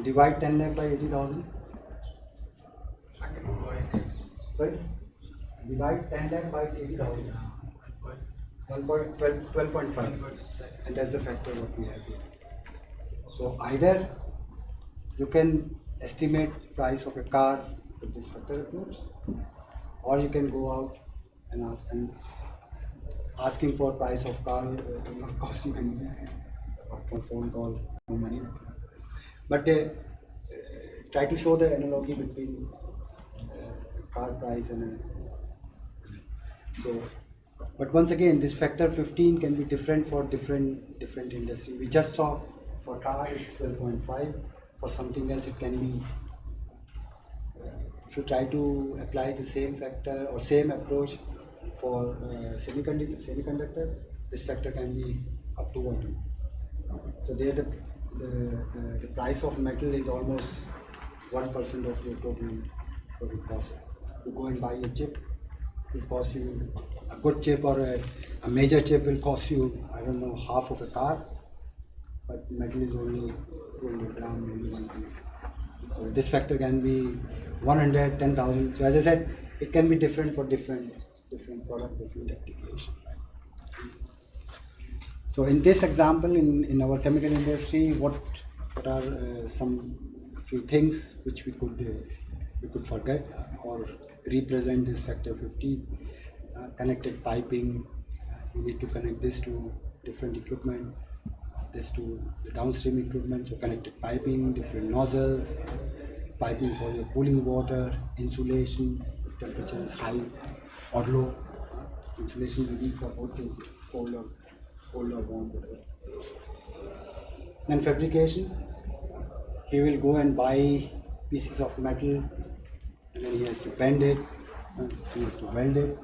A: Divide 10 lakh by 80,000. Sorry? Divide 10 lakh by 80,000. 12.5. And that's the factor what we have here. So either you can estimate price of a car with this factor approach, or you can go out and ask, and asking for price of car will not cost you anything apart from phone call, no money. But try to show the analogy between car price and so. But once again, this factor 15 can be different for different industry. We just saw for car it's 12.5. For something else it can be. If you try to apply the same factor or same approach for semiconductors, this factor can be up to 1. So there the the price of metal is almost 1% of your total cost. You go and buy a chip, it will cost you, a good chip or a major chip will cost you, I don't know, half of a car, but metal is only 200 gram, maybe 100. So this factor can be 100, 10,000. So as I said, it can be different for different product, different application. Right? So in this example, in our chemical industry, what are some few things which we could forget or represent this factor 50? Connected piping. You need to connect this to different equipment. This to the downstream equipment, so connected piping, different nozzles, piping for your cooling water, insulation, if temperature is high or low. Insulation will be for both things, cold or warm, whatever. Then fabrication, he will go and buy pieces of metal and then he has to bend it, he has to weld it,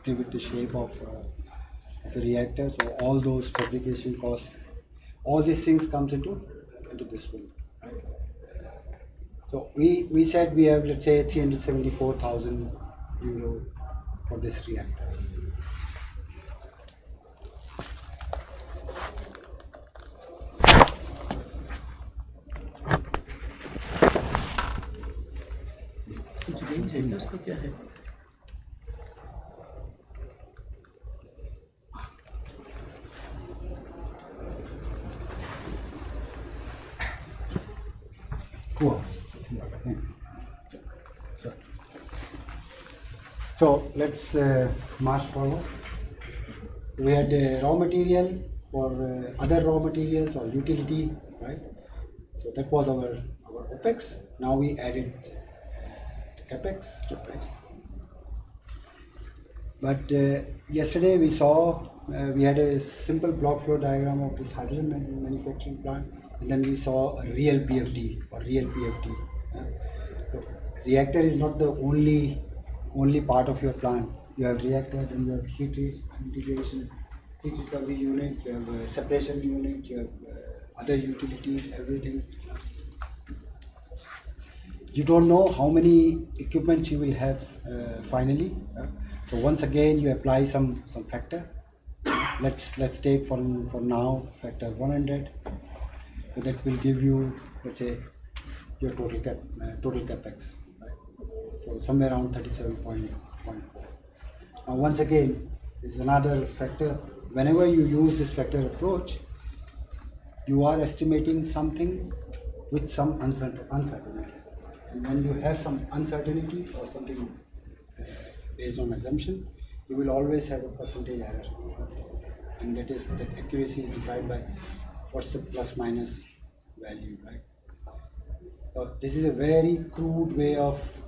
A: give it the shape of a reactor. So all those fabrication costs, all these things comes into this one, right? So we said we have, let's say, 374,000 euro for this reactor.
E: कुछ range है क्या, उसका क्या है?
A: Cool. Thanks. So let's march forward. We had raw material for other raw materials or utility, right? So that was our OPEX. Now we added the CAPEX, right? But yesterday we saw we had a simple block flow diagram of this hydrogen manufacturing plant, and then we saw a real PFD or real PFD. So reactor is not the only part of your plant. You have reactor, then you have heat integration, heat recovery unit, you have a separation unit, you have other utilities, everything. You don't know how many equipments you will have finally. So once again you apply some factor. Let's take for now factor 100. So that will give you, let's say, your total capex. Right? So somewhere around 37.4. Now once again, this is another factor. Whenever you use this factor approach, you are estimating something with some uncertainty. And when you have some uncertainties or something based on assumption, you will always have a percentage error. And that accuracy is defined by what's the plus minus value, right? So this is a very crude way of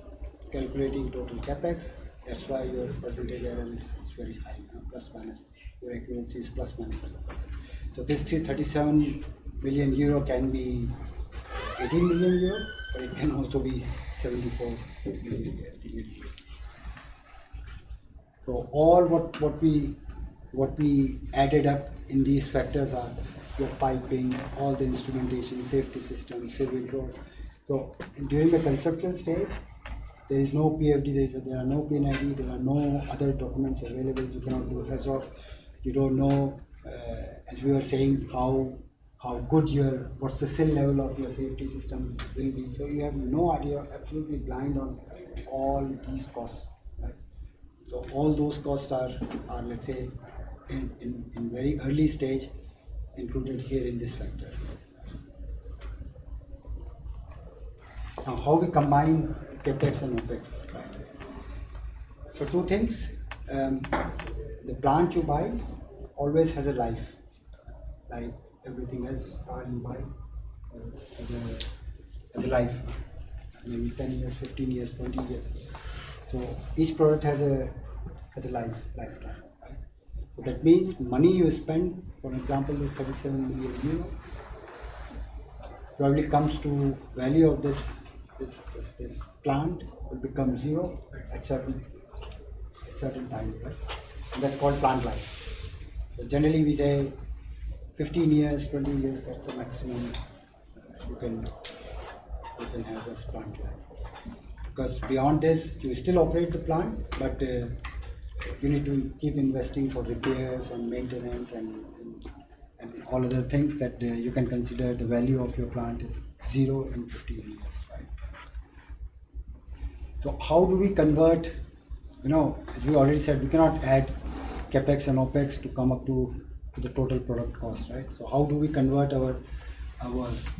A: calculating total capex. That's why your percentage error is very high, plus minus. Your accuracy is plus minus 100%. So this 337 million euro can be 18 million euro, or it can also be 74 million euro. So all what we added up in these factors are your piping, all the instrumentation, safety system, civil road. So during the conceptual stage, there is no PFD, there are no PNID, there are no other documents available. You cannot do HAZOP. You don't know, as we were saying, how good what's the cell level of your safety system will be. So you have no idea, absolutely blind on all these costs. Right? So all those costs are let's say, in very early stage, included here in this factor. Now, how we combine CAPEX and OPEX, right? So two things. The plant you buy always has a life, like everything else. Car you buy has a life, maybe 10 years, 15 years, 20 years. So each product has a lifetime. Right? So that means money you spend, for example, is 37 million euro, probably comes to value of this plant will become zero at certain time, right? And that's called plant life. So generally we say 15 years, 20 years, that's the maximum you can have this plant there. Because beyond this, you still operate the plant, but you need to keep investing for repairs and maintenance and all other things that you can consider the value of your plant is 0 in 15 years, right? So how do we convert, as we already said, we cannot add capex and opex to come up to the total product cost, right? So how do we convert our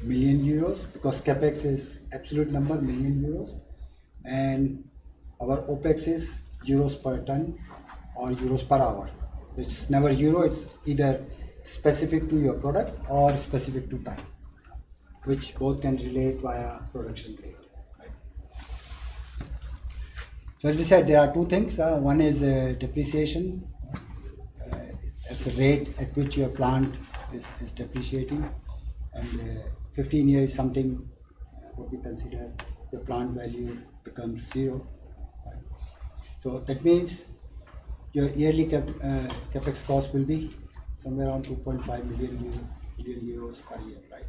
A: million euros? Because capex is absolute number, million euros, and our opex is euros per ton or euros per hour. It's never euro, it's either specific to your product or specific to time, which both can relate via production rate. Right? So as we said, there are two things. One is depreciation. That's the rate at which your plant is depreciating, and 15 years is something what we consider your plant value becomes 0. Right? So that means your yearly capex cost will be somewhere around 2.5 million euros per year, right?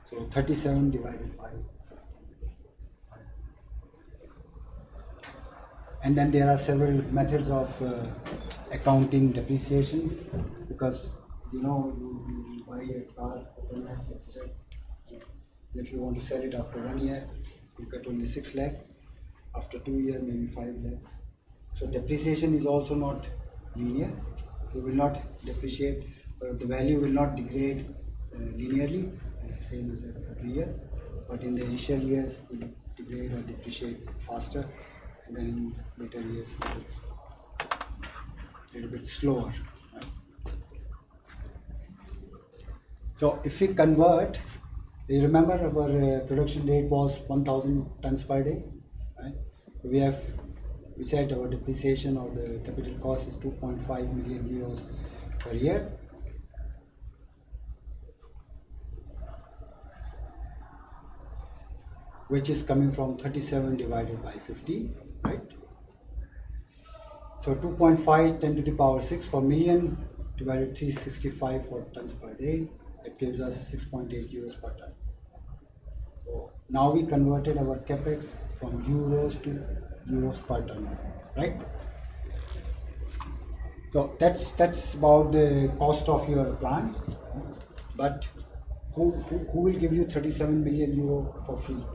A: So 37 divided by 5. And then there are several methods of accounting depreciation, because you buy a car, if you want to sell it after 1 year, you get only 6 lakh. After 2 years, maybe 5 lakhs. So depreciation is also not linear. You will not depreciate, the value will not degrade linearly, same as every year, but in the initial years it will degrade or depreciate faster, and then in later years it's a little bit slower. Right? So if we convert, you remember our production rate was 1000 tons per day, right? We said our depreciation or the capital cost is 2.5 million euros per year. Which is coming from 37 divided by 15, right? So 2.5 10 to the power 6 per million divided 365 for tons per day. That gives us 6.8 euros per ton. So now we converted our capex from euros to euros per ton, right? So that's about the cost of your plant. But who will give you 37 million euro for free?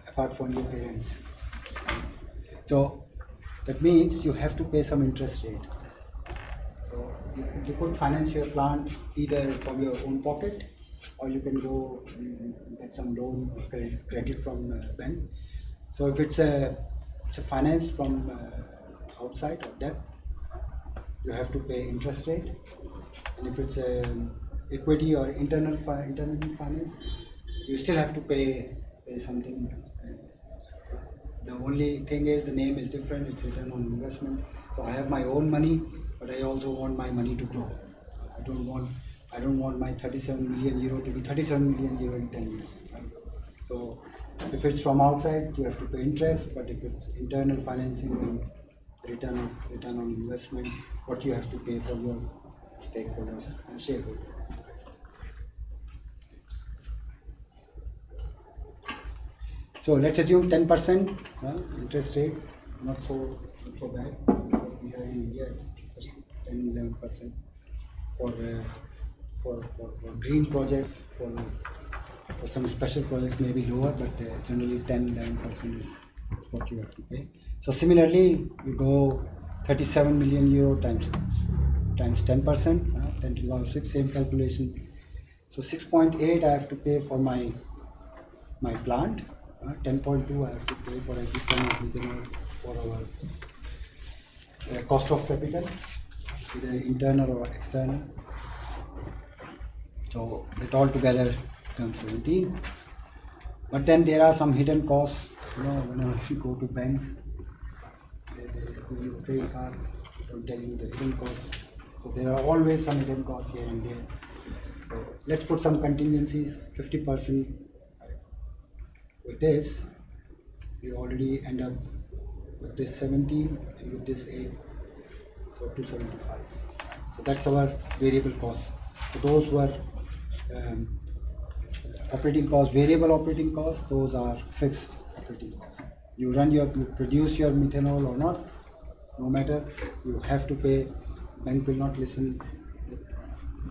A: Apart from your parents. So that means you have to pay some interest rate. So you could finance your plant either from your own pocket, or you can go and get some loan credit from bank. So if it's a finance from outside or debt, you have to pay interest rate. And if it's equity or internal finance, you still have to pay something. The only thing is the name is different, it's return on investment. So I have my own money, but I also want my money to grow. I don't want my 37 million euro to be 37 million euro in 10 years. Right? So if it's from outside, you have to pay interest, but if it's internal financing, then return on investment, what you have to pay for your stakeholders and shareholders. So let's assume 10% interest rate, not so bad. What we have in India is especially 10-11% for green projects. For some special projects may be lower, but generally 10-11% is what you have to pay. So similarly, we go 37 million euro times 10%, 10 to the power 6, same calculation. So 6.8 I have to pay for my plant. 10.2 I have to pay for every ton of methanol for our cost of capital, either internal or external. So that all together becomes 17. But then there are some hidden costs. Whenever you go to bank, they give you a credit card, don't tell you the hidden costs. So there are always some hidden costs here and there. So let's put some contingencies, 50%. With this, we already end up with this 17 and with this 8, so 275. So that's our variable costs. So those were operating costs, variable operating costs, those are fixed operating costs. You produce your methanol or not, no matter, you have to pay. Bank will not listen.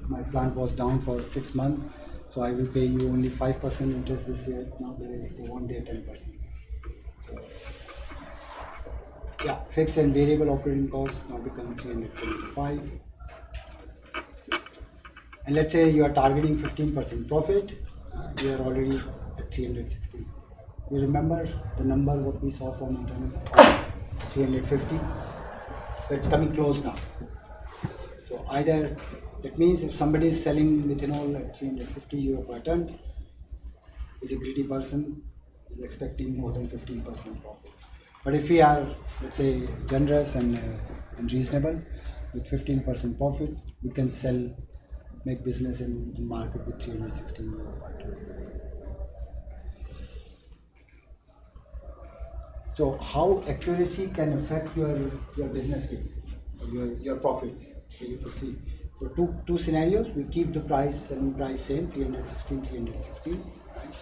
A: My plant was down for 6 months, so I will pay you only 5% interest this year. Now they want their 10%. So, yeah, fixed and variable operating costs now become 375. And let's say you are targeting 15% profit, we are already at 360. You remember the number what we saw from internet, 350? But it's coming close now. So either, that means if somebody is selling methanol at 350 euro per ton, is a greedy person, is expecting more than 15% profit. But if we are, let's say, generous and reasonable, with 15% profit, we can make business in market with 316 euro per ton. So how accuracy can affect your business case, or your profits? So you could see. So two scenarios. We keep the selling price same, 316. Right?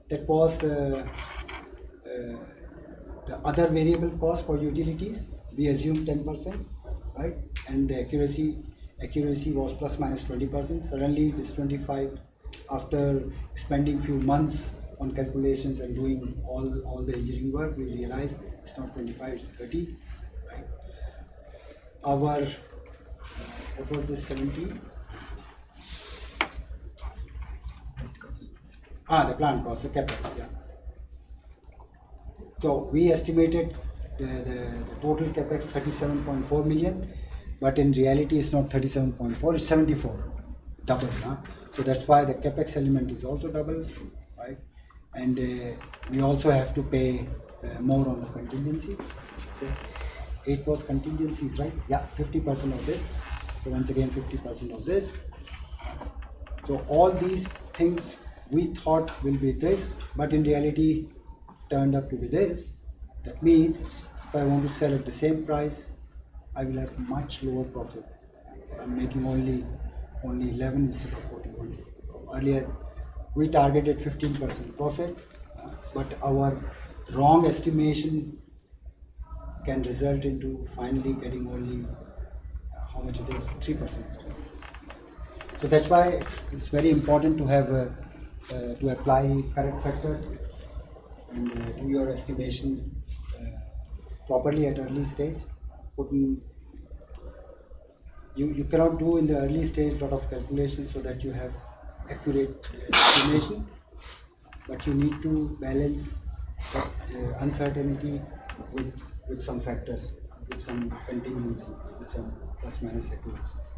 A: That was the other variable cost for utilities. We assume 10%, right? And the accuracy was plus minus 20%. Suddenly this 25, after spending few months on calculations and doing all the engineering work, we realized it's not 25, it's 30, right? Our what was this 17? The plant cost, the capex, yeah. So we estimated the total capex 37.4 million, but in reality it's not 37.4, it's 74, double. So that's why the capex element is also double, right? And we also have to pay more on the contingency. So 8 was contingencies, right? Yeah, 50% of this. So once again 50% of this. So all these things we thought will be this, but in reality turned up to be this. That means if I want to sell at the same price, I will have much lower profit. So I'm making only 11 instead of 41. Earlier we targeted 15% profit, but our wrong estimation can result into finally getting only how much it is, 3%. So that's why it's very important to have to apply correct factors and do your estimation properly at early stage. You cannot do in the early stage a lot of calculations so that you have accurate estimation, but you need to balance uncertainty with some factors, with some contingency, with some plus minus accuracies.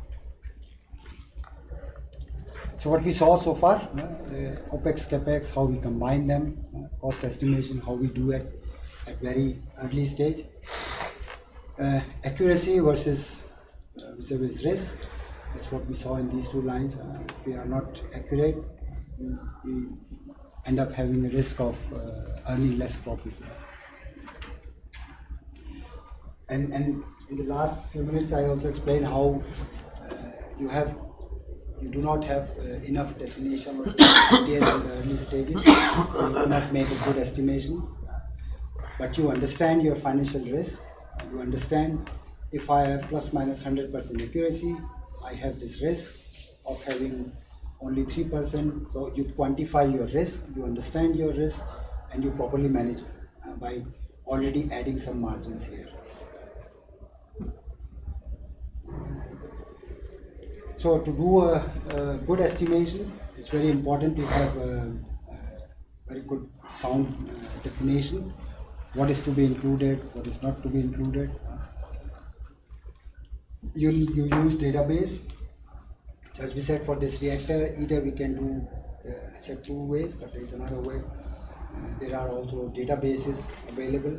A: So what we saw so far, OPEX, CAPEX, how we combine them, cost estimation, how we do it at very early stage, accuracy versus risk. That's what we saw in these two lines. If we are not accurate, we end up having a risk of earning less profit. And in the last few minutes, I also explained how you do not have enough definition or detail in the early stages, so you cannot make a good estimation. But you understand your financial risk. You understand if I have plus minus 100% accuracy, I have this risk of having only 3%. So you quantify your risk, you understand your risk, and you properly manage by already adding some margins here. So to do a good estimation, it's very important to have a very good sound definition. What is to be included, what is not to be included. You use database. So as we said, for this reactor, either we can do, I said 2 ways, but there is another way. There are also databases available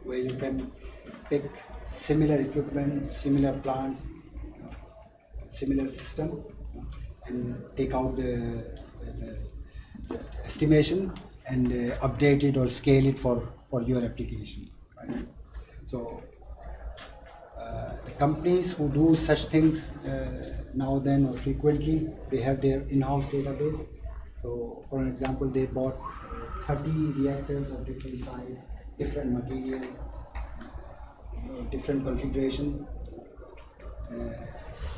A: where you can pick similar equipment, similar plant, similar system, and take out the estimation and update it or scale it for your application. Right? So the companies who do such things now then or frequently, they have their in-house database. So for example, they bought 30 reactors of different size, different material, different configuration.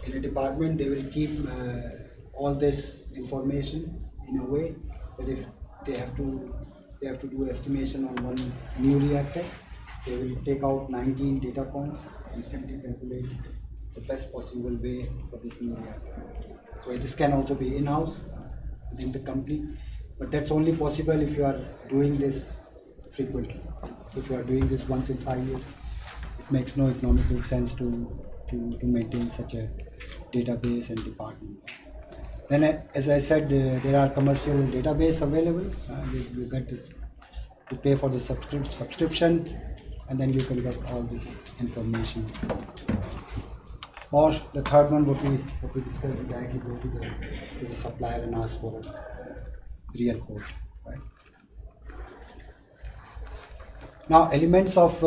A: In a department, they will keep all this information in a way that if they have to do estimation on one new reactor, they will take out 19 data points and simply calculate the best possible way for this new reactor. So this can also be in-house within the company, but that's only possible if you are doing this frequently. If you are doing this once in 5 years, it makes no economical sense to maintain such a database and department. Then, as I said, there are commercial database available. You get this, you pay for the subscription, and then you can get all this information. Or the third one, what we discussed, we directly go to the supplier and ask for a real quote. Right? Now, elements of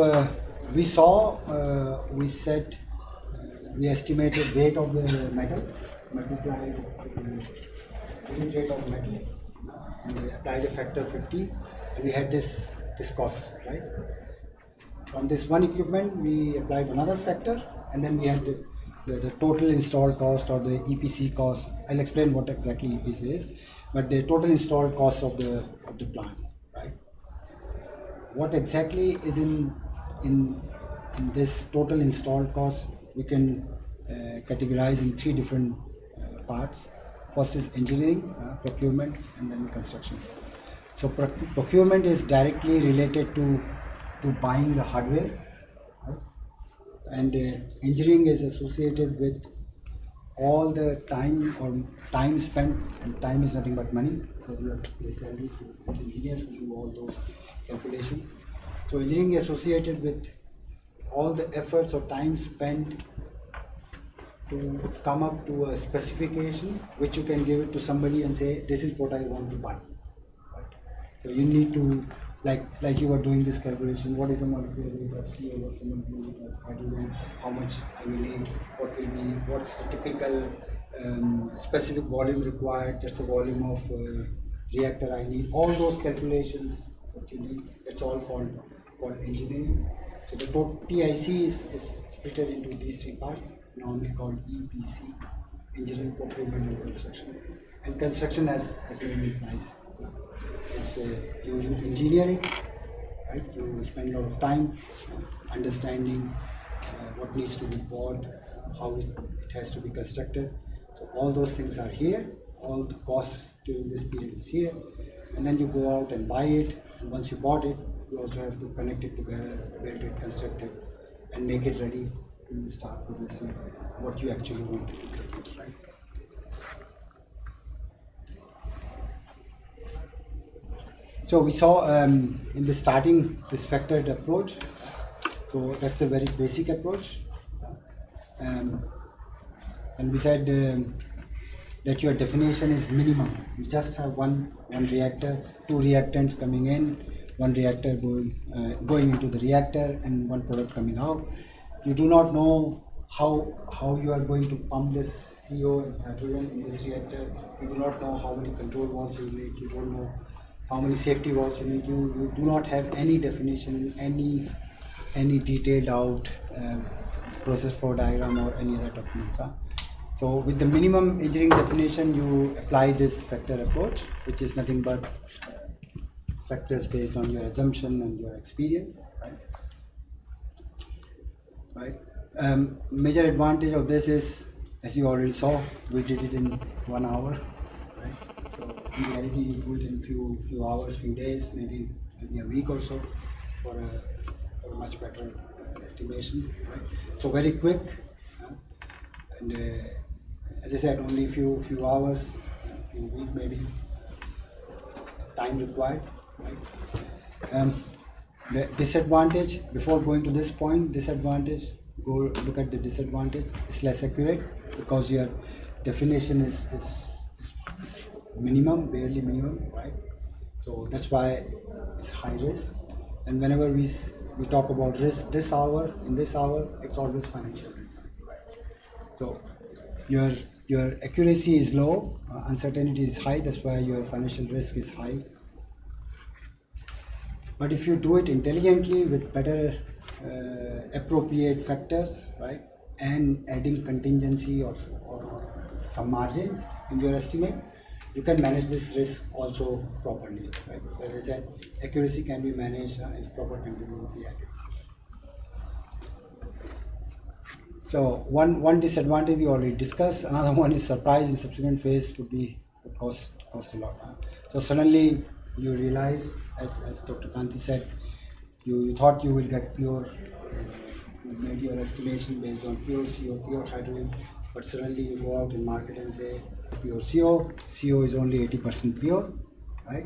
A: we said we estimated weight of the metal, multiplied the unit rate of metal, and we applied a factor 50, and we had this cost, right? From this one equipment, we applied another factor, and then we had the total installed cost or the EPC cost. I'll explain what exactly EPC is, but the total installed cost of the plant, right? What exactly is in this total installed cost, we can categorize in three different parts. First is engineering, procurement, and then construction. So procurement is directly related to buying the hardware, right? And engineering is associated with all the time spent, and time is nothing but money. So you have to pay salaries to engineers who do all those calculations. So engineering is associated with all the efforts or time spent to come up to a specification which you can give it to somebody and say, this is what I want to buy. Right? So you need to, like you were doing this calculation, what is the molecular weight of CO, what's the molecular weight of hydrogen, how much I will need, what's the typical specific volume required, just the volume of reactor I need, all those calculations what you need, that's all called engineering. So the total TIC is split into these three parts, normally called EPC, engineering, procurement, and construction. And construction, as name implies, is you engineer it, right? You spend a lot of time understanding what needs to be bought, how it has to be constructed. So all those things are here. All the costs during this period is here, and then you go out and buy it. And once you bought it, you also have to connect it together, build it, construct it, and make it ready to start producing what you actually want to produce, right? So we saw in the starting this factored approach. So that's the very basic approach, and we said that your definition is minimum. You just have one reactor, two reactants coming in, one reactor going into the reactor, and one product coming out. You do not know how you are going to pump this CO and hydrogen in this reactor. You do not know how many control valves you need. You don't know how many safety valves you need. You do not have any definition, any detailed out process flow diagram or any other documents. So with the minimum engineering definition, you apply this factor approach, which is nothing but factors based on your assumption and your experience, right? Major advantage of this is, as you already saw, we did it in 1 hour, right? So in reality, you do it in few hours, few days, maybe a week or so for a much better estimation, right? So very quick, and as I said, only few hours, few week maybe, time required, right? The disadvantage, before going to this point, go look at the disadvantage. It's less accurate because your definition is minimum, barely minimum, right? So that's why it's high risk. And whenever we talk about risk, in this hour, it's always financial risk, right? So your your accuracy is low, uncertainty is high, that's why your financial risk is high. But if you do it intelligently with better appropriate factors, right, and adding contingency or some margins in your estimate, you can manage this risk also properly, right? So as I said, accuracy can be managed if proper contingency added. So one disadvantage we already discussed. Another one is surprise in subsequent phase would cost a lot. So suddenly you realize, as Dr. Kanti said, you thought you will get pure, you made your estimation based on pure CO, pure hydrogen, but suddenly you go out in market and say pure CO is only 80% pure, right?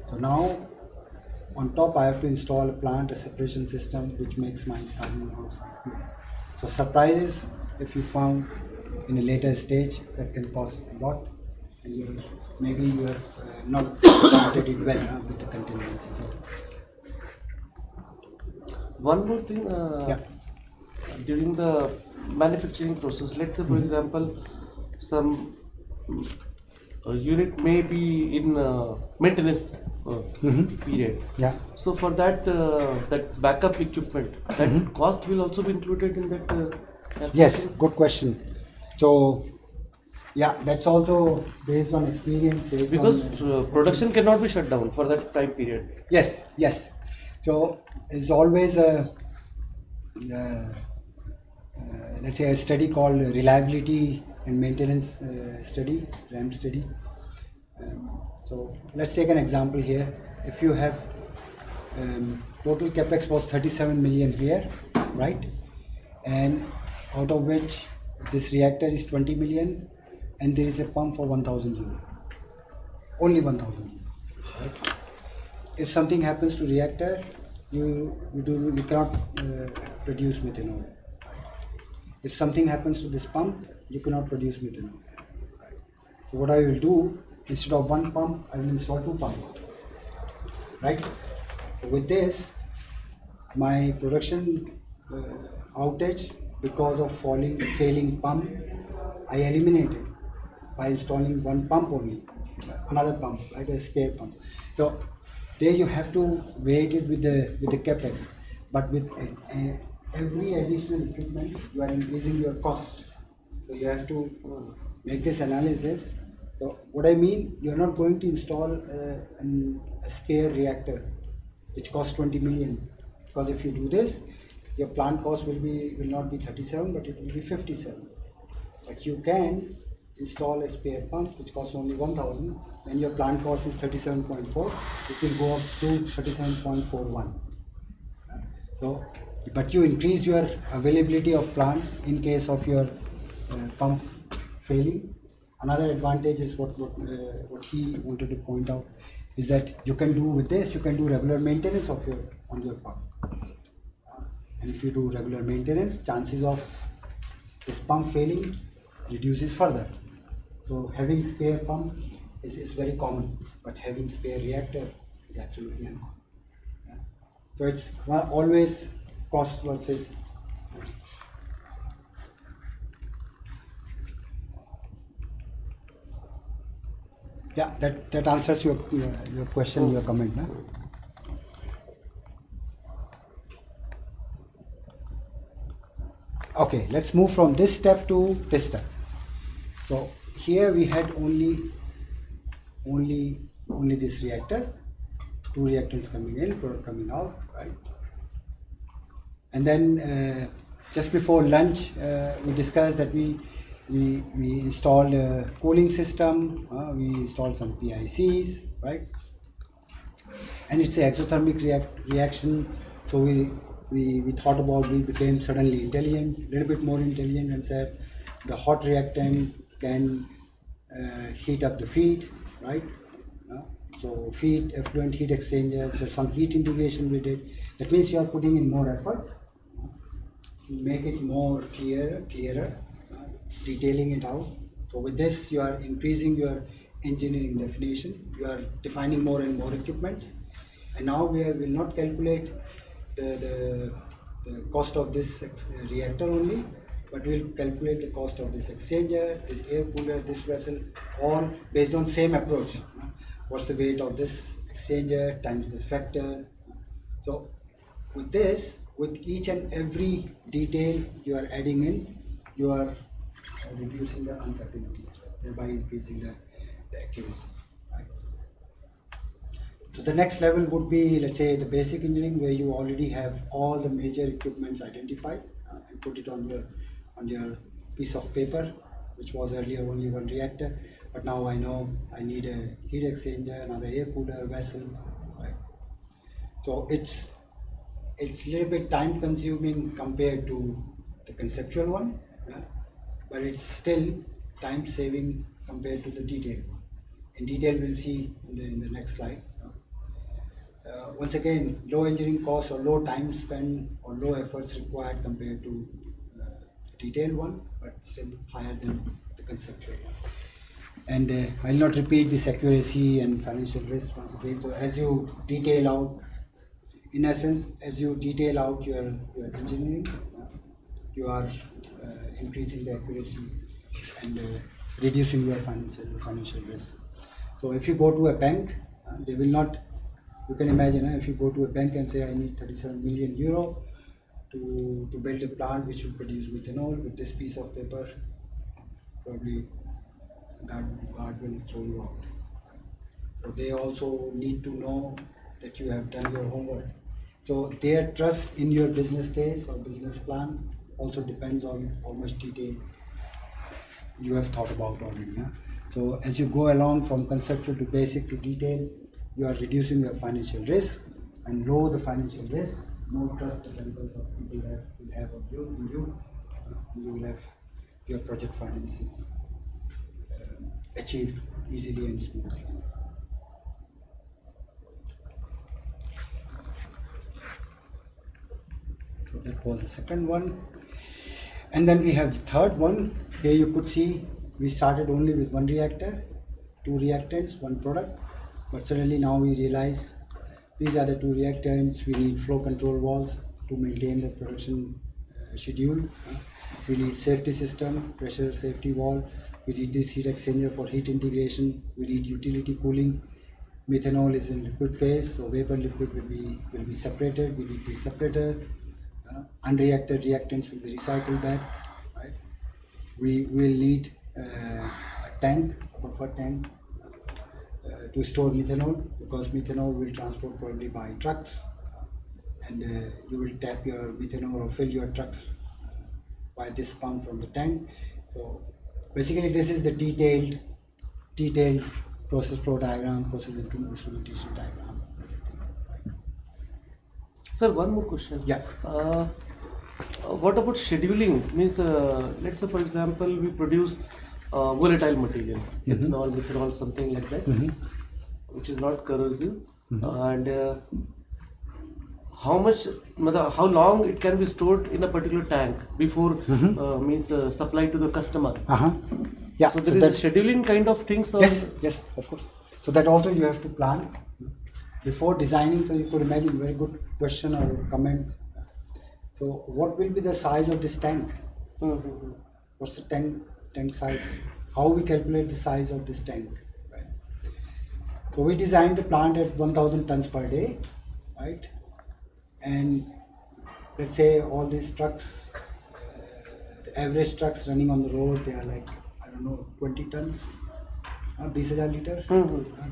A: So now on top I have to install a plant, a separation system which makes my carbon monoxide pure. So surprises, if you found in a later stage, that can cost a lot, and maybe you have not counted it well with the contingency. So
E: one more thing, during the manufacturing process, let's say for example, some unit may be in maintenance period.
A: yeah.
E: So for that, that backup equipment, that cost will also be included in that.
A: Yes, good question. So yeah, that's also based on experience.
E: Because production cannot be shut down for that time period.
A: Yes. So it's always a let's say a study called reliability and maintenance study, RAM study. So let's take an example here. If you have total capex was 37 million here, right? And out of which this reactor is 20 million, and there is a pump for 1,000 euro. Only 1,000 euro, right? If something happens to reactor, you cannot produce methanol. Right? If something happens to this pump, you cannot produce methanol. Right? So what I will do, instead of one pump, I will install two pumps. Right? So with this, my production outage because of failing pump, I eliminated by installing one pump only, another pump, like a spare pump. So there you have to weight it with the capex, but with every additional equipment, you are increasing your cost. So you have to make this analysis. So what I mean, you are not going to install a spare reactor which costs 20 million, because if you do this, your plant cost will not be 37, but it will be 57. But you can install a spare pump which costs only 1,000. Then your plant cost is 37.4. It will go up to 37.41. So, but you increase your availability of plant in case of your pump failing. Another advantage is what he wanted to point out is that you can do with this. You can do regular maintenance on your pump. And if you do regular maintenance, chances of this pump failing reduces further. So having spare pump is very common, but having spare reactor is absolutely uncommon. Yeah. So it's always cost versus. Yeah, that answers your question, your comment, no? Okay, let's move from this step to this step. So here we had only this reactor, two reactors coming in, product coming out, right? And then just before lunch, we discussed that we installed a cooling system, we installed some PICs, right? And it's an exothermic reaction, so we thought about, we became suddenly intelligent, a little bit more intelligent, and said the hot reactant can heat up the feed, right? So feed, effluent heat exchanger, so some heat integration we did. That means you are putting in more efforts to make it more clearer, detailing it out. So with this, you are increasing your engineering definition. You are defining more and more equipments. And now we will not calculate the cost of this reactor only, but we'll calculate the cost of this exchanger, this air cooler, this vessel, all based on same approach. What's the weight of this exchanger times this factor. So with this, with each and every detail you are adding in, you are reducing the uncertainties, thereby increasing the accuracy. Right? So the next level would be, let's say, the basic engineering, where you already have all the major equipments identified and put it on your piece of paper, which was earlier only one reactor, but now I know I need a heat exchanger, another air cooler, vessel. Right? So it's a little bit time consuming compared to the conceptual one, but it's still time saving compared to the detailed one. In detail, we'll see in the next slide. Once again, low engineering costs or low time spent or low efforts required compared to the detailed one, but still higher than the conceptual one. And I'll not repeat this accuracy and financial risk once again. So as you detail out, in essence, as you detail out your engineering, you are increasing the accuracy and reducing your financial risk. So if you go to a bank, they will not, you can imagine if you go to a bank and say I need 37 million euro to build a plant which will produce methanol with this piece of paper, probably God will throw you out. So they also need to know that you have done your homework. So their trust in your business case or business plan also depends on how much detail you have thought about already. So as you go along from conceptual to basic to detail, you are reducing your financial risk, and lower the financial risk, more trust the bankers or people will have of you, in you, and you will have your project financing achieved easily and smoothly. So that was the second one. And then we have the third one. Here you could see we started only with one reactor, two reactants, one product. But suddenly now we realize these are the two reactants. We need flow control valves to maintain the production schedule. We need safety system, pressure safety valve. We need this heat exchanger for heat integration. We need utility cooling. Methanol is in liquid phase, so vapor liquid will be separated. We need this separator. Unreacted reactants will be recycled back. Right? We will need a tank, a buffer tank, to store methanol, because methanol will transport probably by trucks, and you will tap your methanol or fill your trucks by this pump from the tank. So basically this is the detailed process flow diagram, process instrumentation diagram, everything. Right?
E: Sir, one more question.
A: Yeah.
E: What about scheduling? Means, let's say for example, we produce volatile material, ethanol, methanol, something like that, which is not corrosive, and how long it can be stored in a particular tank before means supplied to the customer.
A: Yeah.
E: So there is a scheduling kind of things.
A: Yes, of course. So that also you have to plan before designing. So you could imagine, very good question or comment. So what will be the size of this tank? What's the tank size? How we calculate the size of this tank? Right. So we designed the plant at 1,000 tons per day, right? And let's say all these trucks, the average trucks running on the road, they are like, I don't know, 20 tons, 20,000 liter.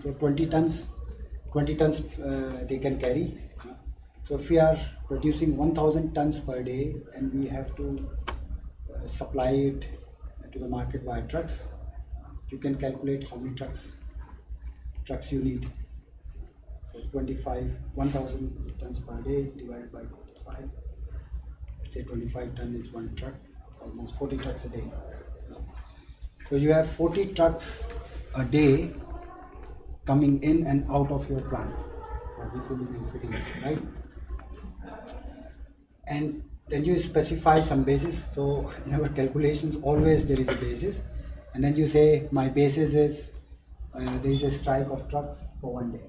A: So 20 tons they can carry. So if we are producing 1,000 tons per day and we have to supply it to the market by trucks, you can calculate how many trucks you need. So 1,000 tons per day divided by 25. Let's say 25 ton is one truck, almost 40 trucks a day. So you have 40 trucks a day coming in and out of your plant for refilling and filling, right? And then you specify some basis. So in our calculations, always there is a basis, and then you say my basis is there is a strike of trucks for 1 day.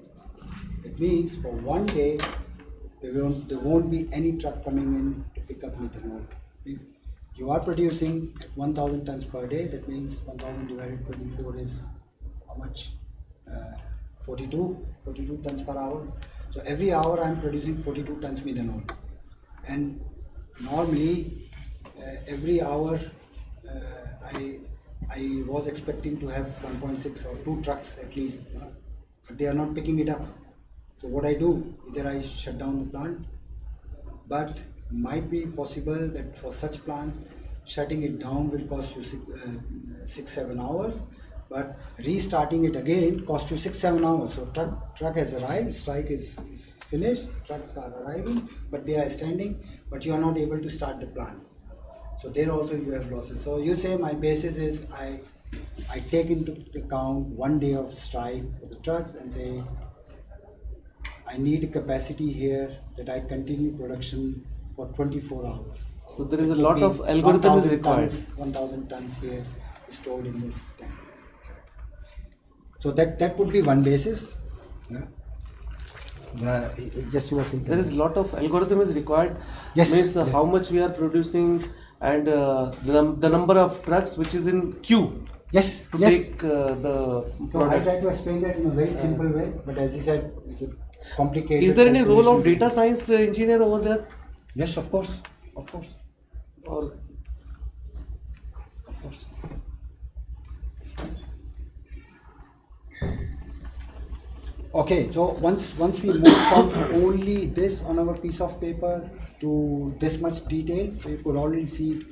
A: It means for 1 day there won't be any truck coming in to pick up methanol. It means you are producing at 1000 tons per day. That means 1000 divided 24 is how much? 42 tons per hour. So every hour I am producing 42 tons methanol, and normally every hour I was expecting to have 1.6 or 2 trucks at least, but they are not picking it up. So what I do, either I shut down the plant, but might be possible that for such plants, shutting it down will cost you 6-7 hours, but restarting it again costs you 6-7 hours. So truck has arrived, strike is finished, trucks are arriving, but they are standing, but you are not able to start the plant. So there also you have losses. So you say my basis is I take into account 1 day of strike for the trucks and say I need a capacity here that I continue production for 24 hours.
E: So there is a
A: It could
E: lot
A: be
E: of algorithm is
A: 1000
E: required.
A: tons, 1000 tons here is stored in this tank. So that would be one basis. Yeah. Just you were saying.
E: There is a lot of algorithm is required.
A: Yes,
E: Means
A: yes.
E: how much we are producing and the number of trucks which is in queue
A: Yes,
E: to
A: yes.
E: take the
A: So I try
E: products.
A: to explain that in a very simple way, but as you said, it's a complicated.
E: Is there any role of
A: calculation.
E: data science engineer over there?
A: Yes, of course, of course,
E: Or
A: of course. Okay, so once we move from only this on our piece of paper to this much detail, so you could already see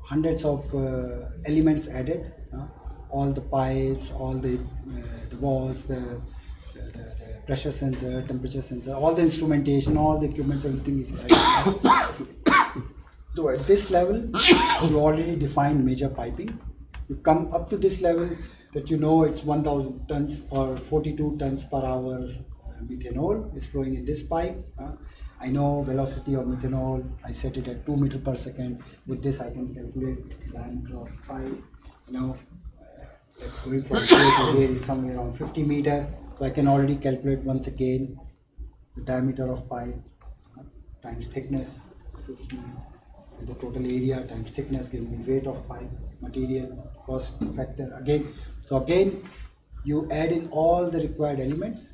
A: hundreds of elements added, all the pipes, all the walls, the pressure sensor, temperature sensor, all the instrumentation, all the equipment, everything is added. So at this level, you already define major piping. You come up to this level that you know it's 1000 tons or 42 tons per hour methanol is flowing in this pipe. I know velocity of methanol, I set it at 2 meters per second. With this I can calculate diameter of pipe. Going from here to here is somewhere around 50 meters. So I can already calculate once again the diameter of pipe times thickness, and the total area times thickness gives me weight of pipe, material, cost factor again. So again you add in all the required elements.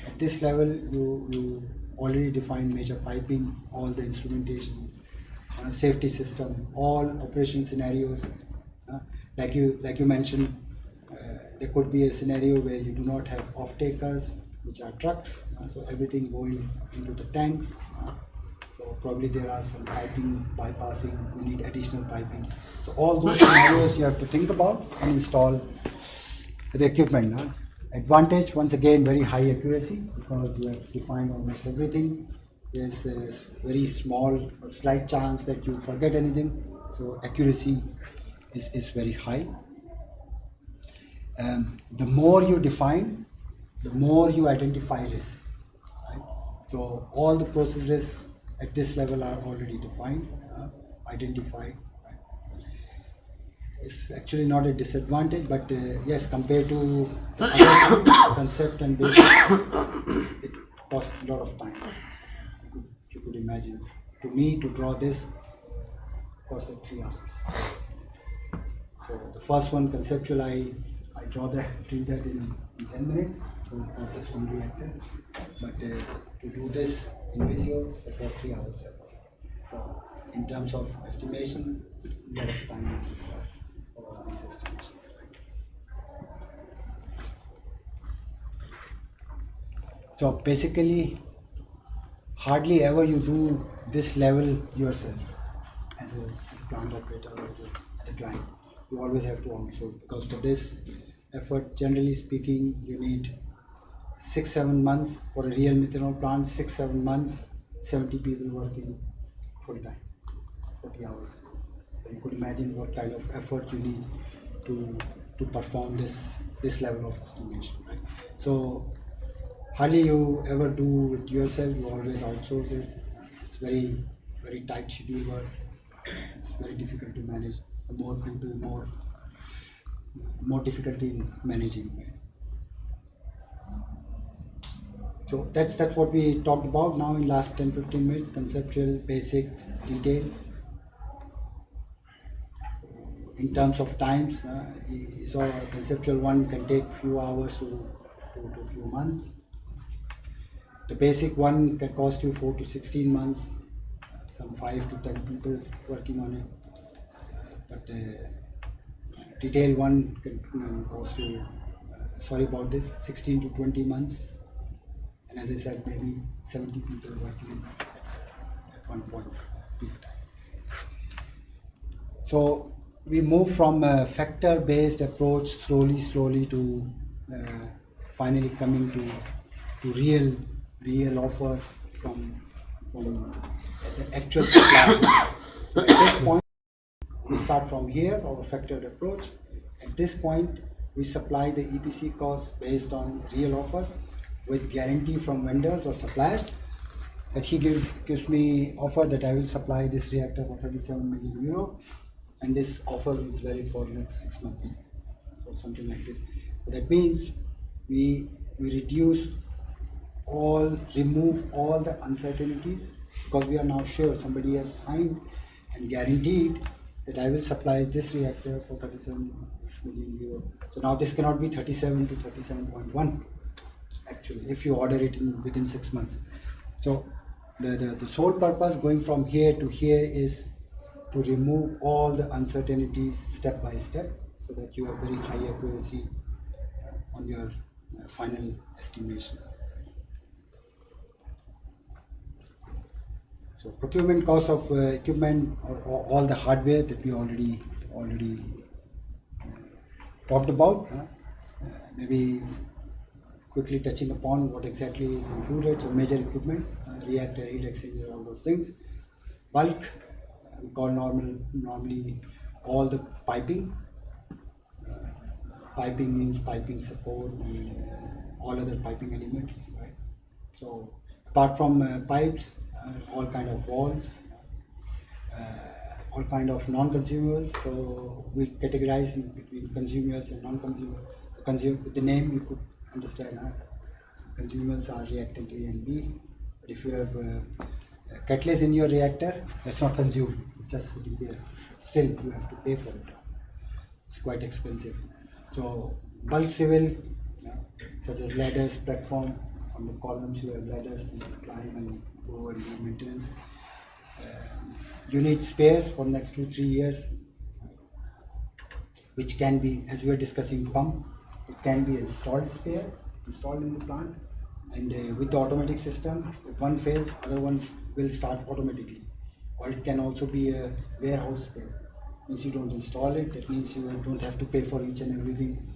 A: At this level you already define major piping, all the instrumentation, safety system, all operation scenarios. Like you mentioned, there could be a scenario where you do not have off-takers, which are trucks, so everything going into the tanks. So probably there are some piping bypassing, you need additional piping. So all those scenarios you have to think about and install the equipment. Advantage, once again, very high accuracy because you have defined almost everything. There's a very small or slight chance that you forget anything. So accuracy is very high. The more you define, the more you identify risks. Right? So all the processes at this level are already defined, identified. Right? It's actually not a disadvantage, but yes, compared to the other concept and basic, it costs a lot of time. You could imagine. To me, to draw this costed 3 hours. So the first one, conceptual, I draw that, do that in 10 minutes. So it's process one reactor. But to do this in Visio, it was 3 hours. So in terms of estimation, a lot of time is required for all these estimations. Right? So basically, hardly ever you do this level yourself as a plant operator or as a client. You always have to outsource, because for this effort, generally speaking, you need 6-7 months for a real methanol plant. 6-7 months, 70 people working full time, 40 hours. So you could imagine what kind of effort you need to perform this level of estimation, right? So hardly you ever do it yourself. You always outsource it. It's very tight schedule work. It's very difficult to manage. The more people, more difficulty in managing. So that's what we talked about now in last 10-15 minutes. Conceptual, basic, detail. in terms of times, so a conceptual one can take few hours to few months. The basic one can cost you 4 to 16 months, some 5 to 10 people working on it. But detailed one can cost you, sorry about this, 16 to 20 months. And as I said, maybe 70 people working at one point peak time. So we move from a factor-based approach slowly to finally coming to real offers from the actual supply. So at this point, we start from here, our factored approach. At this point, we supply the EPC cost based on real offers with guarantee from vendors or suppliers that he gives me offer that I will supply this reactor for 37 million euro, and this offer is valid for next 6 months or something like this. So that means we remove all the uncertainties, because we are now sure somebody has signed and guaranteed that I will supply this reactor for 37 million euro. So now this cannot be 37 to 37.1 actually if you order it within 6 months. So the sole purpose going from here to here is to remove all the uncertainties step by step, so that you have very high accuracy on your final estimation. So procurement cost of equipment or all the hardware that we already talked about. Maybe quickly touching upon what exactly is included. So major equipment, reactor, heat exchanger, all those things. Bulk, we call normally all the piping. Piping means piping support and all other piping elements, right? So apart from pipes, all kind of walls, all kind of non-consumables. So we categorize in between consumables and non-consumables. So with the name you could understand, consumables are reactant A and B. But if you have catalyst in your reactor, that's not consumed, it's just sitting there. Still you have to pay for it. It's quite expensive. So bulk civil, such as ladders, platform, on the columns you have ladders to climb and go and do maintenance. You need spares for next 2-3 years, which can be, as we were discussing, pump. It can be installed spare, installed in the plant, and with the automatic system, if one fails, other ones will start automatically. Or it can also be a warehouse spare. Means you don't install it, that means you don't have to pay for each and everything,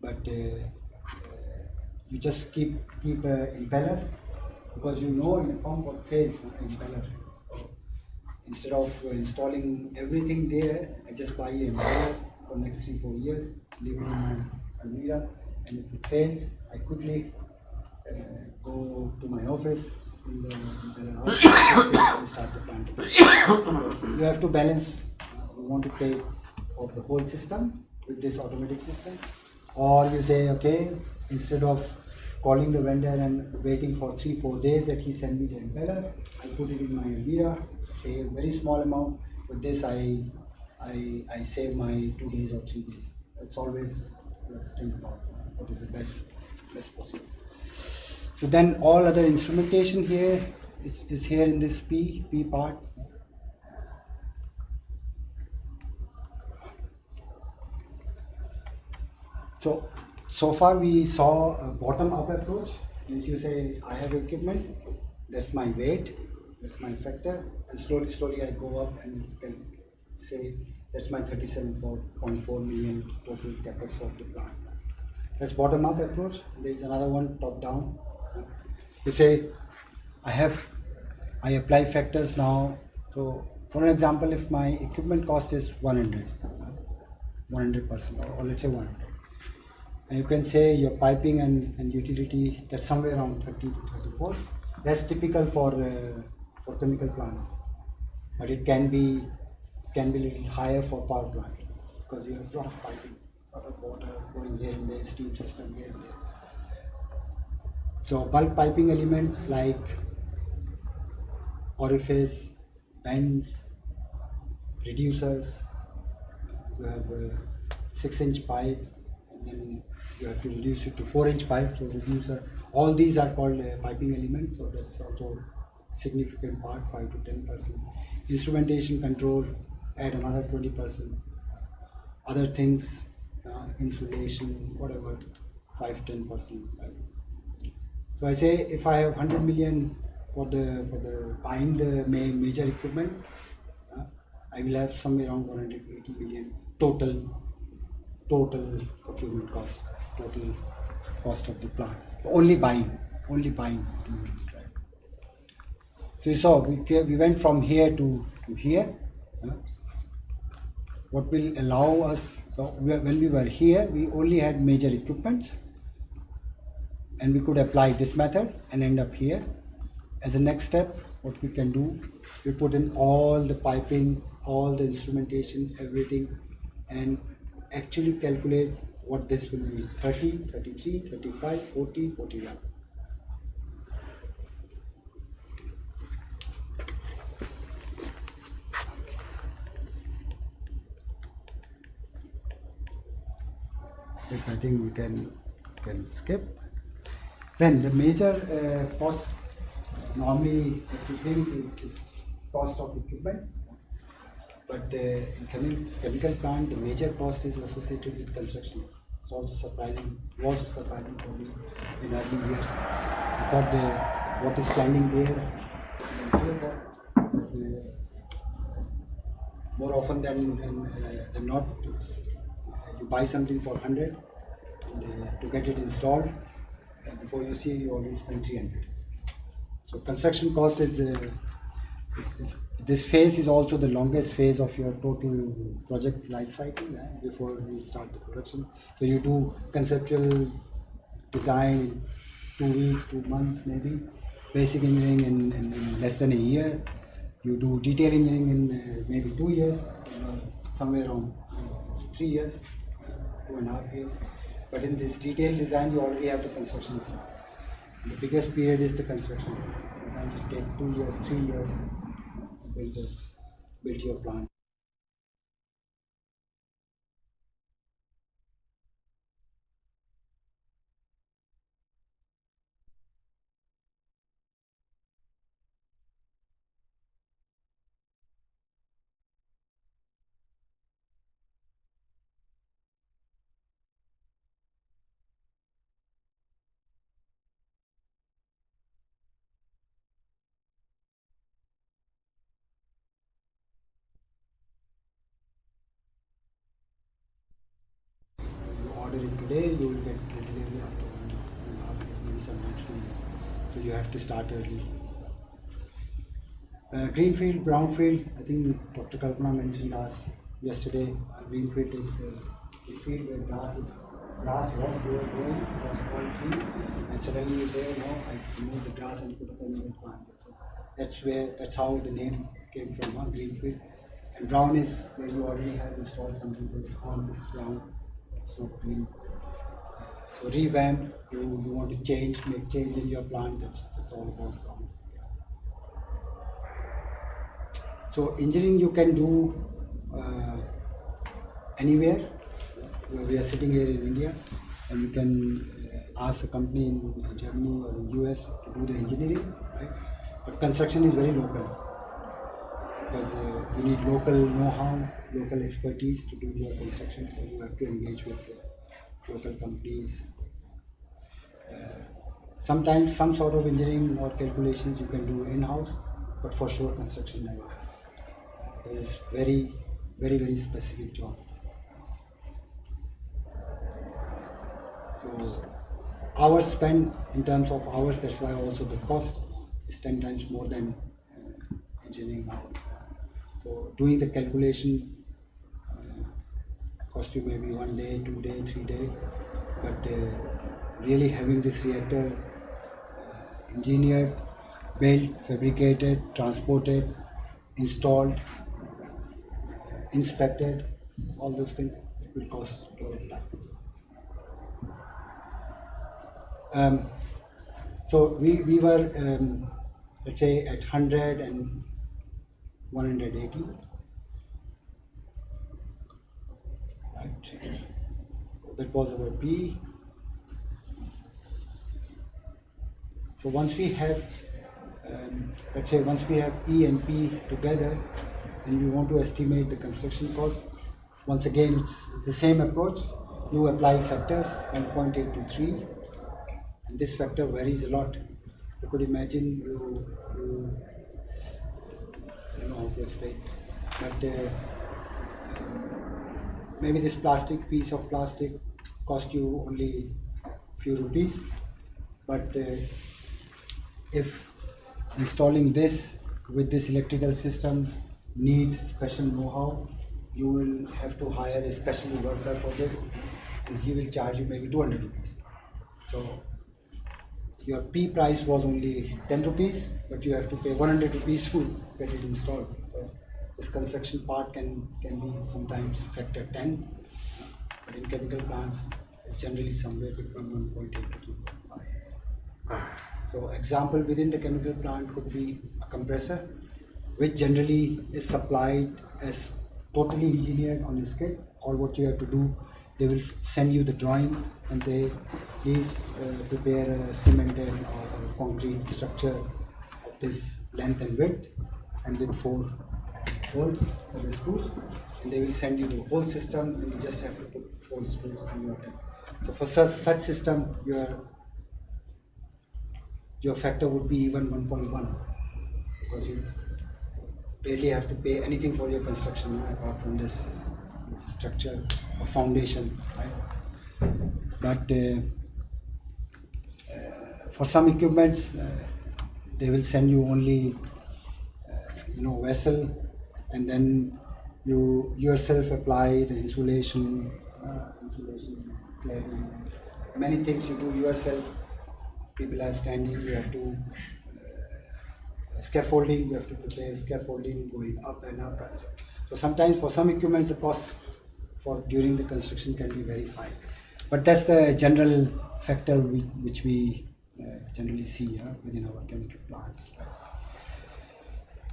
A: but you just keep impeller, because you know in a pump what fails, impeller. Instead of installing everything there, I just buy an impeller for next 3-4 years, leave it in my almirah, and if it fails, I quickly go to my office in the impeller out and start the plant again. You have to balance. You want to pay for the whole system with this automatic system, or you say, okay, instead of calling the vendor and waiting for 3-4 days that he send me the impeller, I put it in my almirah, pay a very small amount. With this, I save my 2 days or 3 days. It's always you have to think about what is the best possible. So then all other instrumentation here is here in this P part. So far we saw a bottom-up approach. Means you say, I have equipment, that's my weight, that's my factor, and slowly I go up and then say, that's my 37.4 million total capex of the plant. That's bottom-up approach. And there is another one, top-down. You say, I apply factors now. So for an example, if my equipment cost is 100%, or let's say 100. And you can say your piping and utility, that's somewhere around 30 to 34. That's typical for chemical plants, but it can be a little higher for power plant, because you have a lot of piping, a lot of water going here and there, steam system here and there. So bulk piping elements like orifice, bends, reducers, you have 6-inch pipe, and then you have to reduce it to 4-inch pipe. So reducer, all these are called piping elements. So that's also significant part, 5 to 10%. Instrumentation control, add another 20%. Other things, insulation, whatever, 5-10%. Right? So I say if I have 100 million for the buying the major equipment, I will have somewhere around 180 million total procurement cost, total cost of the plant. Only buying. Right? So you saw we went from here to here. What will allow us? So when we were here, we only had major equipments, and we could apply this method and end up here. As a next step, what we can do, we put in all the piping, all the instrumentation, everything, and actually calculate what this will be: 30, 33, 35, 40, 41. Yes, I think we can skip. Then the major cost normally what you think is cost of equipment, but in chemical plant the major cost is associated with construction. It's also surprising for me in early years. I thought what is standing there, more often than not, it's, you buy something for 100 and to get it installed, and before you see you already spend 300. So construction cost is this phase is also the longest phase of your total project life cycle before you start the production. So you do conceptual design in 2 weeks, 2 months maybe, basic engineering in less than a year. You do detail engineering in maybe 2 years, somewhere around 3 years, 2.5 years. But in this detailed design, you already have the construction start. The biggest period is the construction. Sometimes it takes 2 years, 3 years to build your plant. Order it today, you will get the delivery after 1.5 years, maybe sometimes 2 years. So you have to start early. Greenfield, brownfield, I think Dr. Kalpana mentioned yesterday. Greenfield is field where grass was growing, it was all clean, and suddenly you say, no, I remove the grass and put a permanent plant. So that's how the name came from, greenfield. And brown is where you already have installed something, so it's called brown. It's not green. So revamp, you want to make change in your plant, that's all about brown. Yeah. So engineering you can do anywhere. We are sitting here in India, and we can ask a company in Germany or in US to do the engineering, right? But construction is very local, because you need local know-how, local expertise to do your construction, so you have to engage with local companies. Sometimes some sort of engineering or calculations you can do in-house, but for sure construction never. It's very, very, very specific job. So hours spent in terms of hours, that's why also the cost is 10 times more than engineering hours. So doing the calculation cost you maybe 1 day, 2 days, 3 days, but really having this reactor engineered, built, fabricated, transported, installed, inspected, all those things, it will cost a lot of time. So we were, let's say, at 100 and 180. output. That was our P. So once we have, let's say once we have E and P together and we want to estimate the construction cost, once again it's the same approach. You apply factors 1.8 to 3 and this factor varies a lot. You could imagine you know how to explain, but maybe this piece of plastic cost you only few rupees, but if installing this with this electrical system needs special know-how, you will have to hire a special worker for this and he will charge you maybe 200 rupees. So your P price was only 10 rupees, but you have to pay 100 rupees to get it installed. So this construction part can be sometimes factor 10, but in chemical plants it's generally somewhere between 1.8 to 2.5. So example within the chemical plant could be a compressor, which generally is supplied as totally engineered on a skid. All what you have to do, they will send you the drawings and say, please prepare a cemented or a concrete structure of this length and width and with 4 holes for the screws. And they will send you the whole system and you just have to put 4 screws and you are done. So for such system, your factor would be even 1.1 because you barely have to pay anything for your construction apart from this structure or foundation, right? But for some equipments, they will send you only vessel, and then you yourself apply the insulation, cladding, many things you do yourself. People are standing, you have to scaffolding, you have to prepare scaffolding going up and up. So sometimes for some equipments the cost for during the construction can be very high. But that's the general factor which we generally see within our chemical plants. Right?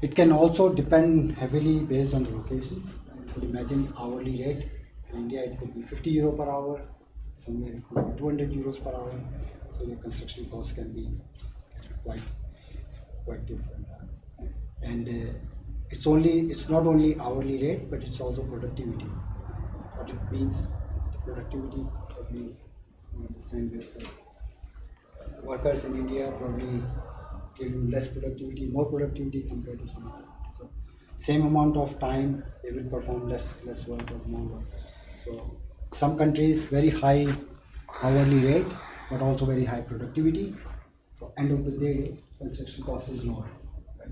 A: It can also depend heavily based on the location. You could imagine hourly rate. In India it could be 50 euro per hour, somewhere it could be 200 euros per hour. So your construction cost can be quite different. And it's not only hourly rate, but it's also productivity. What it means, the productivity, probably you understand yourself. Workers in India probably give you less productivity, more productivity compared to some other. So same amount of time, they will perform less work or more work. So some countries very high hourly rate, but also very high productivity. So end of the day, construction cost is lower. Right?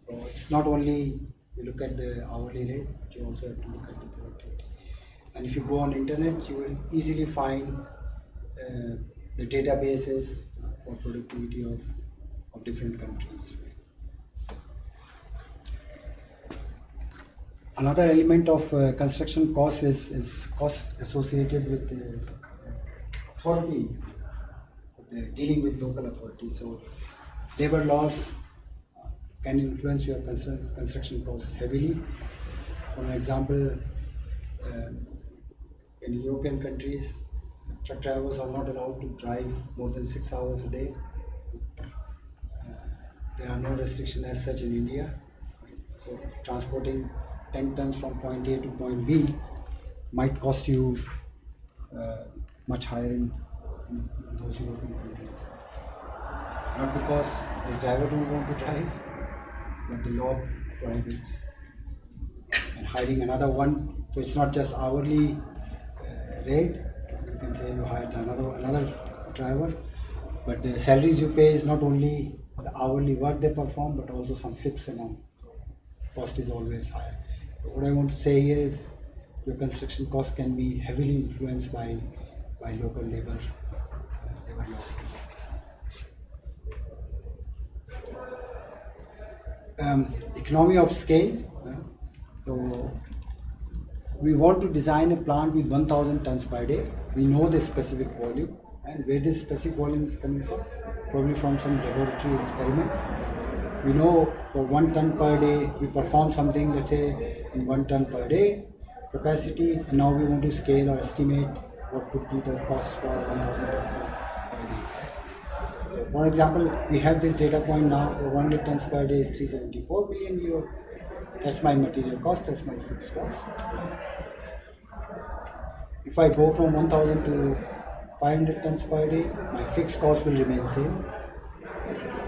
A: So it's not only you look at the hourly rate, but you also have to look at the productivity. And if you go on internet, you will easily find the databases for productivity of different countries. Right? Another element of construction cost is cost associated with authority, dealing with local authority. So labor laws can influence your construction costs heavily. For example, in European countries, truck drivers are not allowed to drive more than 6 hours a day. There are no restrictions as such in India. So transporting 10 tons from point A to point B might cost you much higher in those European countries. Not because this driver don't want to drive, but the law prohibits. And hiring another one, so it's not just hourly rate. You can say you hired another driver, but the salaries you pay is not only the hourly work they perform, but also some fixed amount. So cost is always higher. So what I want to say here is your construction cost can be heavily influenced by local labor laws. Economy of scale. So we want to design a plant with 1,000 tons per day. We know the specific volume, and where this specific volume is coming from, probably from some laboratory experiment. We know for 1 ton per day, we perform something, let's say in 1 ton per day, capacity, and now we want to scale or estimate what could be the cost for 1,000 ton cost per day. So for example, we have this data point now, 100 tons per day is 374 million euro. That's my material cost, that's my fixed cost. If I go from 1,000 to 500 tons per day, my fixed cost will remain same,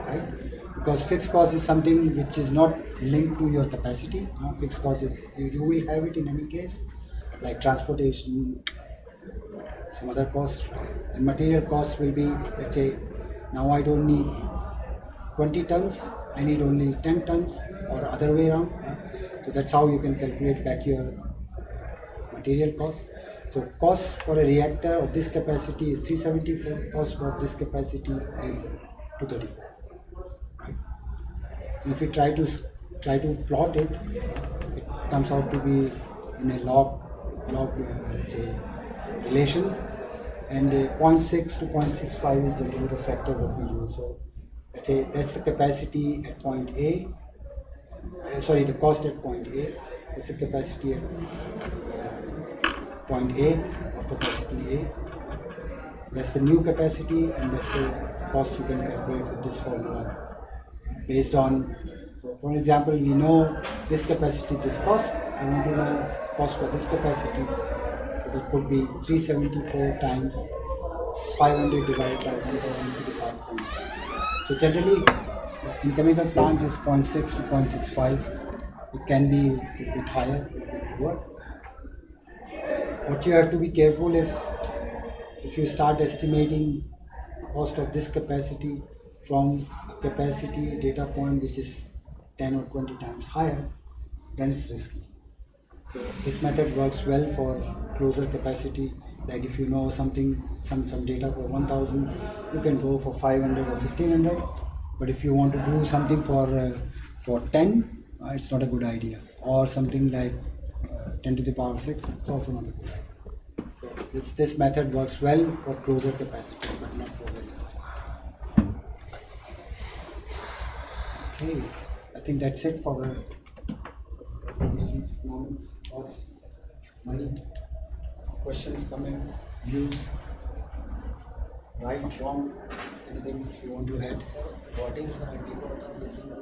A: right? Because fixed cost is something which is not linked to your capacity. Fixed cost is, you will have it in any case, like transportation, some other costs, right? And material cost will be, let's say, now I don't need 20 tons, I need only 10 tons, or other way around. So that's how you can calculate back your material cost. So cost for a reactor of this capacity is 374, cost for this capacity is 234. Right? And if we try to plot it, it comes out to be in a log let's say relation, and 0.6 to 0.65 is generally the factor what we use. So let's say that's the capacity at point A. The cost at point A. That's the capacity at point A or capacity A. That's the new capacity, and that's the cost you can calculate with this formula based on. So for example, we know this capacity, this cost. I want to know cost for this capacity. So that could be 374 times 500 divided by 1,000 to the power 0.6. So generally, in chemical plants is 0.6 to 0.65. It can be a bit higher, a bit lower. What you have to be careful is, if you start estimating the cost of this capacity from a capacity data point which is 10 or 20 times higher, then it's risky. So this method works well for closer capacity. Like if you know something, some data for 1,000, you can go for 500 or 1,500. But if you want to do something for 10, it's not a good idea. Or something like 10 to the power 6, it's also not a good idea. So this method works well for closer capacity, but not for very high. Okay, I think that's it for moments, cost, money, questions, comments, views, right, wrong, anything you want to add.
G: What is debottlenecking in the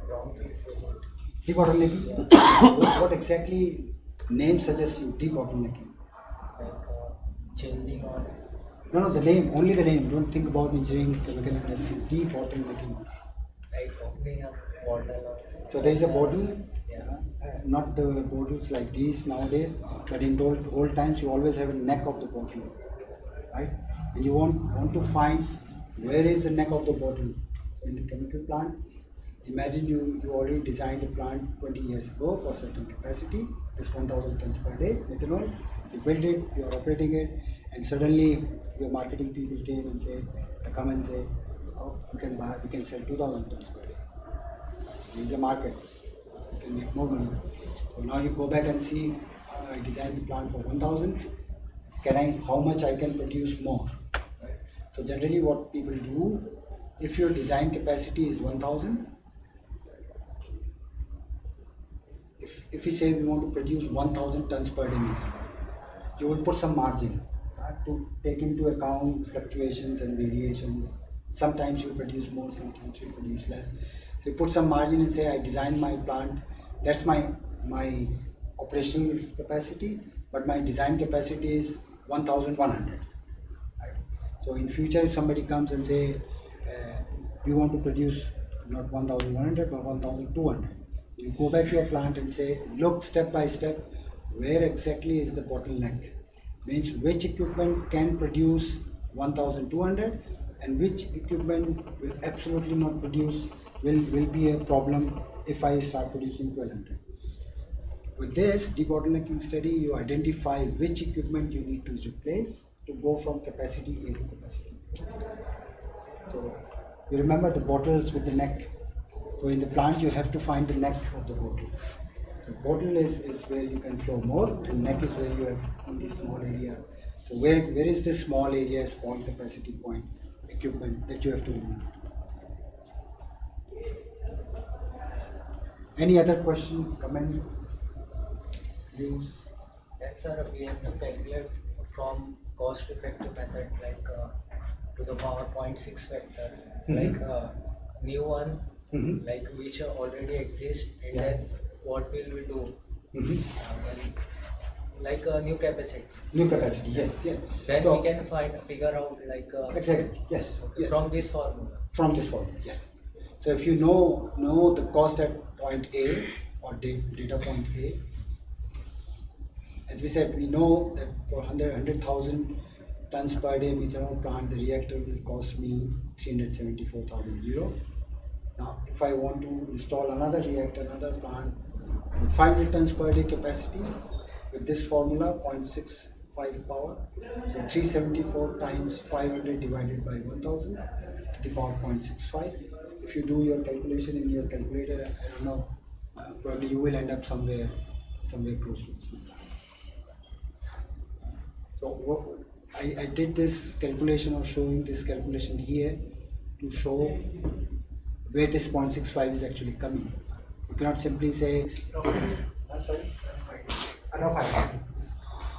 G: brownfield project?
A: Debottlenecking? What exactly name suggests you debottlenecking?
G: Like changing or
A: No, the name, only the name. Don't think about engineering, chemical industry. Debottlenecking.
G: like opening up bottle or
A: So there is a bottle,
G: yeah.
A: not the bottles like these nowadays, but in old times you always have a neck of the bottle, right? And you want to find where is the neck of the bottle. In the chemical plant, imagine you already designed a plant 20 years ago for certain capacity, it's 1,000 tons per day methanol. You build it, you are operating it, and suddenly your marketing people come and say, oh, we can sell 2,000 tons per day. There is a market, you can make more money. So now you go back and see, I designed the plant for 1,000. How much I can produce more? Right? So generally, what people do, if your design capacity is 1,000, if we say we want to produce 1,000 tons per day methanol, you will put some margin to take into account fluctuations and variations. Sometimes you produce more, sometimes you produce less. So you put some margin and say, I designed my plant, that's my operational capacity, but my design capacity is 1,100. Right? So in future, if somebody comes and say, we want to produce not 1,100 but 1,200, you go back to your plant and say, look step by step, where exactly is the bottleneck? Means which equipment can produce 1,200 and which equipment will absolutely not produce, will be a problem if I start producing 1,200. With this debottlenecking study, you identify which equipment you need to replace to go from capacity A to capacity B. So you remember the bottles with the neck. So in the plant, you have to find the neck of the bottle. So bottle is where you can flow more, and neck is where you have only small area. So where is this small area, small capacity point equipment that you have to remove? Any other question, comments, views?
G: that, sir, we have to calculate from cost-effective method, like to the power 0.6 factor, like new one, like which already exists, and
A: Yeah.
G: then what will we do? When, like a new capacity.
A: New capacity, yes, yes.
G: Then
A: So-
G: we can figure out like
A: Exactly, yes, yes.
G: from this formula.
A: From this formula, yes. So if you know the cost at point A or data point A, as we said, we know that for 100,000 tons per day methanol plant, the reactor will cost me 374,000 euro. Now, if I want to install another reactor, another plant with 500 tons per day capacity, with this formula, 0.65 power, so 374 times 500 divided by 1000 to the power 0.65. If you do your calculation in your calculator, I don't know, probably you will end up somewhere close to this number. So I did this calculation or showing this calculation here to show where this 0.65 is actually coming. You cannot simply say this is a rough idea.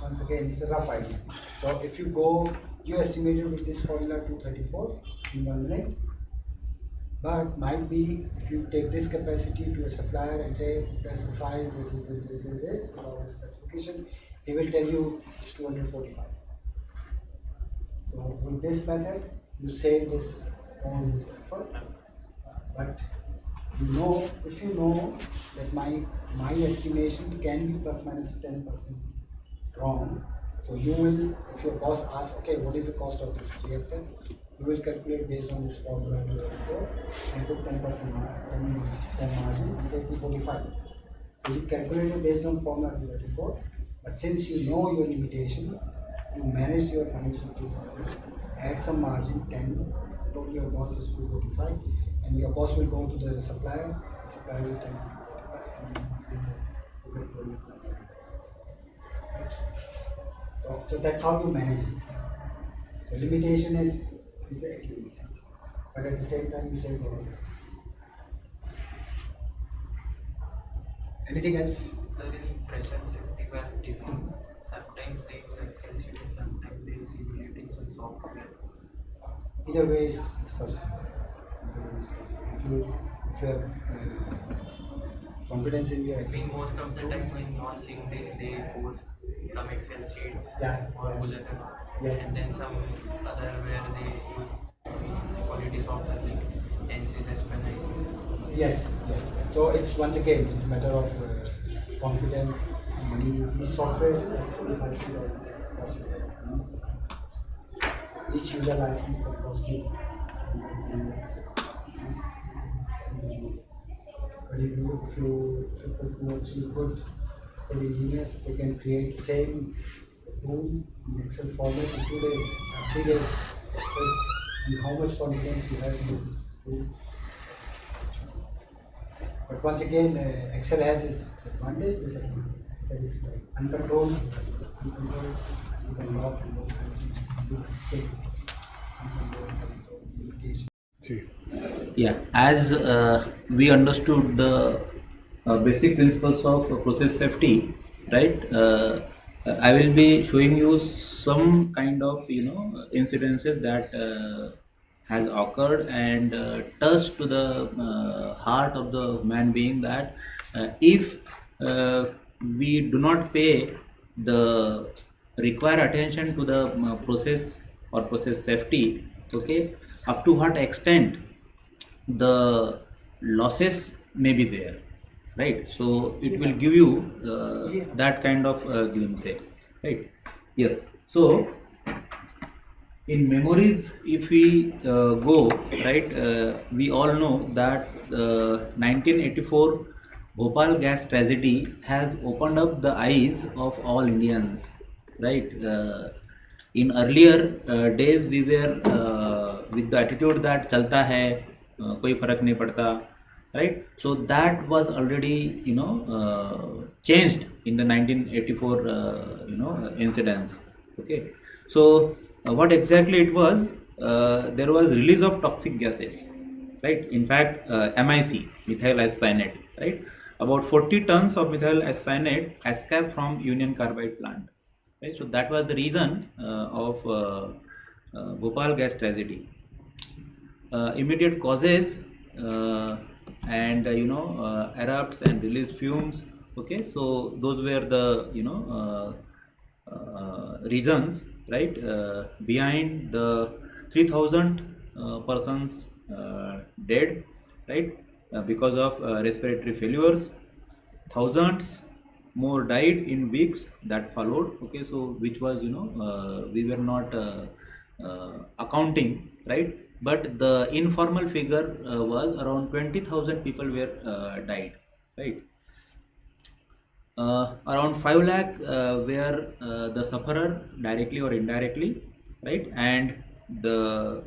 A: Once again, it's a rough idea. So if you go, you estimated with this formula 234 in 1 minute, but might be if you take this capacity to a supplier and say that's the size, this is this, or specification, he will tell you it's 245. So with this method, you save all this effort, but if you know that my estimation can be plus minus 10% wrong, so you will, if your boss asks, okay, what is the cost of this reactor, you will calculate based on this formula 234 and put 10% margin and say 245. You will calculate it based on formula 234, but since you know your limitation, you manage your financial case, add some margin 10, told your boss is 245, and your boss will go to the supplier, and supplier will tell you 245, and you will say, you will go with plus minus. Right? So that's how you manage it. The limitation is the accuracy, but at the same time you save all. Anything else?
H: So in pressure safety valve design, sometimes they use Excel sheet and sometimes they simulate in some software.
A: Either way is possible. If you have confidence in your
H: I
A: Excel.
H: mean, most of the time when non-LinkedIn, they post some Excel sheets,
A: Yeah,
H: formulas and all.
A: Yes.
H: And then some other where they use quality software like NCS, ICS.
A: Yes. So it's once again, it's a matter of confidence, money. These softwares as per license are possible. Each user license will cost you 10 lakhs. But if you put 2 or 3 good engineers, they can create the same tool in Excel format in 2 days, 3 days. And how much confidence you have in this tool. But once again, Excel has its advantage, disadvantage. Excel is like uncontrolled, you can lock and lock and do still uncontrolled, that's the limitation.
C: Yeah, as we understood the basic principles of process safety, right? I will be showing you some kind of incidences that has occurred and touched to the heart of the man being, that if we do not pay the required attention to the process or process safety, okay, up to what extent the losses may be there, right? So it will give you that kind of glimpse, right? Yes. So in memories, if we go, right, we all know that 1984 Bhopal gas tragedy has opened up the eyes of all Indians, right? In earlier days, we were with the attitude that chalta hai, koi farak nahi padta, right? So that was already changed in the 1984 incidents. Okay, so what exactly it was? There was release of toxic gases, right? In fact, MIC, methyl isocyanate, right? about 40 tons of methyl cyanide escaped from Union Carbide plant. Right? So that was the reason of Bhopal gas tragedy. Immediate causes and erupts and release fumes. Okay, so those were the reasons, right, behind the 3,000 persons dead, right, because of respiratory failures. Thousands more died in weeks that followed. Okay, so which was we were not accounting, right, but the informal figure was around 20,000 people were died, right. Around 5 lakh were the sufferer directly or indirectly, right, and the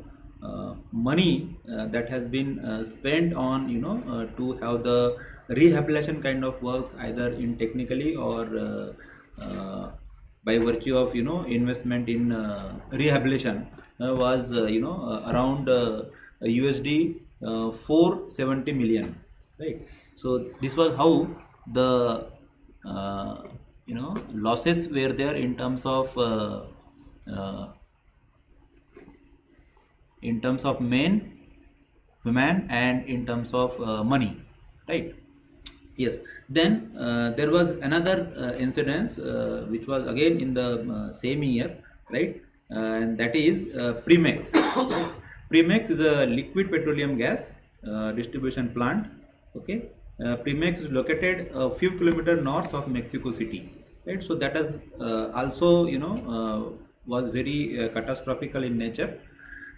C: money that has been spent on to have the rehabilitation kind of works, either in technically or by virtue of investment in rehabilitation, was around USD 470 million, right. So this was how the losses were there in terms of men, human, and in terms of money, right. Yes. Then there was another incident which was again in the same year, right, and that is Premix. Premix is a liquid petroleum gas distribution plant. Okay, Premix is located a few kilometers north of Mexico City, right. So that is also was very catastrophical in nature.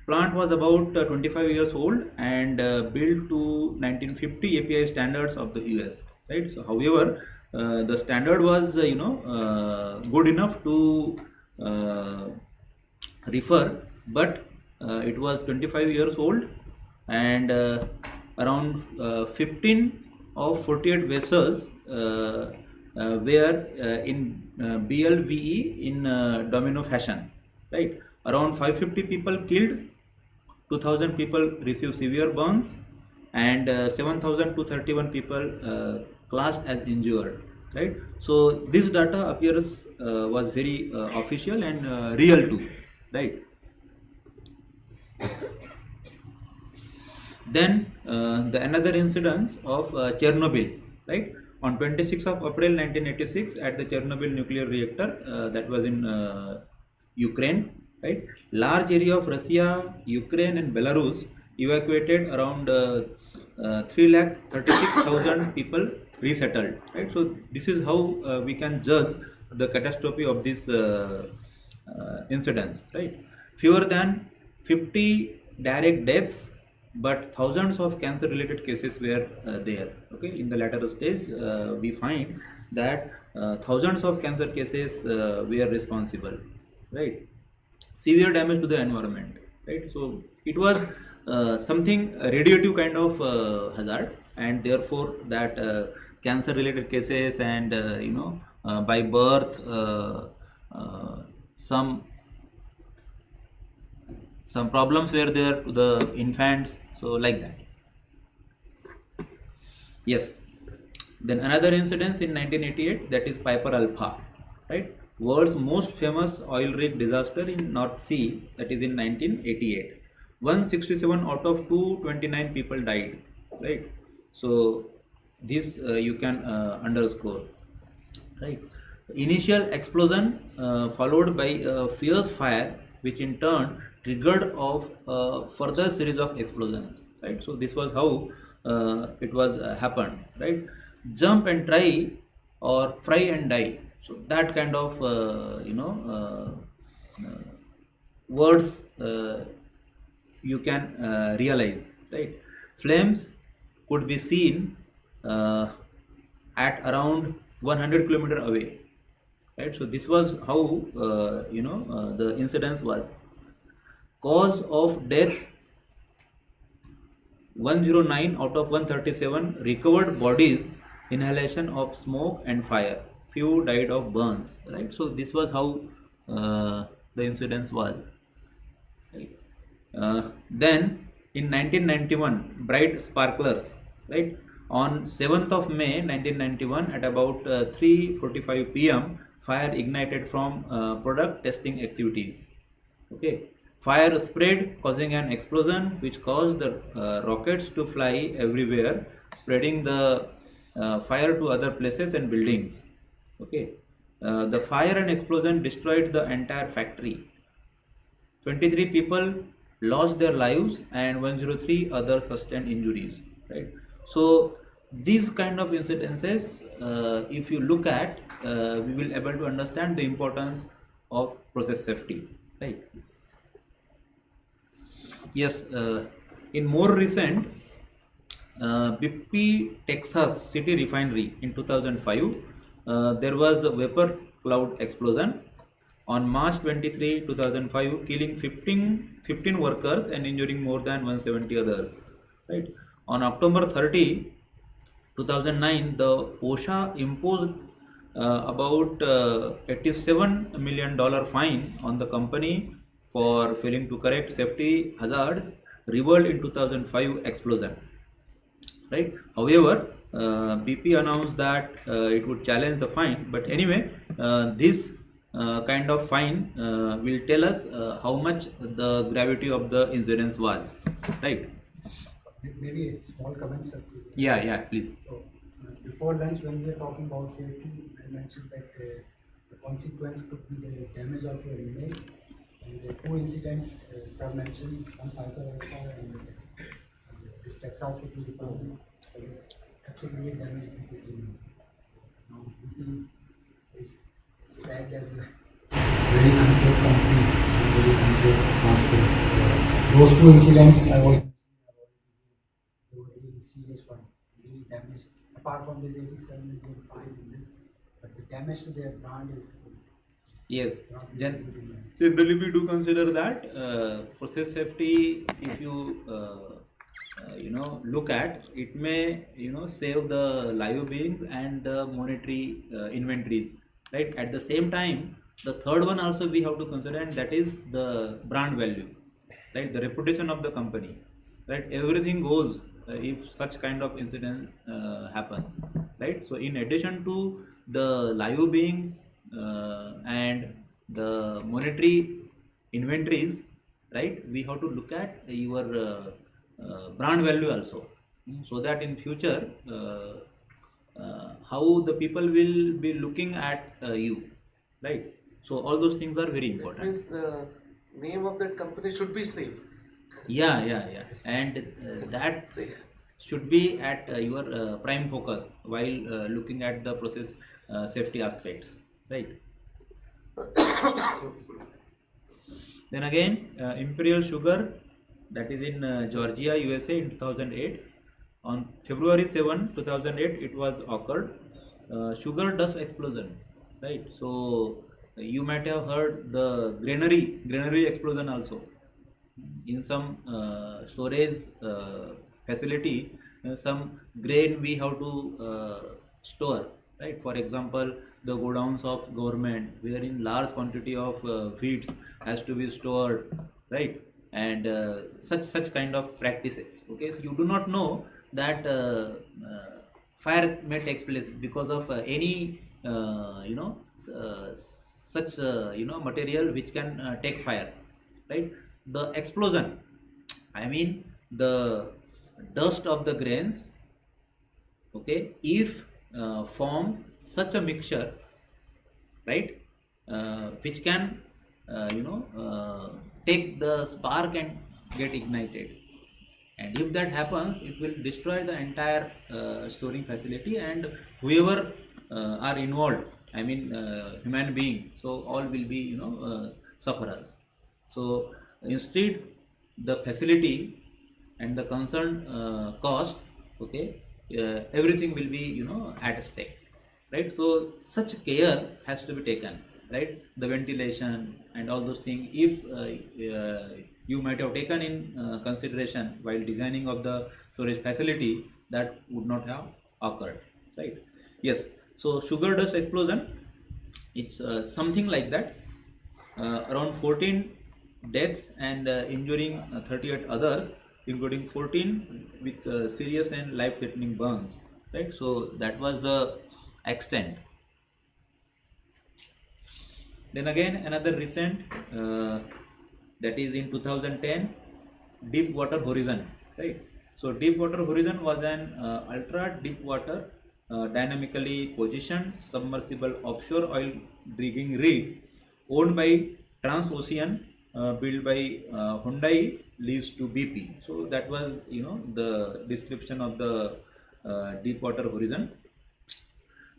C: Plant was about 25 years old and built to 1950 API standards of the US, right. So however the standard was good enough to refer, but it was 25 years old, and around 15 of 48 vessels were in BLVE in domino fashion, right. Around 550 people killed, 2,000 people received severe burns, and 7,231 people classed as injured, right. So this data appears was very official and real too, right. Then the another incidence of Chernobyl, right. On 26th of April 1986 at the Chernobyl nuclear reactor that was in Ukraine, right. Large area of Russia, Ukraine and Belarus evacuated, around 336,000 people resettled, right. So this is how we can judge the catastrophe of this incidents, right. Fewer than 50 direct deaths, but thousands of cancer related cases were there. Okay, in the latter stage we find that thousands of cancer cases were responsible, right. Severe damage to the environment, right. So it was something radioactive kind of hazard, and therefore that cancer related cases and by birth some problems were there to the infants, so like that. Yes. Then another incident in 1988, that is Piper Alpha, right. World's most famous oil rig disaster in North Sea, that is in 1988. 167 out of 229 people died, right. So this you can underscore, right. Initial explosion followed by a fierce fire, which in turn triggered of further series of explosions, right. So this was how it was happened, right. Jump and try or fry and die. So that kind of words you can realize, right. Flames could be seen at around 100 kilometers away, right. So this was how the incidence was. Cause of death 109 out of 137 recovered bodies, inhalation of smoke and fire. Few died of burns, right. So this was how the incidence was, right. Then in 1991, bright sparklers, right, On 7th of May 1991 at about 3:45 p.m., fire ignited from product testing activities. Okay, fire spread, causing an explosion which caused the rockets to fly everywhere, spreading the fire to other places and buildings. Okay, the fire and explosion destroyed the entire factory. 23 people lost their lives and 103 others sustained injuries. Right. So these kind of incidences, if you look at, we will able to understand the importance of process safety. Right. Yes. In more recent, BP Texas City Refinery in 2005, there was a vapor cloud explosion on March 23, 2005, killing 15 workers and injuring more than 170 others. Right. On October 30, 2009, the OSHA imposed about $87 million fine on the company for failing to correct safety hazard revealed in 2005 explosion. Right. However, BP announced that it would challenge the fine. But anyway, this kind of fine will tell us how much the gravity of the incidence was. Right.
A: Maybe a small comment, sir.
C: Yeah, please.
A: So, before lunch, when we were talking about safety, I mentioned that the consequence could be the damage of your email. And the two incidents, sir mentioned, one Piper Alpha and this Texas City Refinery, was absolutely damaged with this email. Now, BP is tagged as a very unsafe company and very unsafe transport. Those two incidents, I was really serious one, really damaged. Apart from this 87 million fine in this, but the damage to their brand is
C: Yes.
A: not really good enough.
C: Generally, we do consider that process safety, if you look at, it may save the live beings and the monetary inventories. Right. At the same time, the third one also we have to consider, and that is the brand value. Right. The reputation of the company. Right. Everything goes if such kind of incident happens. Right. So in addition to the live beings and the monetary inventories, right, we have to look at your brand value also, so that in future how the people will be looking at you, right? So all those things are very
E: That
C: important.
E: means the name of that company should be safe.
C: Yeah, and that
E: Safe.
C: should be at your prime focus while looking at the process safety aspects, right? Then again, Imperial Sugar, that is in Georgia, USA in 2008. On February 7, 2008, it was occurred. Sugar dust explosion, right? So you might have heard the granary explosion also. In some storage facility, some grain we have to store, right? For example, the godowns of government, wherein large quantity of feeds has to be stored, right? And such kind of practices. Okay, so you do not know that fire may take place because of any such material which can take fire, right? The explosion, I mean the dust of the grains, okay, if forms such a mixture, right, which can take the spark and get ignited, and if that happens, it will destroy the entire storing facility, and whoever are involved, I mean human being, so all will be sufferers. So instead, the facility and the concerned cost, okay, everything will be at stake, right? So such care has to be taken, right? The ventilation and all those things, if you might have taken in consideration while designing of the storage facility, that would not have occurred, right? Yes. So sugar dust explosion, it's something like that. Around 14 deaths and injuring 38 others including 14 with serious and life-threatening burns. Right. So that was the extent. Then again another recent that is in 2010, deep water horizon. Right. So deep water horizon was an ultra deep water dynamically positioned submersible offshore oil rigging rig owned by Transocean, built by Hyundai, leased to BP. So that was the description of the deep water horizon.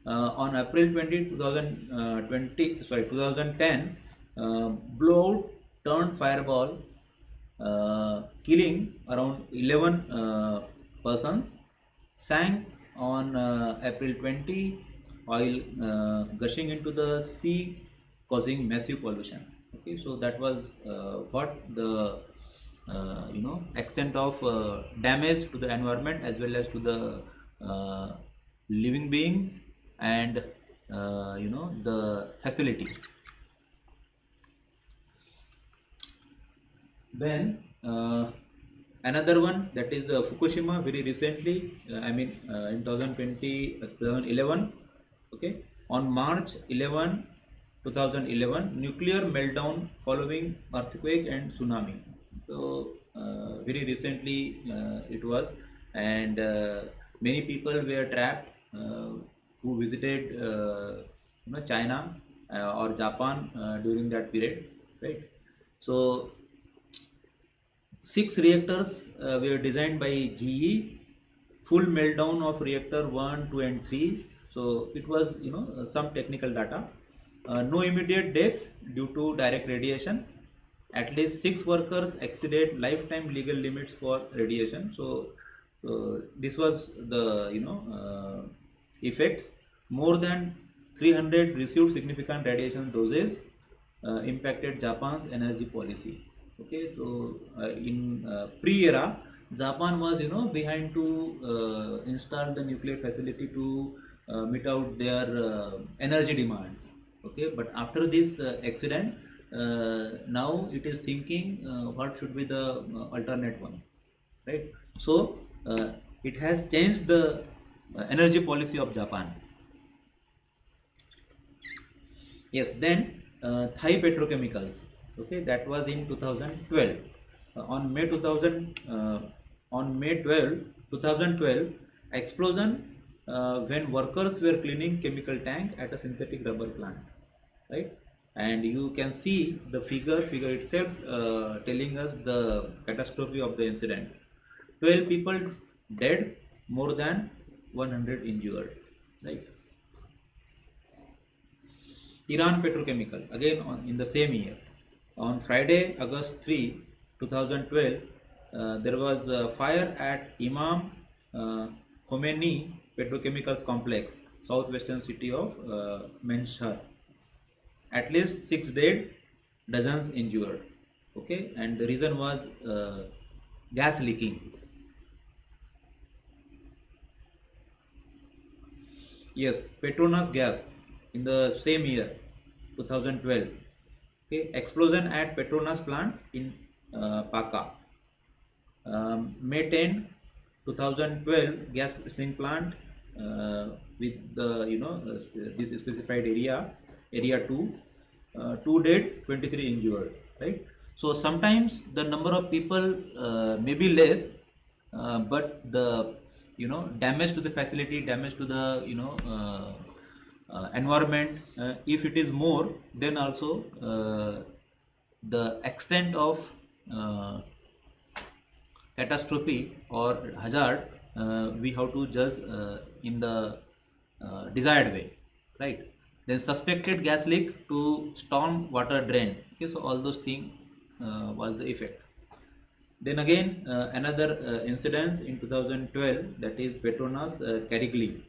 C: On April 20, 2010, blowout turned fireball, killing around 11 persons, sank on April 20, oil gushing into the sea, causing massive pollution. Okay, so that was what the extent of damage to the environment as well as to the living beings and the facility. Then another one, that is Fukushima, very recently, in 2011. Okay, on March 11, 2011, nuclear meltdown following earthquake and tsunami. So very recently it was, and many people were trapped who visited China or Japan during that period, right? So 6 reactors were designed by GE. Full meltdown of reactor 1, 2 and 3. So it was some technical data. No immediate deaths due to direct radiation. At least 6 workers exceeded lifetime legal limits for radiation. So this was the effects. More than 300 received significant radiation doses, impacted Japan's energy policy. Okay, so in pre-era, Japan was behind to install the nuclear facility to meet out their energy demands. Okay, but after this accident, now it is thinking what should be the alternate one, right? So it has changed the energy policy of Japan. Yes, then Thai petrochemicals. Okay, that was in 2012. On May 12, 2012, explosion when workers were cleaning chemical tank at a synthetic rubber plant, right? And you can see the figure itself telling us the catastrophe of the incident. 12 people dead, more than 100 injured, right? Iran petrochemical, again in the same year. On Friday, August 3, 2012, there was a fire at Imam Khomeini Petrochemicals Complex, southwestern city of Manshar. At least 6 dead, dozens injured. Okay, and the reason was gas leaking. Yes, Petronas gas in the same year, 2012. Okay, explosion at Petronas plant in Paka. May 10, 2012, gas processing plant with the this specified area 2, 2 dead, 23 injured, right? So sometimes the number of people may be less, but the damage to the facility, damage to the environment, if it is more, then also the extent of catastrophe or hazard we have to judge in the desired way, right? Then suspected gas leak to storm water drain. Okay, so all those things was the effect. Then again another incident in 2012, that is Petronas Karigli.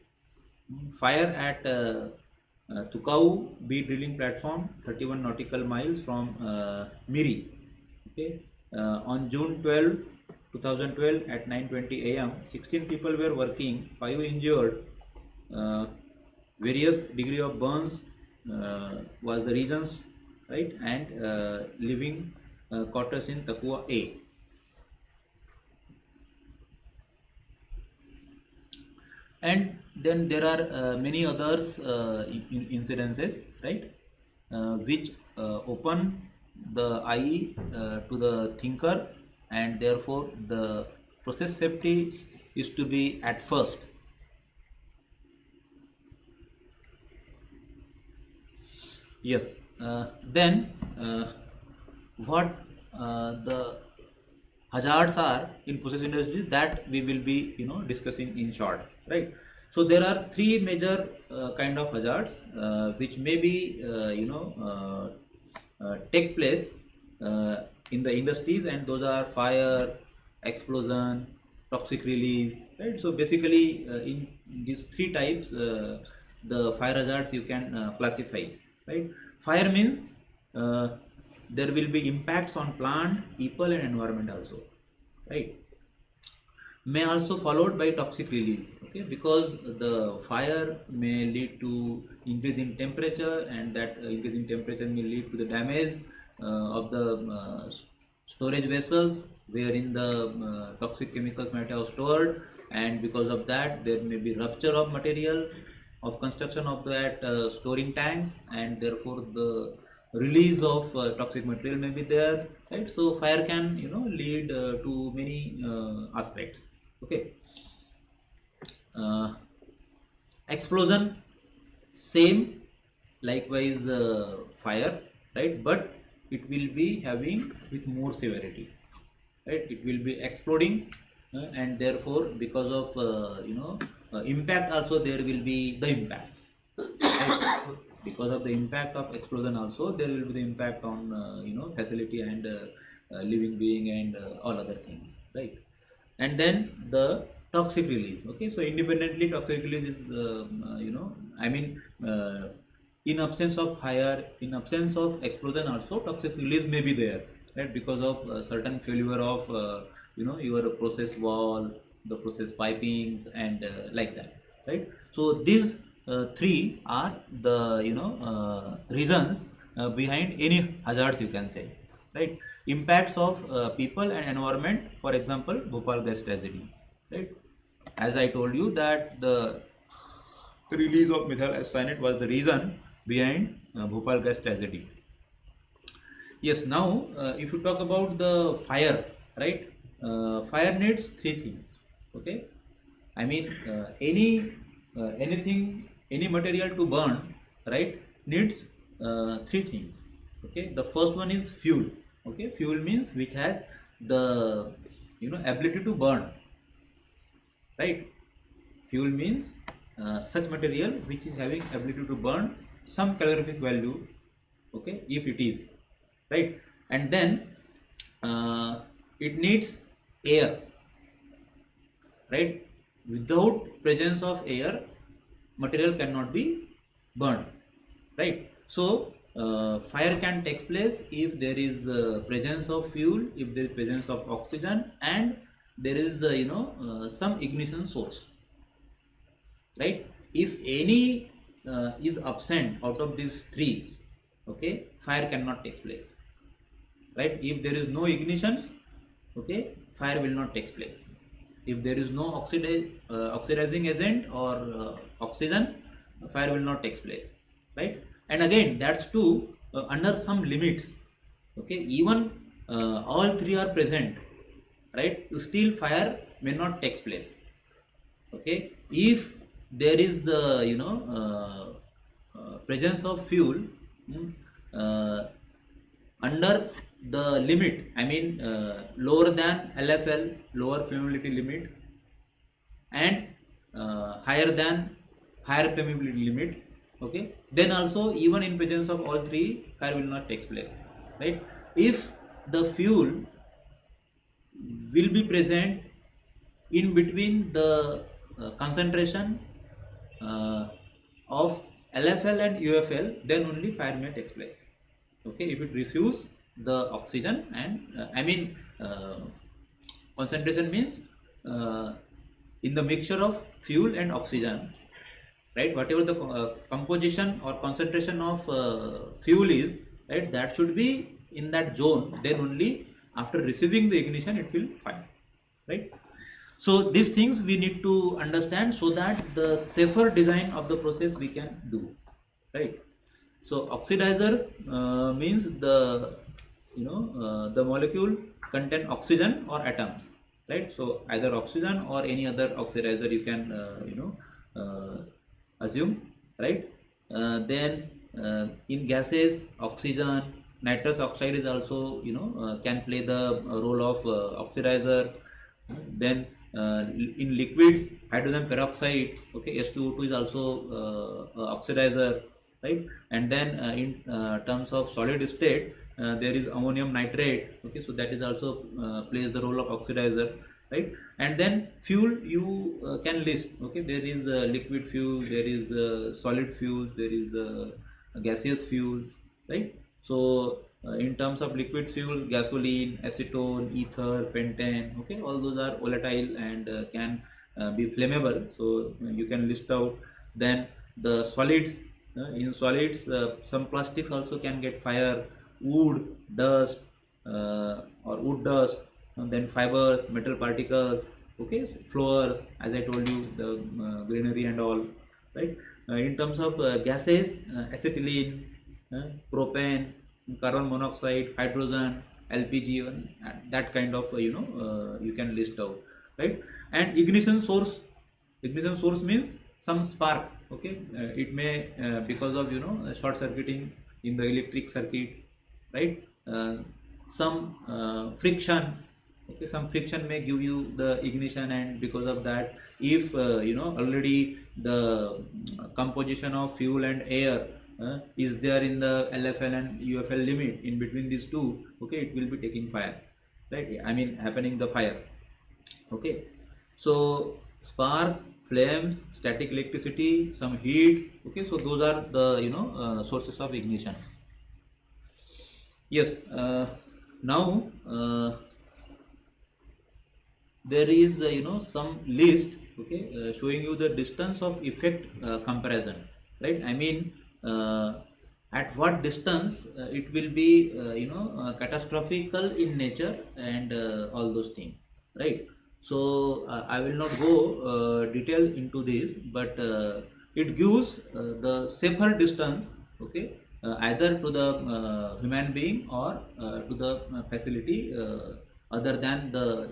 C: Fire at Tukau B drilling platform, 31 nautical miles from Miri. Okay, on June 12, 2012 at 9:20 a.m., 16 people were working, 5 injured. Various degree of burns was the reasons, right? And living quarters in Takua A. And then there are many others incidences, right, which open the eye to the thinker, and therefore the process safety is to be at first. Yes. Then what the hazards are in process industry, that we will be discussing in short, right? So there are three major kind of hazards which may be take place in the industries, and those are fire, explosion, toxic release, right? So basically in these three types the fire hazards you can classify, right? Fire means there will be impacts on plant, people and environment also, right? May also followed by toxic release, okay, because the fire may lead to increase in temperature, and that increase in temperature may lead to the damage of the storage vessels wherein the toxic chemicals might have stored, and because of that there may be rupture of material of construction of that storing tanks, and therefore the release of toxic material may be there, right? So fire can lead to many aspects, okay. Explosion, same, likewise fire, right, but it will be having with more severity, right? It will be exploding and therefore because of impact also there will be the impact, right? Because of the impact of explosion also there will be the impact on facility and living being and all other things, right? And then the toxic release, okay. So independently toxic release is in absence of fire, in absence of explosion also toxic release may be there, right, because of certain failure of your process wall, the process pipings and like that, right? So these three are the reasons behind any hazards, you can say, right? Impacts of people and environment, for example Bhopal gas tragedy, right? As I told you that the release of methyl cyanide was the reason behind Bhopal gas tragedy. Yes, now if you talk about the fire, right, fire needs three things, okay. I mean anything, any material to burn, right, needs three things, okay. The first one is fuel, okay. Fuel means which has the ability to burn, right. Fuel means such material which is having ability to burn some calorific value, okay, if it is, right. And then it needs air, right. Without presence of air material cannot be burned, right. So fire can take place if there is presence of fuel, if there is presence of oxygen, and there is some ignition source, right. If any is absent out of these three, okay, fire cannot take place, right. If there is no ignition, okay, fire will not take place. If there is no oxidizing agent or oxygen, fire will not take place, right. And again that's too under some limits, okay. Even all three are present, right, still fire may not take place, okay. If there is presence of fuel under the limit, I mean lower than LFL, lower flammability limit, and higher than higher flammability limit, okay, then also even in presence of all three fire will not take place, right. If the fuel will be present in between the concentration of LFL and UFL, then only fire may take place, okay. If it receives the oxygen and concentration means in the mixture of fuel and oxygen, right, whatever the composition or concentration of fuel is, right, that should be in that zone, then only after receiving the ignition it will fire, right. So these things we need to understand so that the safer design of the process we can do, right? So oxidizer means the molecule contain oxygen or atoms, right? So either oxygen or any other oxidizer you can assume, right? Then in gases, oxygen, nitrous oxide is also can play the role of oxidizer. Then in liquids, hydrogen peroxide, okay, H2O2 is also oxidizer, right? And then in terms of solid state, there is ammonium nitrate, okay, so that is also plays the role of oxidizer, right? And then fuel you can list, okay, there is liquid fuel, there is solid fuel, there is gaseous fuels, right? So in terms of liquid fuel, gasoline, acetone, ether, pentane, okay, all those are volatile and can be flammable, so you can list out. Then the solids, in solids some plastics also can get fire, wood, dust or wood dust, and then fibers, metal particles, okay, floors, as I told you, the greenery and all, right? In terms of gases, acetylene, propane, carbon monoxide, hydrogen, LPG, and that kind of you can list out, right? And ignition source means some spark, okay, it may because of short circuiting in the electric circuit, right? Some friction, okay, some friction may give you the ignition, and because of that, if already the composition of fuel and air is there in the LFL and UFL limit in between these two, okay, it will be taking fire, right? I mean happening the fire, okay. So spark, flames, static electricity, some heat, okay, so those are the sources of ignition. Yes, now there is some list, okay, showing you the distance of effect comparison, right? I mean at what distance it will be catastrophical in nature and all those things, right? So I will not go detail into this, but it gives the safer distance, okay, either to the human being or to the facility other than the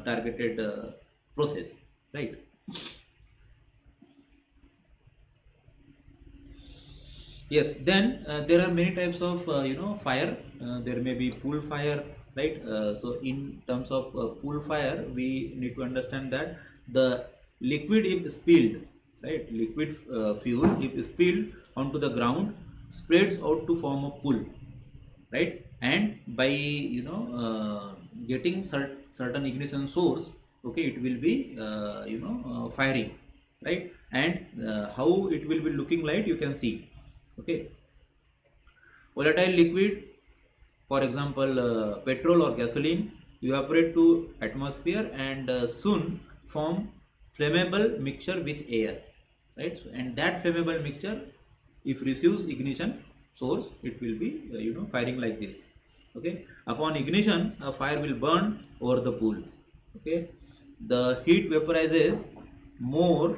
C: targeted process, right? Yes, then there are many types of fire. There may be pool fire, right? So in terms of pool fire, we need to understand that the liquid, if spilled, right, liquid fuel if spilled onto the ground, spreads out to form a pool, right? And by getting certain ignition source, okay, it will be firing, right? And how it will be looking like, you can see, okay. Volatile liquid, for example petrol or gasoline, evaporate to atmosphere and soon form flammable mixture with air, right? So, and that flammable mixture, if receives ignition source, it will be firing like this, okay. Upon ignition, a fire will burn over the pool, okay. The heat vaporizes more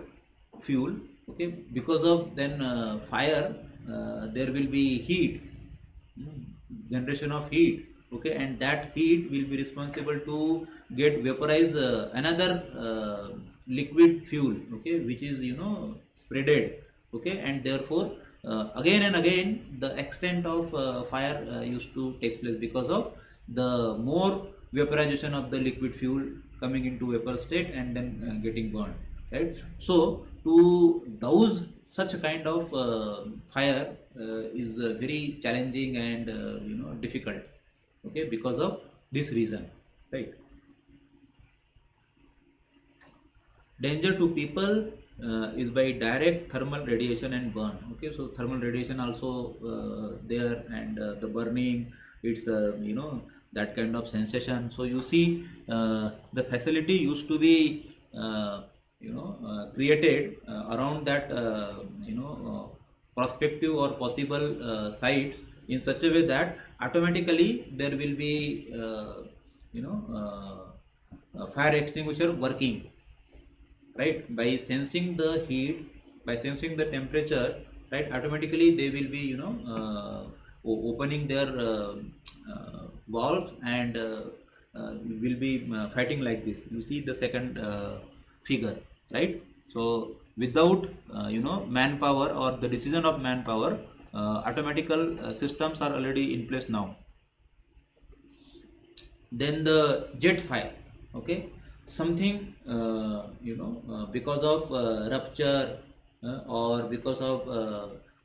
C: fuel, okay, because of then fire there will be heat, generation of heat, okay, and that heat will be responsible to get vaporize another liquid fuel, okay, which is spreaded, okay, and therefore again and again the extent of fire used to take place because of the more vaporization of the liquid fuel coming into vapor state and then getting burned, right? So to douse such a kind of fire is very challenging and difficult, okay, because of this reason, right? Danger to people is by direct thermal radiation and burn, okay. So thermal radiation also there, and the burning, it's that kind of sensation. So you see the facility used to be created around that prospective or possible sites in such a way that automatically there will be fire extinguisher working, right? By sensing the heat, by sensing the temperature, right? Automatically they will be, opening their valves and will be fighting like this. You see the second figure, right? So without manpower or the decision of manpower, automatical systems are already in place now. Then the jet fire, okay, something because of rupture or because of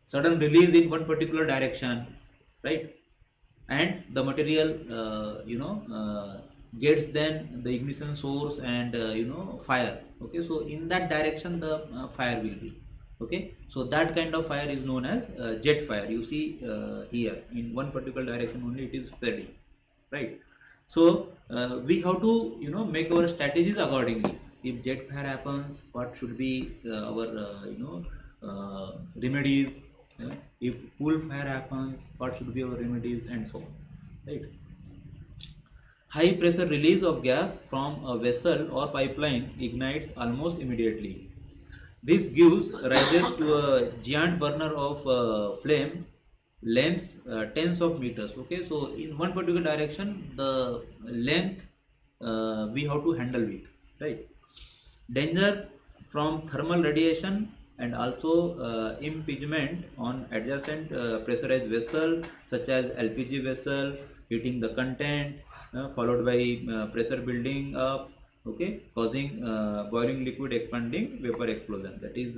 C: sudden release in one particular direction, right? And the material gets then the ignition source and fire, okay. So in that direction the fire will be, okay. So that kind of fire is known as jet fire. You see here in one particular direction only it is spreading, right? So we have to make our strategies accordingly. If jet fire happens, what should be our remedies? If pool fire happens, what should be our remedies, and so on, right? High pressure release of gas from a vessel or pipeline ignites almost immediately. This gives rises to a giant burner of flame, lengths tens of meters, okay. So in one particular direction the length we have to handle with, right? Danger from thermal radiation and also impingement on adjacent pressurized vessel such as LPG vessel, heating the content, followed by pressure building up, okay, causing boiling liquid expanding vapor explosion, that is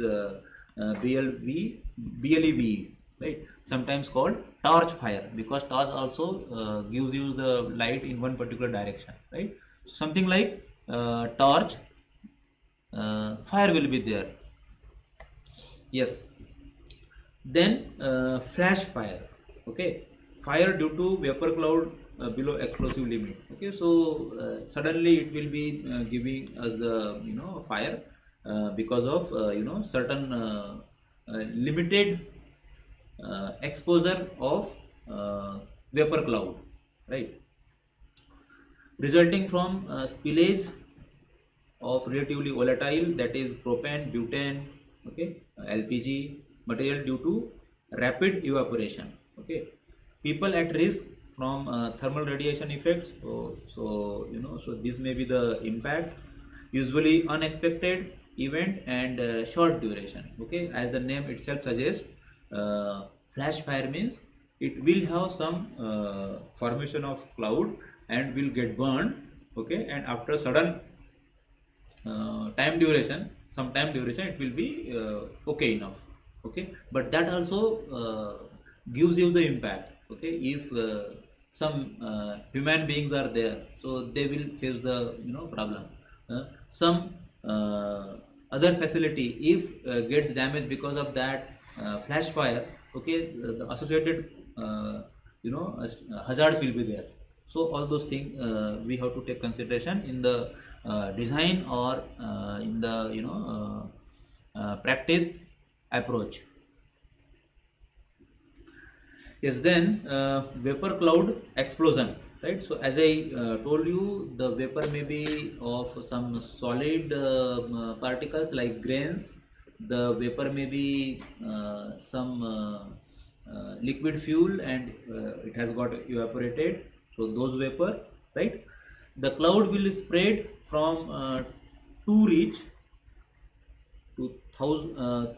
C: BLEV, right? Sometimes called torch fire, because torch also gives you the light in one particular direction, right? So something like torch fire will be there. Yes. Then flash fire, okay, fire due to vapor cloud below explosive limit, okay. So suddenly it will be giving us the fire because of certain limited exposure of vapor cloud, right, resulting from spillage of relatively volatile, that is propane, butane, okay, LPG material due to rapid evaporation, okay. People at risk from thermal radiation effects, so this may be the impact, usually unexpected event and short duration, okay. As the name itself suggests, flash fire means it will have some formation of cloud and will get burned, okay, and after sudden time duration it will be okay enough, okay. But that also gives you the impact, okay. If some human beings are there, so they will face the problem. Some other facility if gets damaged because of that flash fire, okay, the associated hazards will be there. So all those things we have to take consideration in the design or in the practice approach. Yes. Then vapor cloud explosion, right? So as I told you, the vapor may be of some solid particles like grains. The vapor may be some liquid fuel and it has got evaporated, so those vapor, right? The cloud will spread from too rich to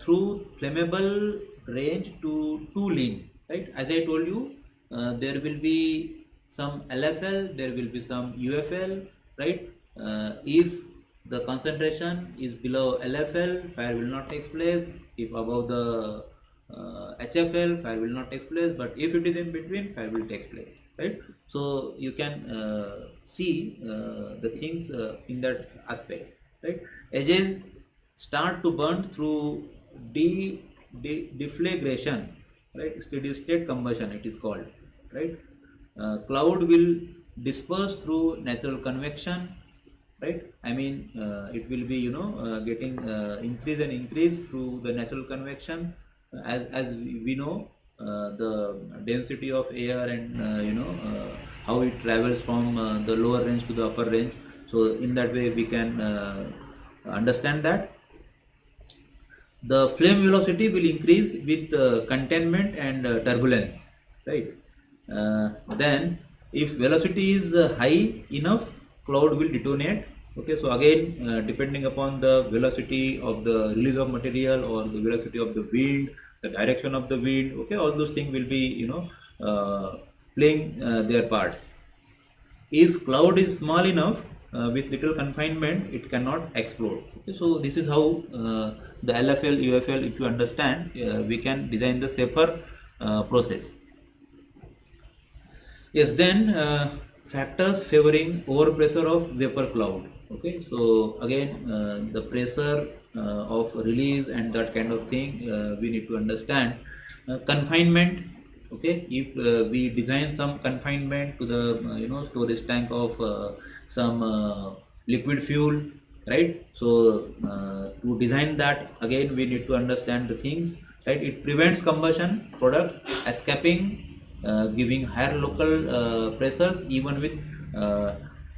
C: through flammable range to too lean, right? As I told you, there will be some LFL, there will be some UFL, right? If the concentration is below LFL, fire will not take place. If above the HFL, fire will not take place. But if it is in between, fire will take place, right? So you can see the things in that aspect, right? Edges start to burn through deflagration, right? Steady state combustion it is called, right? Cloud will disperse through natural convection, right? I mean it will be getting increase and increase through the natural convection, as we know the density of air and how it travels from the lower range to the upper range. So in that way we can understand that the flame velocity will increase with containment and turbulence, right? Then if velocity is high enough, cloud will detonate. Okay, so again depending upon the velocity of the release of material or the velocity of the wind, the direction of the wind, okay, all those things will be playing their parts. If cloud is small enough, with little confinement, it cannot explode. Okay, so this is how the LFL, UFL, if you understand, we can design the safer process. Yes, then factors favoring overpressure of vapor cloud. Okay, so again the pressure of release and that kind of thing we need to understand. Confinement. Okay, if we design some confinement to the storage tank of some liquid fuel, right? So to design that, again we need to understand the things, right? It prevents combustion product escaping, giving higher local pressures even with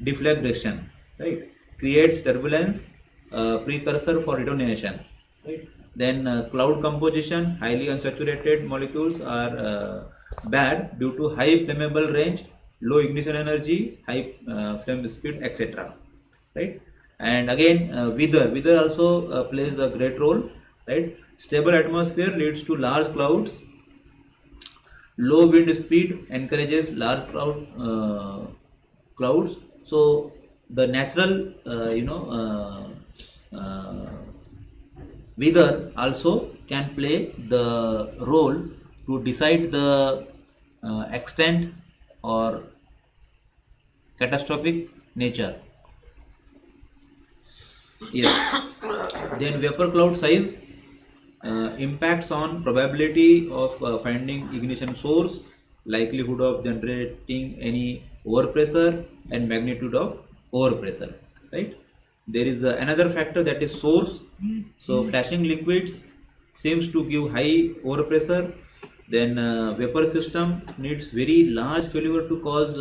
C: deflagration, right? Creates turbulence, precursor for detonation, right? Then cloud composition, highly unsaturated molecules are bad due to high flammable range, low ignition energy, high flame speed, etc. Right? And again, weather also plays a great role. Right? Stable atmosphere leads to large clouds. Low wind speed encourages large clouds. So the natural, weather also can play the role to decide the extent or catastrophic nature. Yes. Then vapor cloud size impacts on probability of finding ignition source, likelihood of generating any overpressure, and magnitude of overpressure. Right. There is another factor, that is source. So flashing liquids seems to give high overpressure. Then vapor system needs very large failure to cause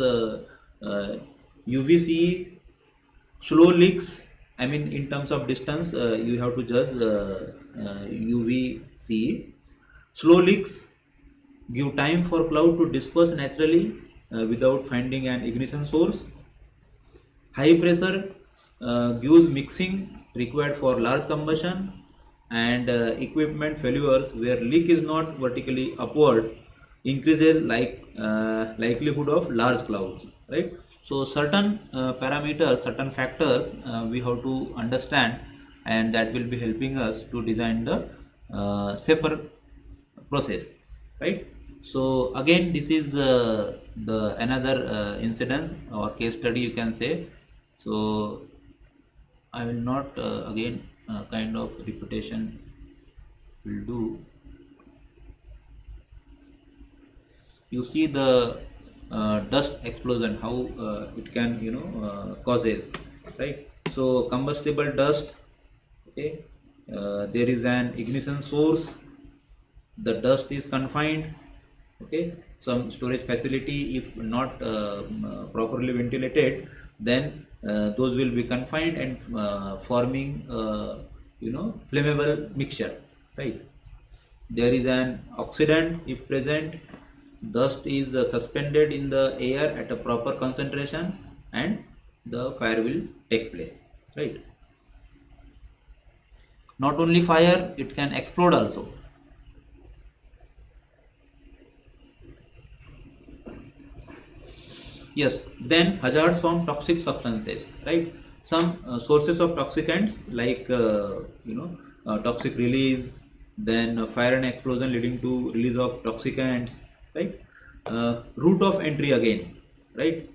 C: UVC, slow leaks. I mean, in terms of distance, you have to judge UVC. Slow leaks give time for cloud to disperse naturally without finding an ignition source. High pressure gives mixing required for large combustion, and equipment failures where leak is not vertically upward increases likelihood of large clouds, right? So certain parameters, certain factors we have to understand, and that will be helping us to design the safer process, right? So again, this is the another incidence or case study, you can say. So I will not again kind of repetition will do. You see the dust explosion, how it can causes, right? So combustible dust, okay, there is an ignition source, the dust is confined, okay, some storage facility, if not properly ventilated, then those will be confined and forming flammable mixture, right? There is an oxidant if present, dust is suspended in the air at a proper concentration, and the fire will take place, right? Not only fire, it can explode also. Yes, then hazards from toxic substances, right? Some sources of toxicants like toxic release, then fire and explosion leading to release of toxicants, right? Route of entry again, right?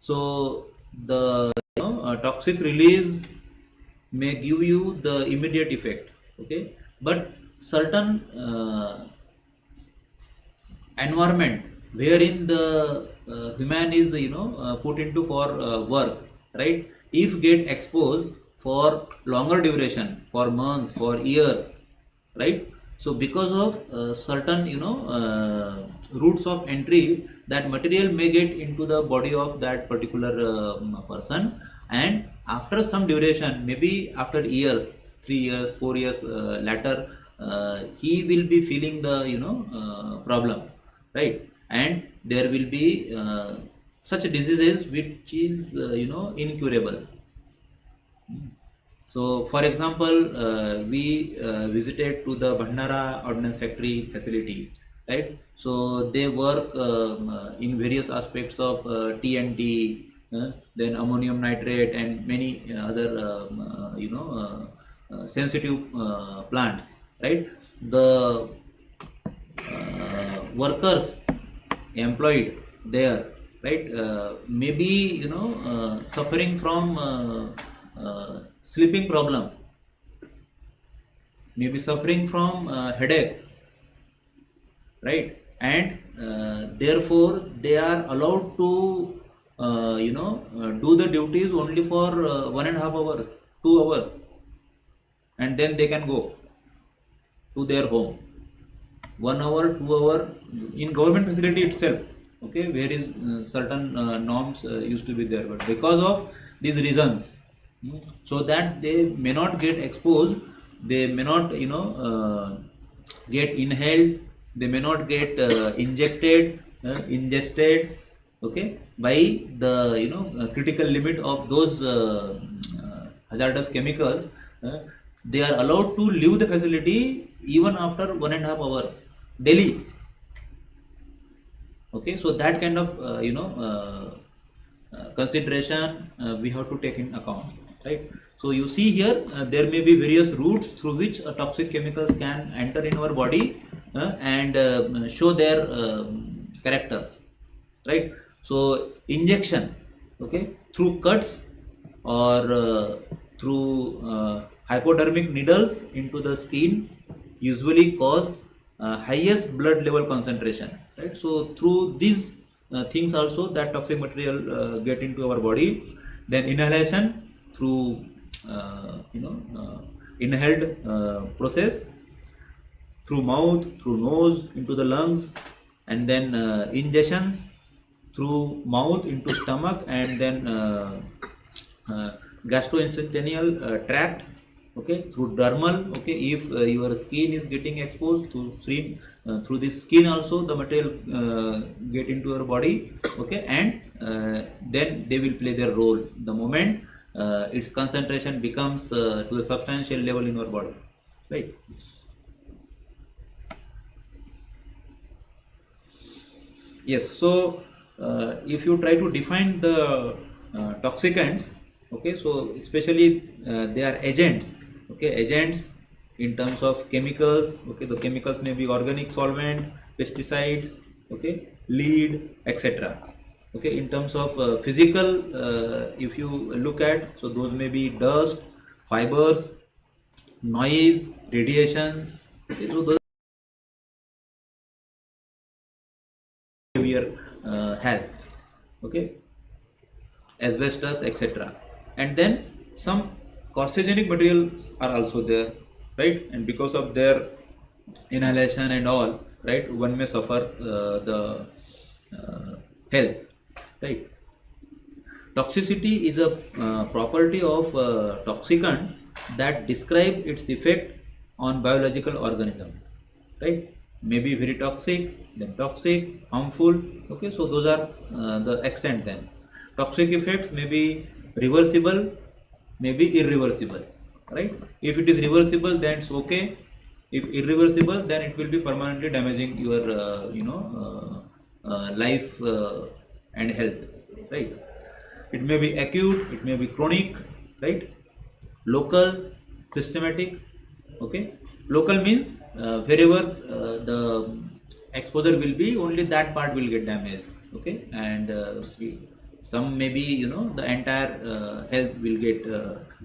C: So the toxic release may give you the immediate effect, okay, but certain environment wherein the human is put into for work, right? If get exposed for longer duration, for months, for years, right? So because of certain routes of entry, that material may get into the body of that particular person, and after some duration, maybe after years, 3 years, 4 years later, he will be feeling the problem, right? And there will be such diseases which is incurable. So, for example, we visited to the Bhandara Ordnance Factory facility, right? So they work in various aspects of TNT, then ammonium nitrate, and many other sensitive plants, right? The workers employed there, right, maybe suffering from sleeping problem, maybe suffering from headache, right, and therefore they are allowed to do the duties only for 1.5 hours, 2 hours, and then they can go to their home. 1 hour, 2 hour in government facility itself, okay, where is certain norms used to be there, but because of these reasons, so that they may not get exposed, they may not get inhaled, they may not get injected, ingested, okay, by the critical limit of those hazardous chemicals. They are allowed to leave the facility even after 1.5 hours daily. Okay, so that kind of consideration we have to take in account, right? So you see here there may be various routes through which toxic chemicals can enter in our body and show their characters, right? So injection, okay, through cuts or through hypodermic needles into the skin usually cause highest blood level concentration, right? So through these things also that toxic material get into our body. Then inhalation through inhaled process, through mouth, through nose into the lungs, and then ingestions through mouth into stomach, and then gastrointestinal tract, okay, through dermal, okay, if your skin is getting exposed through this skin also the material get into your body, okay, and then they will play their role the moment its concentration becomes to a substantial level in your body, right? Yes, so if you try to define the toxicants, okay, so especially they are agents, okay, agents in terms of chemicals, okay, the chemicals may be organic solvent, pesticides, okay, lead, etc. Okay, in terms of physical, if you look at, so those may be dust, fibers, noise, radiation, okay, so those behavior has, okay, asbestos, etc. And then some carcinogenic materials are also there, right? And because of their inhalation and all, right, one may suffer the health, right? Toxicity is a property of toxicant that describe its effect on biological organism, right? Maybe very toxic, then toxic, harmful, okay, so those are the extent. Then toxic effects may be reversible, may be irreversible, right? If it is reversible, then it's okay. If irreversible, then it will be permanently damaging your life and health, right? It may be acute, it may be chronic, right? Local, systematic, okay. Local means wherever the exposure will be, only that part will get damaged, okay, and some maybe the entire health will get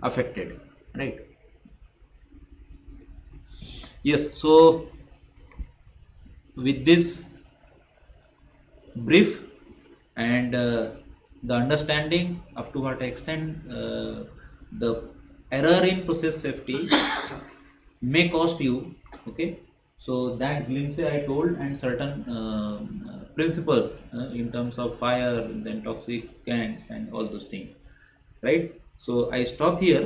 C: affected, right? Yes, so with this brief and the understanding up to what extent the error in process safety may cost you, okay, so that glimpse I told, and certain principles in terms of fire, then toxicants and all those things. right? So I stop here.